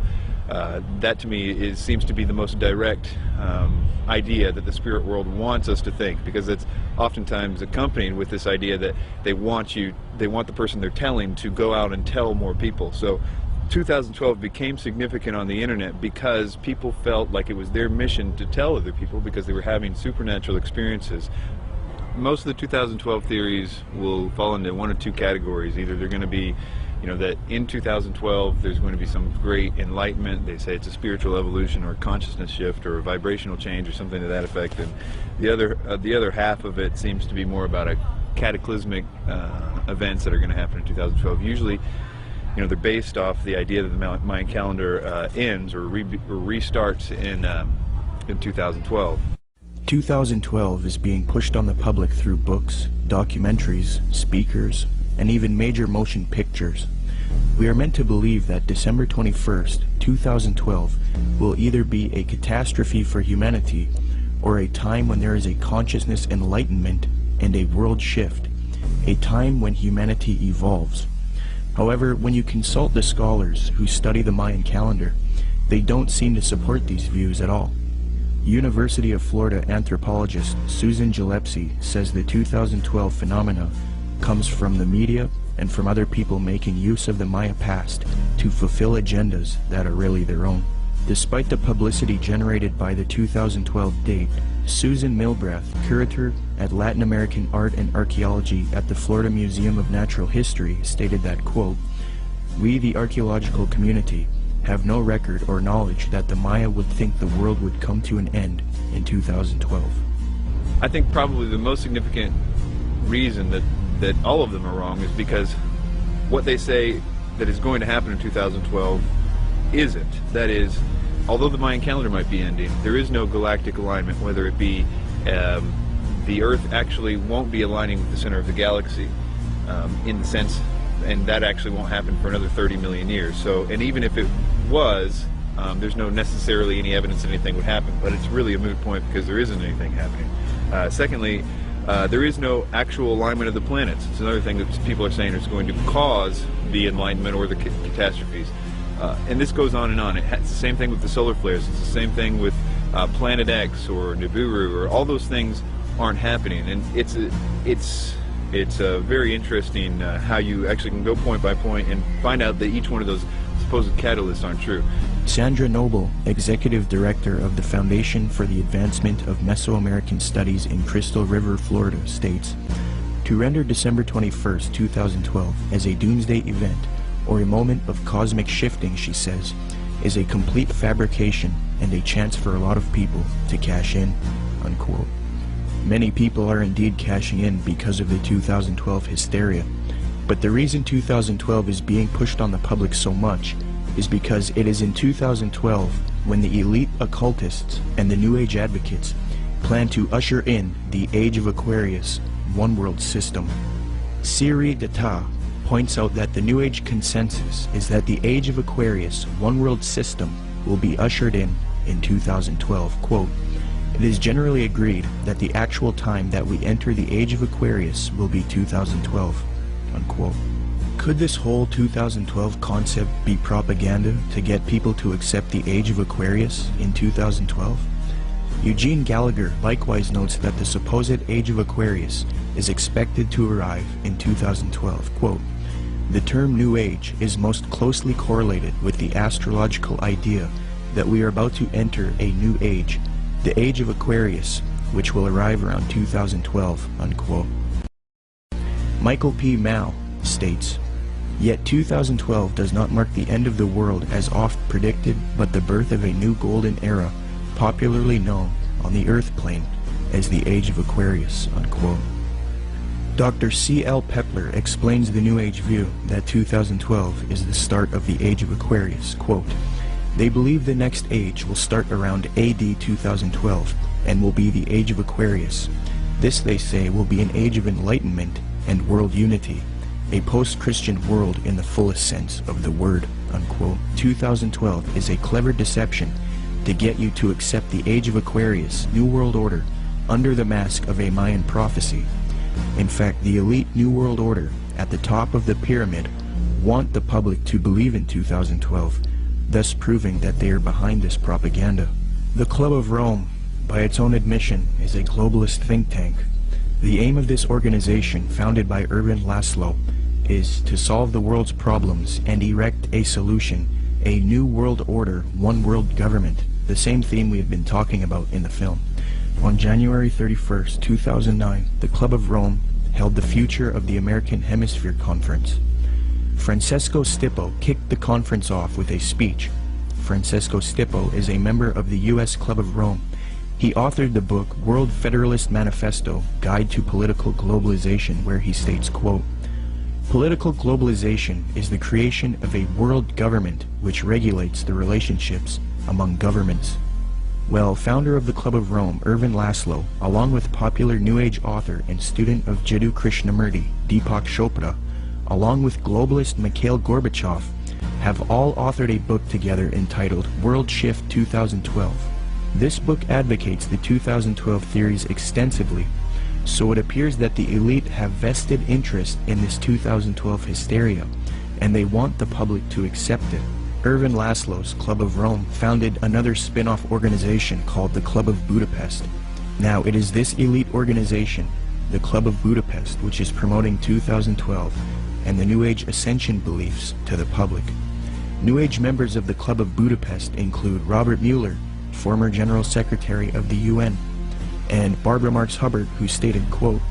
that to me seems to be the most direct idea that the spirit world wants us to think, because it's oftentimes accompanied with this idea that they want the person they're telling to go out and tell more people. So 2012 became significant on the internet because people felt like it was their mission to tell other people because they were having supernatural experiences. Most of the 2012 theories will fall into one of two categories. Either they're going to be, that in 2012 there's going to be some great enlightenment. They say it's a spiritual evolution or a consciousness shift or a vibrational change or something to that effect. And the other half of it seems to be more about a cataclysmic events that are going to happen in 2012. Usually, they're based off the idea that the Mayan calendar ends or restarts in 2012. 2012 is being pushed on the public through books, documentaries, speakers, and even major motion pictures. We are meant to believe that December 21st, 2012 will either be a catastrophe for humanity or a time when there is a consciousness enlightenment and a world shift, a time when humanity evolves. However, when you consult the scholars who study the Mayan calendar, they don't seem to support these views at all. University of Florida anthropologist Susan Gillespie says the 2012 phenomena comes from the media and from other people making use of the Maya past to fulfill agendas that are really their own. Despite the publicity generated by the 2012 date, Susan Milbrath, curator at Latin American Art and Archaeology at the Florida Museum of Natural History, stated that, quote, "We, the archaeological community, have no record or knowledge that the Maya would think the world would come to an end in 2012. I think probably the most significant reason that all of them are wrong is because what they say that is going to happen in 2012 isn't. That is, although the Mayan calendar might be ending, there is no galactic alignment, whether it be the Earth actually won't be aligning with the center of the galaxy in the sense, and that actually won't happen for another 30 million years. So, and even if it was, there's no necessarily any evidence that anything would happen, but it's really a moot point because there isn't anything happening. Secondly, there is no actual alignment of the planets. It's another thing that people are saying is going to cause the enlightenment or the catastrophes. And this goes on and on. It's the same thing with the solar flares. It's the same thing with Planet X or Nibiru, or all those things aren't happening. And it's very interesting how you actually can go point by point and find out that each one of those supposed catalysts aren't true. Sandra Noble, Executive Director of the Foundation for the Advancement of Mesoamerican Studies in Crystal River, Florida, states, "To render December 21st, 2012 as a doomsday event or a moment of cosmic shifting," she says, is a complete fabrication and a chance for a lot of people to cash in, unquote. Many people are indeed cashing in because of the 2012 hysteria, but the reason 2012 is being pushed on the public so much is because it is in 2012 when the elite occultists and the New Age advocates plan to usher in the Age of Aquarius one-world system. Siri Data points out that the New Age consensus is that the Age of Aquarius one-world system will be ushered in 2012. Quote, "It is generally agreed that the actual time that we enter the Age of Aquarius will be 2012, unquote. Could this whole 2012 concept be propaganda to get people to accept the Age of Aquarius in 2012? Eugene Gallagher likewise notes that the supposed Age of Aquarius is expected to arrive in 2012. Quote, "The term New Age is most closely correlated with the astrological idea that we are about to enter a new age, the Age of Aquarius, which will arrive around 2012, unquote. Michael P. Mao states, "Yet 2012 does not mark the end of the world as oft predicted, but the birth of a new golden era, popularly known on the Earth plane as the Age of Aquarius," unquote. Dr. C.L. Pepler explains the New Age view that 2012 is the start of the Age of Aquarius. Quote, "They believe the next age will start around AD 2012 and will be the Age of Aquarius. This, they say, will be an age of enlightenment and world unity, a post-Christian world in the fullest sense of the word," unquote. 2012 is a clever deception to get you to accept the Age of Aquarius, New World Order, under the mask of a Mayan prophecy. In fact, the elite New World Order at the top of the pyramid want the public to believe in 2012, thus proving that they are behind this propaganda. The Club of Rome, by its own admission, is a globalist think tank. The aim of this organization, founded by Erwin Laszlo, is to solve the world's problems and erect a solution, a new world order, one world government, the same theme we have been talking about in the film. On January 31st, 2009, the Club of Rome held the Future of the American Hemisphere Conference. Francesco Stippo kicked the conference off with a speech. Francesco Stippo is a member of the U.S. Club of Rome. He authored the book World Federalist Manifesto, Guide to Political Globalization, where he states, quote, "Political globalization is the creation of a world government which regulates the relationships among governments." Well, founder of the Club of Rome, Erwin Laszlo, along with popular New Age author and student of Jiddu Krishnamurti, Deepak Chopra, along with globalist Mikhail Gorbachev, have all authored a book together entitled World Shift 2012. This book advocates the 2012 theories extensively, so it appears that the elite have vested interest in this 2012 hysteria, and they want the public to accept it. Erwin Laszlo's Club of Rome founded another spin-off organization called the Club of Budapest. Now, it is this elite organization, the Club of Budapest, which is promoting 2012 and the New Age ascension beliefs to the public. New Age members of the Club of Budapest include Robert Mueller, former General Secretary of the UN, and Barbara Marx Hubbard, who stated, quote,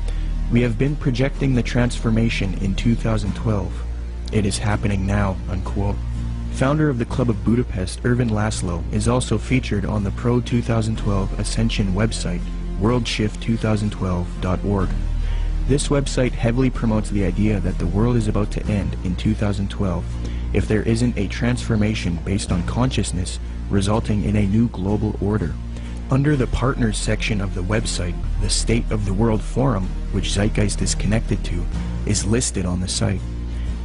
"We have been projecting the transformation in 2012. It is happening now," unquote. Founder of the Club of Budapest, Erwin Laszlo, is also featured on the Pro-2012 Ascension website, worldshift2012.org. This website heavily promotes the idea that the world is about to end in 2012 if there isn't a transformation based on consciousness resulting in a new global order. Under the Partners section of the website, the State of the World Forum, which Zeitgeist is connected to, is listed on the site.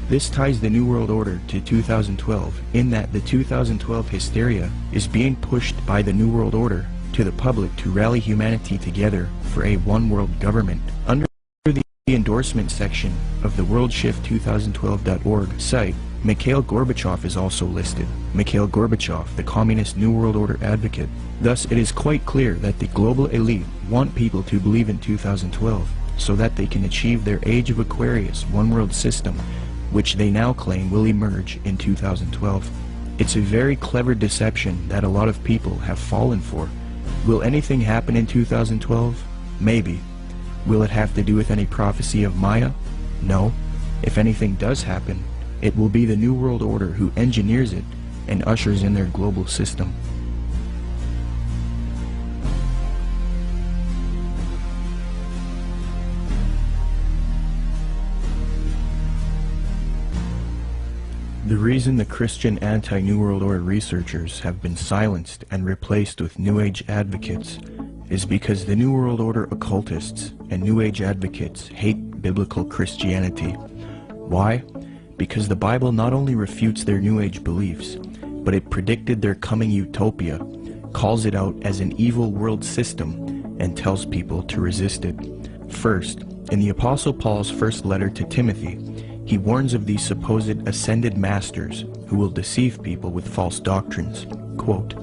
This ties the New World Order to 2012 in that the 2012 hysteria is being pushed by the New World Order to the public to rally humanity together for a one-world government. Under the endorsement section of the worldshift2012.org site, Mikhail Gorbachev is also listed. Mikhail Gorbachev, the Communist New World Order advocate. Thus, it is quite clear that the global elite want people to believe in 2012 so that they can achieve their Age of Aquarius one-world system, which they now claim will emerge in 2012. It's a very clever deception that a lot of people have fallen for. Will anything happen in 2012? Maybe. Will it have to do with any prophecy of Maya? No. If anything does happen, it will be the New World Order who engineers it and ushers in their global system. The reason the Christian anti-New World Order researchers have been silenced and replaced with New Age advocates is because the New World Order occultists and New Age advocates hate biblical Christianity. Why? Because the Bible not only refutes their New Age beliefs, but it predicted their coming utopia, calls it out as an evil world system, and tells people to resist it. First, in the Apostle Paul's first letter to Timothy, he warns of these supposed ascended masters who will deceive people with false doctrines. Quote,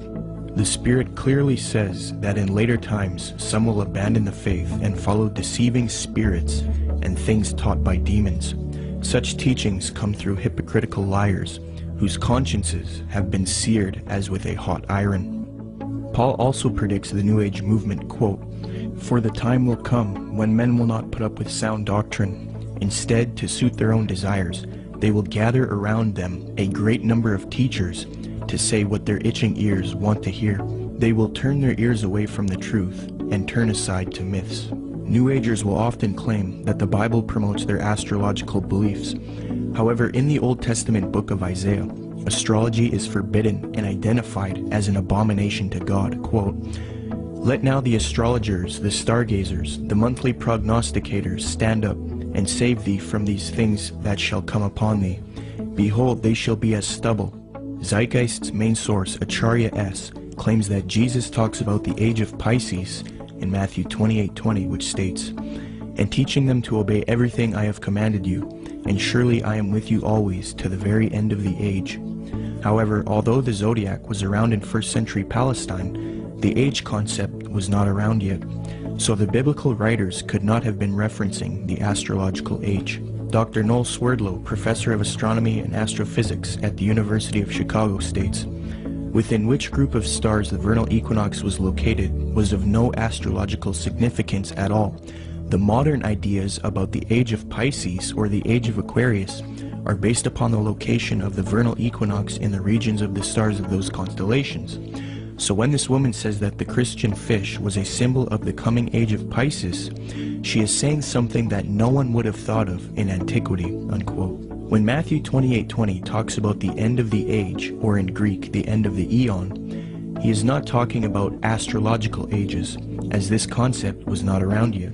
"The Spirit clearly says that in later times some will abandon the faith and follow deceiving spirits and things taught by demons. Such teachings come through hypocritical liars whose consciences have been seared as with a hot iron." Paul also predicts the New Age movement, quote, "For the time will come when men will not put up with sound doctrine. Instead, to suit their own desires, they will gather around them a great number of teachers to say what their itching ears want to hear. They will turn their ears away from the truth and turn aside to myths." New Agers will often claim that the Bible promotes their astrological beliefs. However, in the Old Testament book of Isaiah, astrology is forbidden and identified as an abomination to God. Quote, "Let now the astrologers, the stargazers, the monthly prognosticators stand up and save thee from these things that shall come upon thee. Behold, they shall be as stubble." Zeitgeist's main source, Acharya S., claims that Jesus talks about the age of Pisces in Matthew 28:20, which states, "And teaching them to obey everything I have commanded you, and surely I am with you always to the very end of the age." However, although the zodiac was around in 1st century Palestine, the age concept was not around yet, so the biblical writers could not have been referencing the astrological age. Dr. Noel Swerdlow, professor of astronomy and astrophysics at the University of Chicago, states, "Within which group of stars the vernal equinox was located was of no astrological significance at all. The modern ideas about the age of Pisces or the age of Aquarius are based upon the location of the vernal equinox in the regions of the stars of those constellations. So when this woman says that the Christian fish was a symbol of the coming age of Pisces, she is saying something that no one would have thought of in antiquity." Unquote. When Matthew 28:20 talks about the end of the age, or in Greek, the end of the eon, he is not talking about astrological ages, as this concept was not around yet.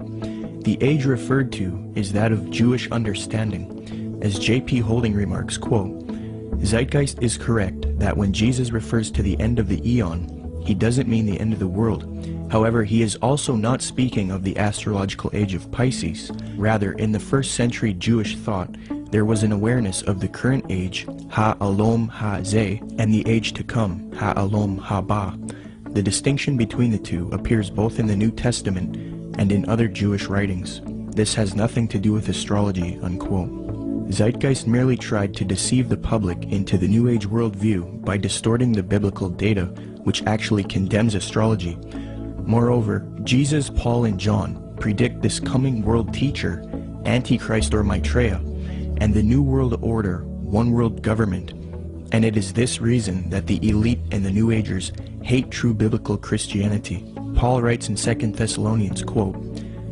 The age referred to is that of Jewish understanding. As J.P. Holding remarks, quote, "Zeitgeist is correct that when Jesus refers to the end of the eon, he doesn't mean the end of the world. However, he is also not speaking of the astrological age of Pisces. Rather, in the 1st century Jewish thought, there was an awareness of the current age, ha-alom ha-zeh, and the age to come, ha-alom ha-ba. The distinction between the two appears both in the New Testament and in other Jewish writings. This has nothing to do with astrology." Unquote. Zeitgeist merely tried to deceive the public into the New Age worldview by distorting the biblical data, which actually condemns astrology. Moreover, Jesus, Paul, and John predict this coming world teacher, Antichrist or Maitreya, and the New World Order, one world government. And it is this reason that the elite and the New Agers hate true biblical Christianity. Paul writes in 2 Thessalonians, quote,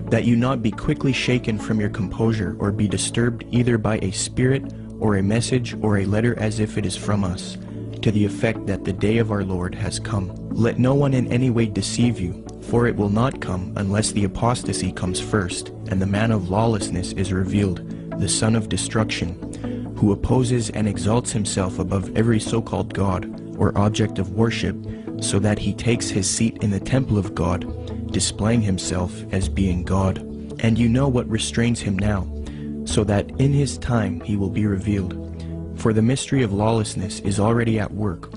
"That you not be quickly shaken from your composure or be disturbed either by a spirit or a message or a letter as if it is from us, to the effect that the day of our Lord has come. Let no one in any way deceive you, for it will not come unless the apostasy comes first, and the man of lawlessness is revealed, the son of destruction, who opposes and exalts himself above every so-called God or object of worship, so that he takes his seat in the temple of God, displaying himself as being God. And you know what restrains him now, so that in his time he will be revealed. For the mystery of lawlessness is already at work.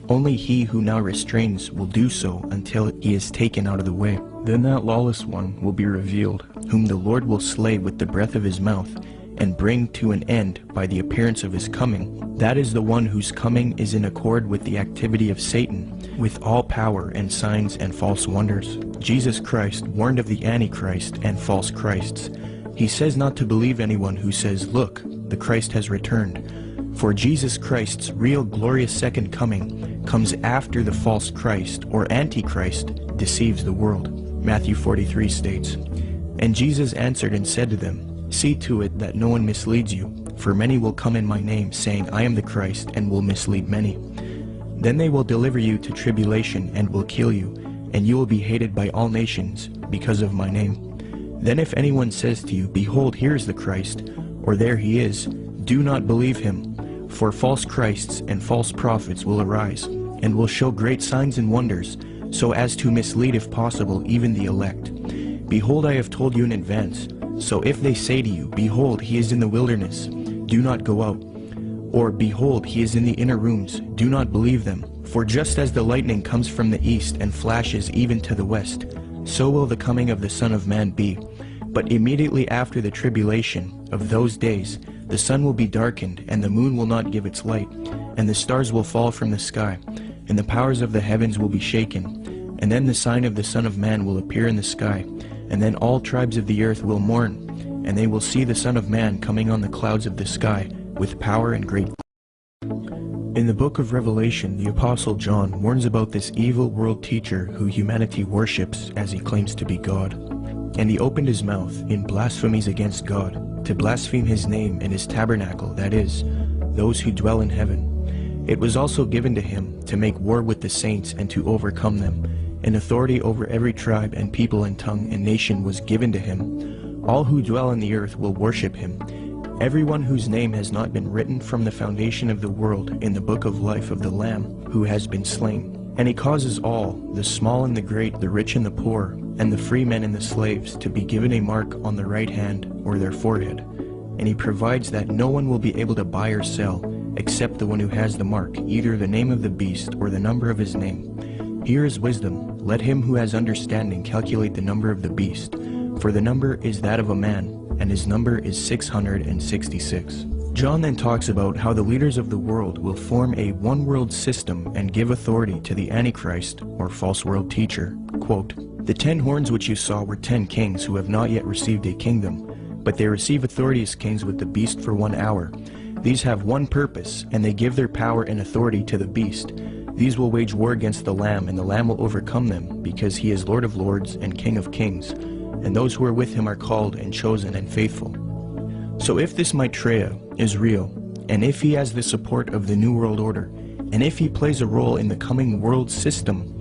Only he who now restrains will do so until he is taken out of the way. Then that lawless one will be revealed, whom the Lord will slay with the breath of his mouth, and bring to an end by the appearance of his coming. That is the one whose coming is in accord with the activity of Satan, with all power and signs and false wonders. Jesus Christ warned of the Antichrist and false Christs. He says not to believe anyone who says, "Look, the Christ has returned." For Jesus Christ's real glorious second coming comes after the false Christ, or Antichrist, deceives the world. Matthew 43 states, "And Jesus answered and said to them, See to it that no one misleads you, for many will come in my name, saying, I am the Christ, and will mislead many. Then they will deliver you to tribulation and will kill you, and you will be hated by all nations because of my name. Then if anyone says to you, Behold, here is the Christ, or there he is, do not believe him. For false Christs and false prophets will arise, and will show great signs and wonders, so as to mislead if possible even the elect. Behold, I have told you in advance. So if they say to you, Behold, he is in the wilderness, do not go out. Or, Behold, he is in the inner rooms, do not believe them. For just as the lightning comes from the east and flashes even to the west, so will the coming of the Son of Man be. But immediately after the tribulation of those days, the sun will be darkened, and the moon will not give its light, and the stars will fall from the sky, and the powers of the heavens will be shaken. And then the sign of the Son of Man will appear in the sky, and then all tribes of the earth will mourn, and they will see the Son of Man coming on the clouds of the sky with power and great glory." In the book of Revelation, the Apostle John warns about this evil world teacher who humanity worships as he claims to be God. And he opened his mouth in blasphemies against God, to blaspheme his name and his tabernacle, that is, those who dwell in heaven. It was also given to him to make war with the saints and to overcome them. And authority over every tribe and people and tongue and nation was given to him. All who dwell on the earth will worship him. Everyone whose name has not been written from the foundation of the world in the book of life of the Lamb who has been slain. And he causes all, the small and the great, the rich and the poor, and the free men and the slaves, to be given a mark on the right hand or their forehead. And he provides that no one will be able to buy or sell, except the one who has the mark, either the name of the beast or the number of his name. Here is wisdom. Let him who has understanding calculate the number of the beast, for the number is that of a man, and his number is 666. John then talks about how the leaders of the world will form a one-world system and give authority to the Antichrist, or false world teacher. Quote, "The 10 horns which you saw were 10 kings who have not yet received a kingdom, but they receive authority as kings with the beast for 1 hour. These have one purpose, and they give their power and authority to the beast. These will wage war against the Lamb, and the Lamb will overcome them, because he is Lord of lords and King of kings, and those who are with him are called and chosen and faithful." So if this Maitreya is real, and if he has the support of the New World Order, and if he plays a role in the coming world system,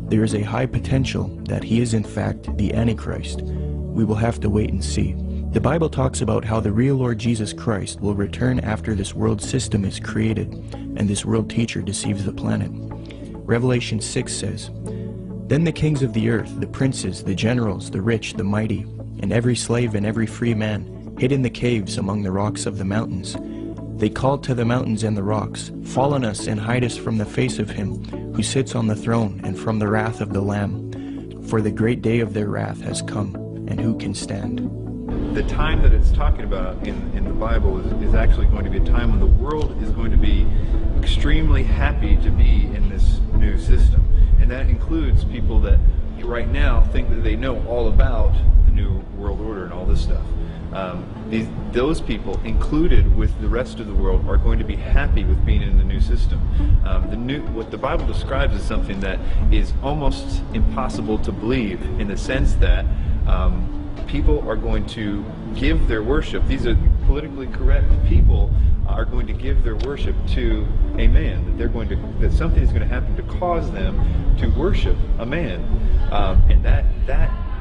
there is a high potential that he is in fact the Antichrist. We will have to wait and see. The Bible talks about how the real Lord Jesus Christ will return after this world system is created, and this world teacher deceives the planet. Revelation 6 says, "Then the kings of the earth, the princes, the generals, the rich, the mighty, and every slave and every free man, hid in the caves among the rocks of the mountains. They called to the mountains and the rocks, Fall on us and hide us from the face of him who sits on the throne and from the wrath of the Lamb. For the great day of their wrath has come, and who can stand?" The time that it's talking about in the Bible is actually going to be a time when the world is going to be extremely happy to be in this new system. And that includes people that right now think that they know all about the New World Order and all this stuff. Those people, included with the rest of the world, are going to be happy with being in the new system. What the Bible describes as something that is almost impossible to believe, in the sense that people are going to give their worship. These are politically correct people are going to give their worship to a man. That something is going to happen to cause them to worship a man, and that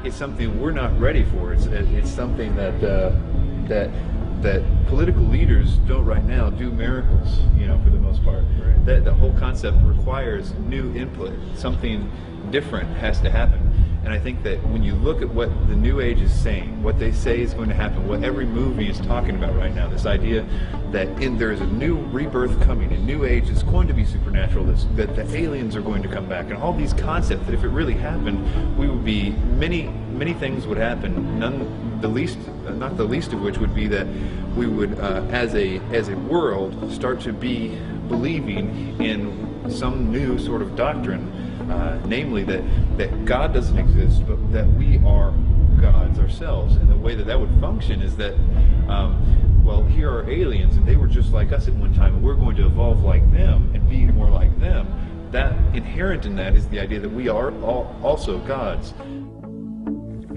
is something we're not ready for. It's something that political leaders don't right now do miracles, for the most part. That the whole concept requires new input. Something different has to happen. And I think that when you look at what the New Age is saying, what they say is going to happen, what every movie is talking about right now, this idea that there is a new rebirth coming, a New Age is going to be supernatural, that the aliens are going to come back, and all these concepts that if it really happened, we would be, many things would happen, not the least of which would be that we would, as a world, start to be believing in some new sort of doctrine, namely that God doesn't exist, but that we are gods ourselves. And the way that that would function is that, well, here are aliens, and they were just like us at one time, and we're going to evolve like them and be more like them. That inherent in that is the idea that we are also gods.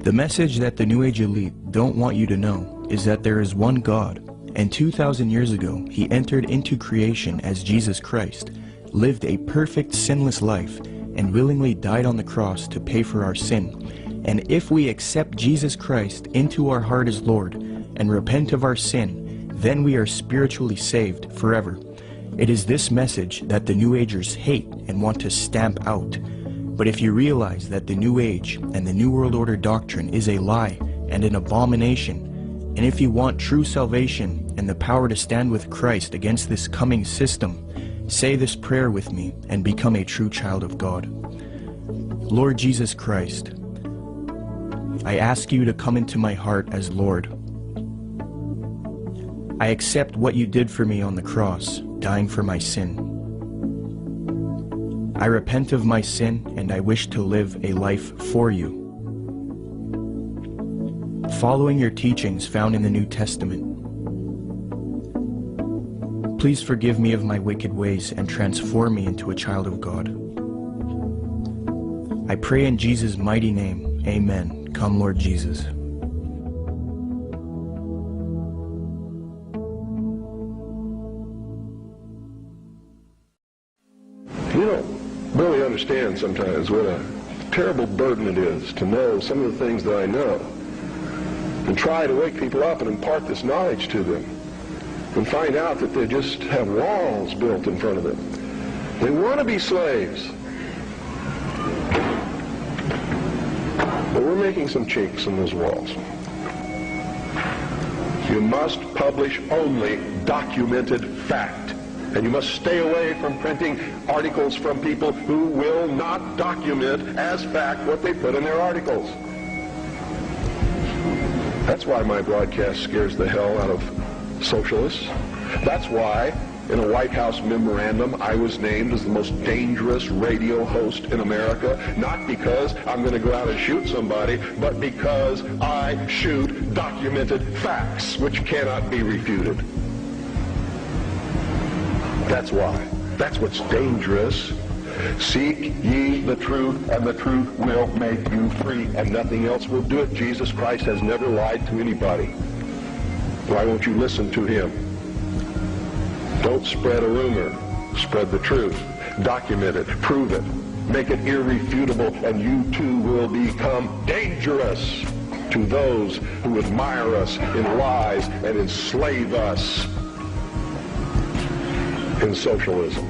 The message that the New Age elite don't want you to know is that there is one God, and 2,000 years ago he entered into creation as Jesus Christ, lived a perfect sinless life, and willingly died on the cross to pay for our sin. And if we accept Jesus Christ into our heart as Lord and repent of our sin, then we are spiritually saved forever. It is this message that the New Agers hate and want to stamp out. But if you realize that the New Age and the New World Order doctrine is a lie and an abomination, and if you want true salvation and the power to stand with Christ against this coming system, say this prayer with me and become a true child of God. Lord Jesus Christ, I ask you to come into my heart as Lord. I accept what you did for me on the cross, dying for my sin. I repent of my sin and I wish to live a life for you, following your teachings found in the New Testament. Please forgive me of my wicked ways and transform me into a child of God. I pray in Jesus' mighty name, amen. Come, Lord Jesus. You don't really understand sometimes what a terrible burden it is to know some of the things that I know and try to wake people up and impart this knowledge to them and find out that they just have walls built in front of them. They want to be slaves. But we're making some chinks in those walls. You must publish only documented fact. And you must stay away from printing articles from people who will not document as fact what they put in their articles. That's why my broadcast scares the hell out of socialists. That's why in a White House memorandum I was named as the most dangerous radio host in America, not because I'm going to go out and shoot somebody, but because I shoot documented facts which cannot be refuted. That's why. That's what's dangerous. Seek ye the truth, and the truth will make you free, and nothing else will do it. Jesus Christ has never lied to anybody. Why won't you listen to him? Don't spread a rumor. Spread the truth. Document it. Prove it. Make it irrefutable, and you too will become dangerous to those who admire us in lies and enslave us in socialism.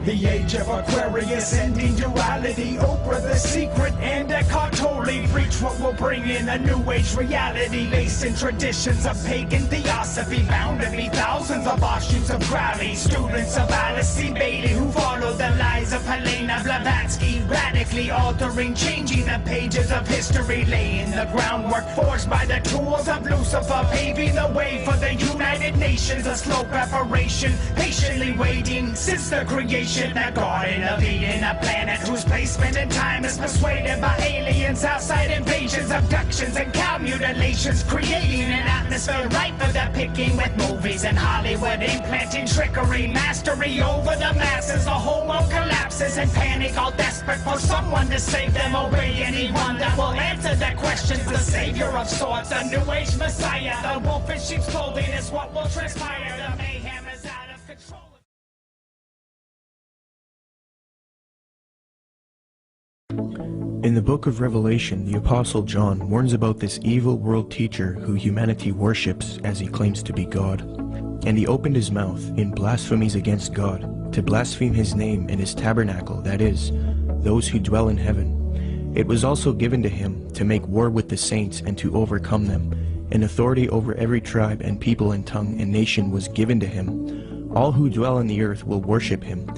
The age of Aquarius ending duality, Oprah the secret and Eckhart Tolle preach what will bring in a new age reality based in traditions of pagan theosophy, bound to be thousands of offshoots of Crowley, students of Alice C. Bailey who follow the lies of Helena Blavatsky, radically altering, changing the pages of history, laying the groundwork forged by the tools of Lucifer, paving the way for the United Nations, a slow preparation, patiently waiting since the creation. The Garden of Eden, a planet whose placement in time is persuaded by aliens, outside invasions, abductions, and cow mutilations, creating an atmosphere ripe for the picking with movies and Hollywood implanting trickery, mastery over the masses. The whole world collapses in panic, all desperate for someone to save them. Obey anyone that will answer their questions. The savior of sorts, a new age messiah. The wolf in sheep's clothing is what will transpire. The mayhem is out of control. In the book of Revelation, the Apostle John warns about this evil world teacher who humanity worships as he claims to be God. And he opened his mouth in blasphemies against God, to blaspheme his name and his tabernacle, that is, those who dwell in heaven. It was also given to him to make war with the saints and to overcome them. An authority over every tribe and people and tongue and nation was given to him. All who dwell on the earth will worship him.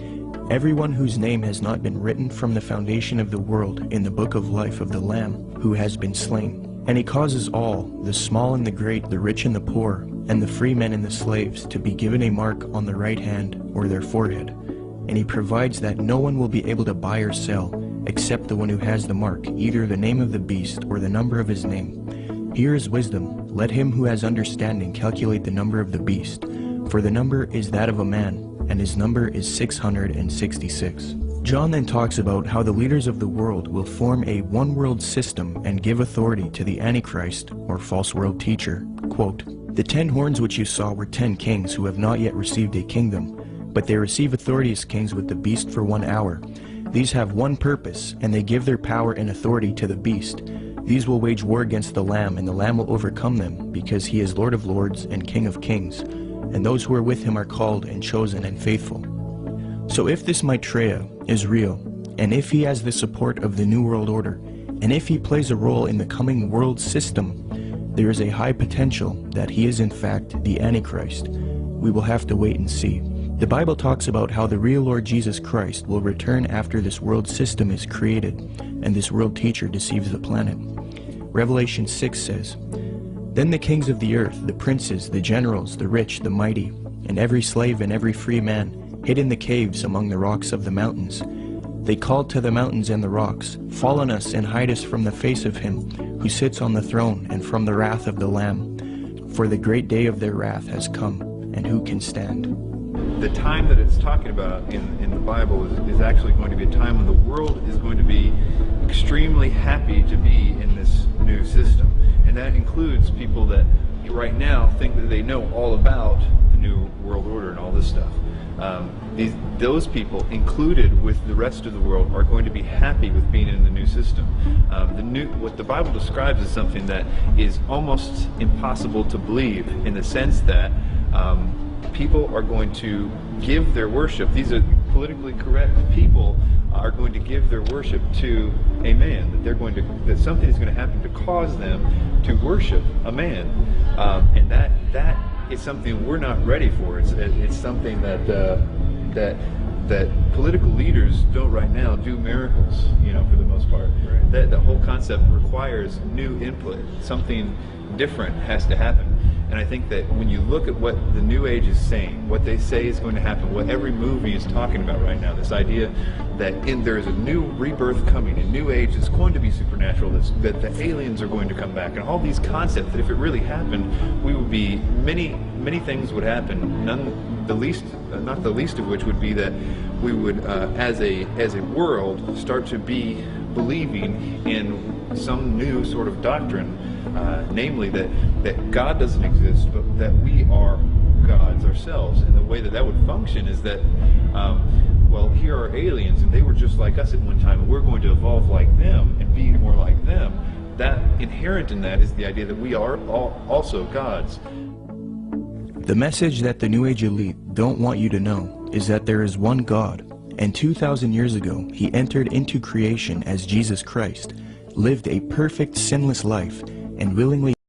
Everyone whose name has not been written from the foundation of the world in the book of life of the Lamb who has been slain. And he causes all, the small and the great, the rich and the poor, and the free men and the slaves, to be given a mark on the right hand or their forehead. And he provides that no one will be able to buy or sell, except the one who has the mark, either the name of the beast or the number of his name. Here is wisdom. Let him who has understanding calculate the number of the beast, for the number is that of a man, and his number is 666. John then talks about how the leaders of the world will form a one-world system and give authority to the Antichrist, or false world teacher. Quote, "The 10 horns which you saw were 10 kings who have not yet received a kingdom, but they receive authority as kings with the beast for 1 hour. These have one purpose, and they give their power and authority to the beast. These will wage war against the Lamb, and the Lamb will overcome them, because he is Lord of lords and King of kings, and those who are with him are called and chosen and faithful." So if this Maitreya is real, and if he has the support of the New World Order, and if he plays a role in the coming world system, there is a high potential that he is in fact the Antichrist. We will have to wait and see. The Bible talks about how the real Lord Jesus Christ will return after this world system is created, and this world teacher deceives the planet. Revelation 6 says, "Then the kings of the earth, the princes, the generals, the rich, the mighty, and every slave and every free man, hid in the caves among the rocks of the mountains. They called to the mountains and the rocks, 'Fall on us and hide us from the face of him who sits on the throne and from the wrath of the Lamb. For the great day of their wrath has come, and who can stand?'" The time that it's talking about in the Bible is actually going to be a time when the world is going to be extremely happy to be in this new system. And that includes people that right now think that they know all about the New World Order and all this stuff. Those people, included with the rest of the world, are going to be happy with being in the new system. What the Bible describes as something that is almost impossible to believe, in the sense that people are going to give their worship. These are politically correct people are going to give their worship to a man. That something is going to happen to cause them to worship a man, and that is something we're not ready for. It's something that political leaders don't right now do miracles, for the most part. Right. That whole concept requires new input. Something different has to happen. And I think that when you look at what the New Age is saying, what they say is going to happen, what every movie is talking about right now, this idea that there is a new rebirth coming, a New Age is going to be supernatural, that the aliens are going to come back, and all these concepts, that if it really happened, we would be, many things would happen, not the least of which would be that we would, as a world, start to be believing in some new sort of doctrine, namely that God doesn't exist, but that we are gods ourselves. And the way that would function is that, well, here are aliens, and they were just like us at one time, and we're going to evolve like them and be more like them. That inherent in that is the idea that we are also gods. The message that the New Age elite don't want you to know is that there is one God, and 2,000 years ago, he entered into creation as Jesus Christ, lived a perfect, sinless life, and willingly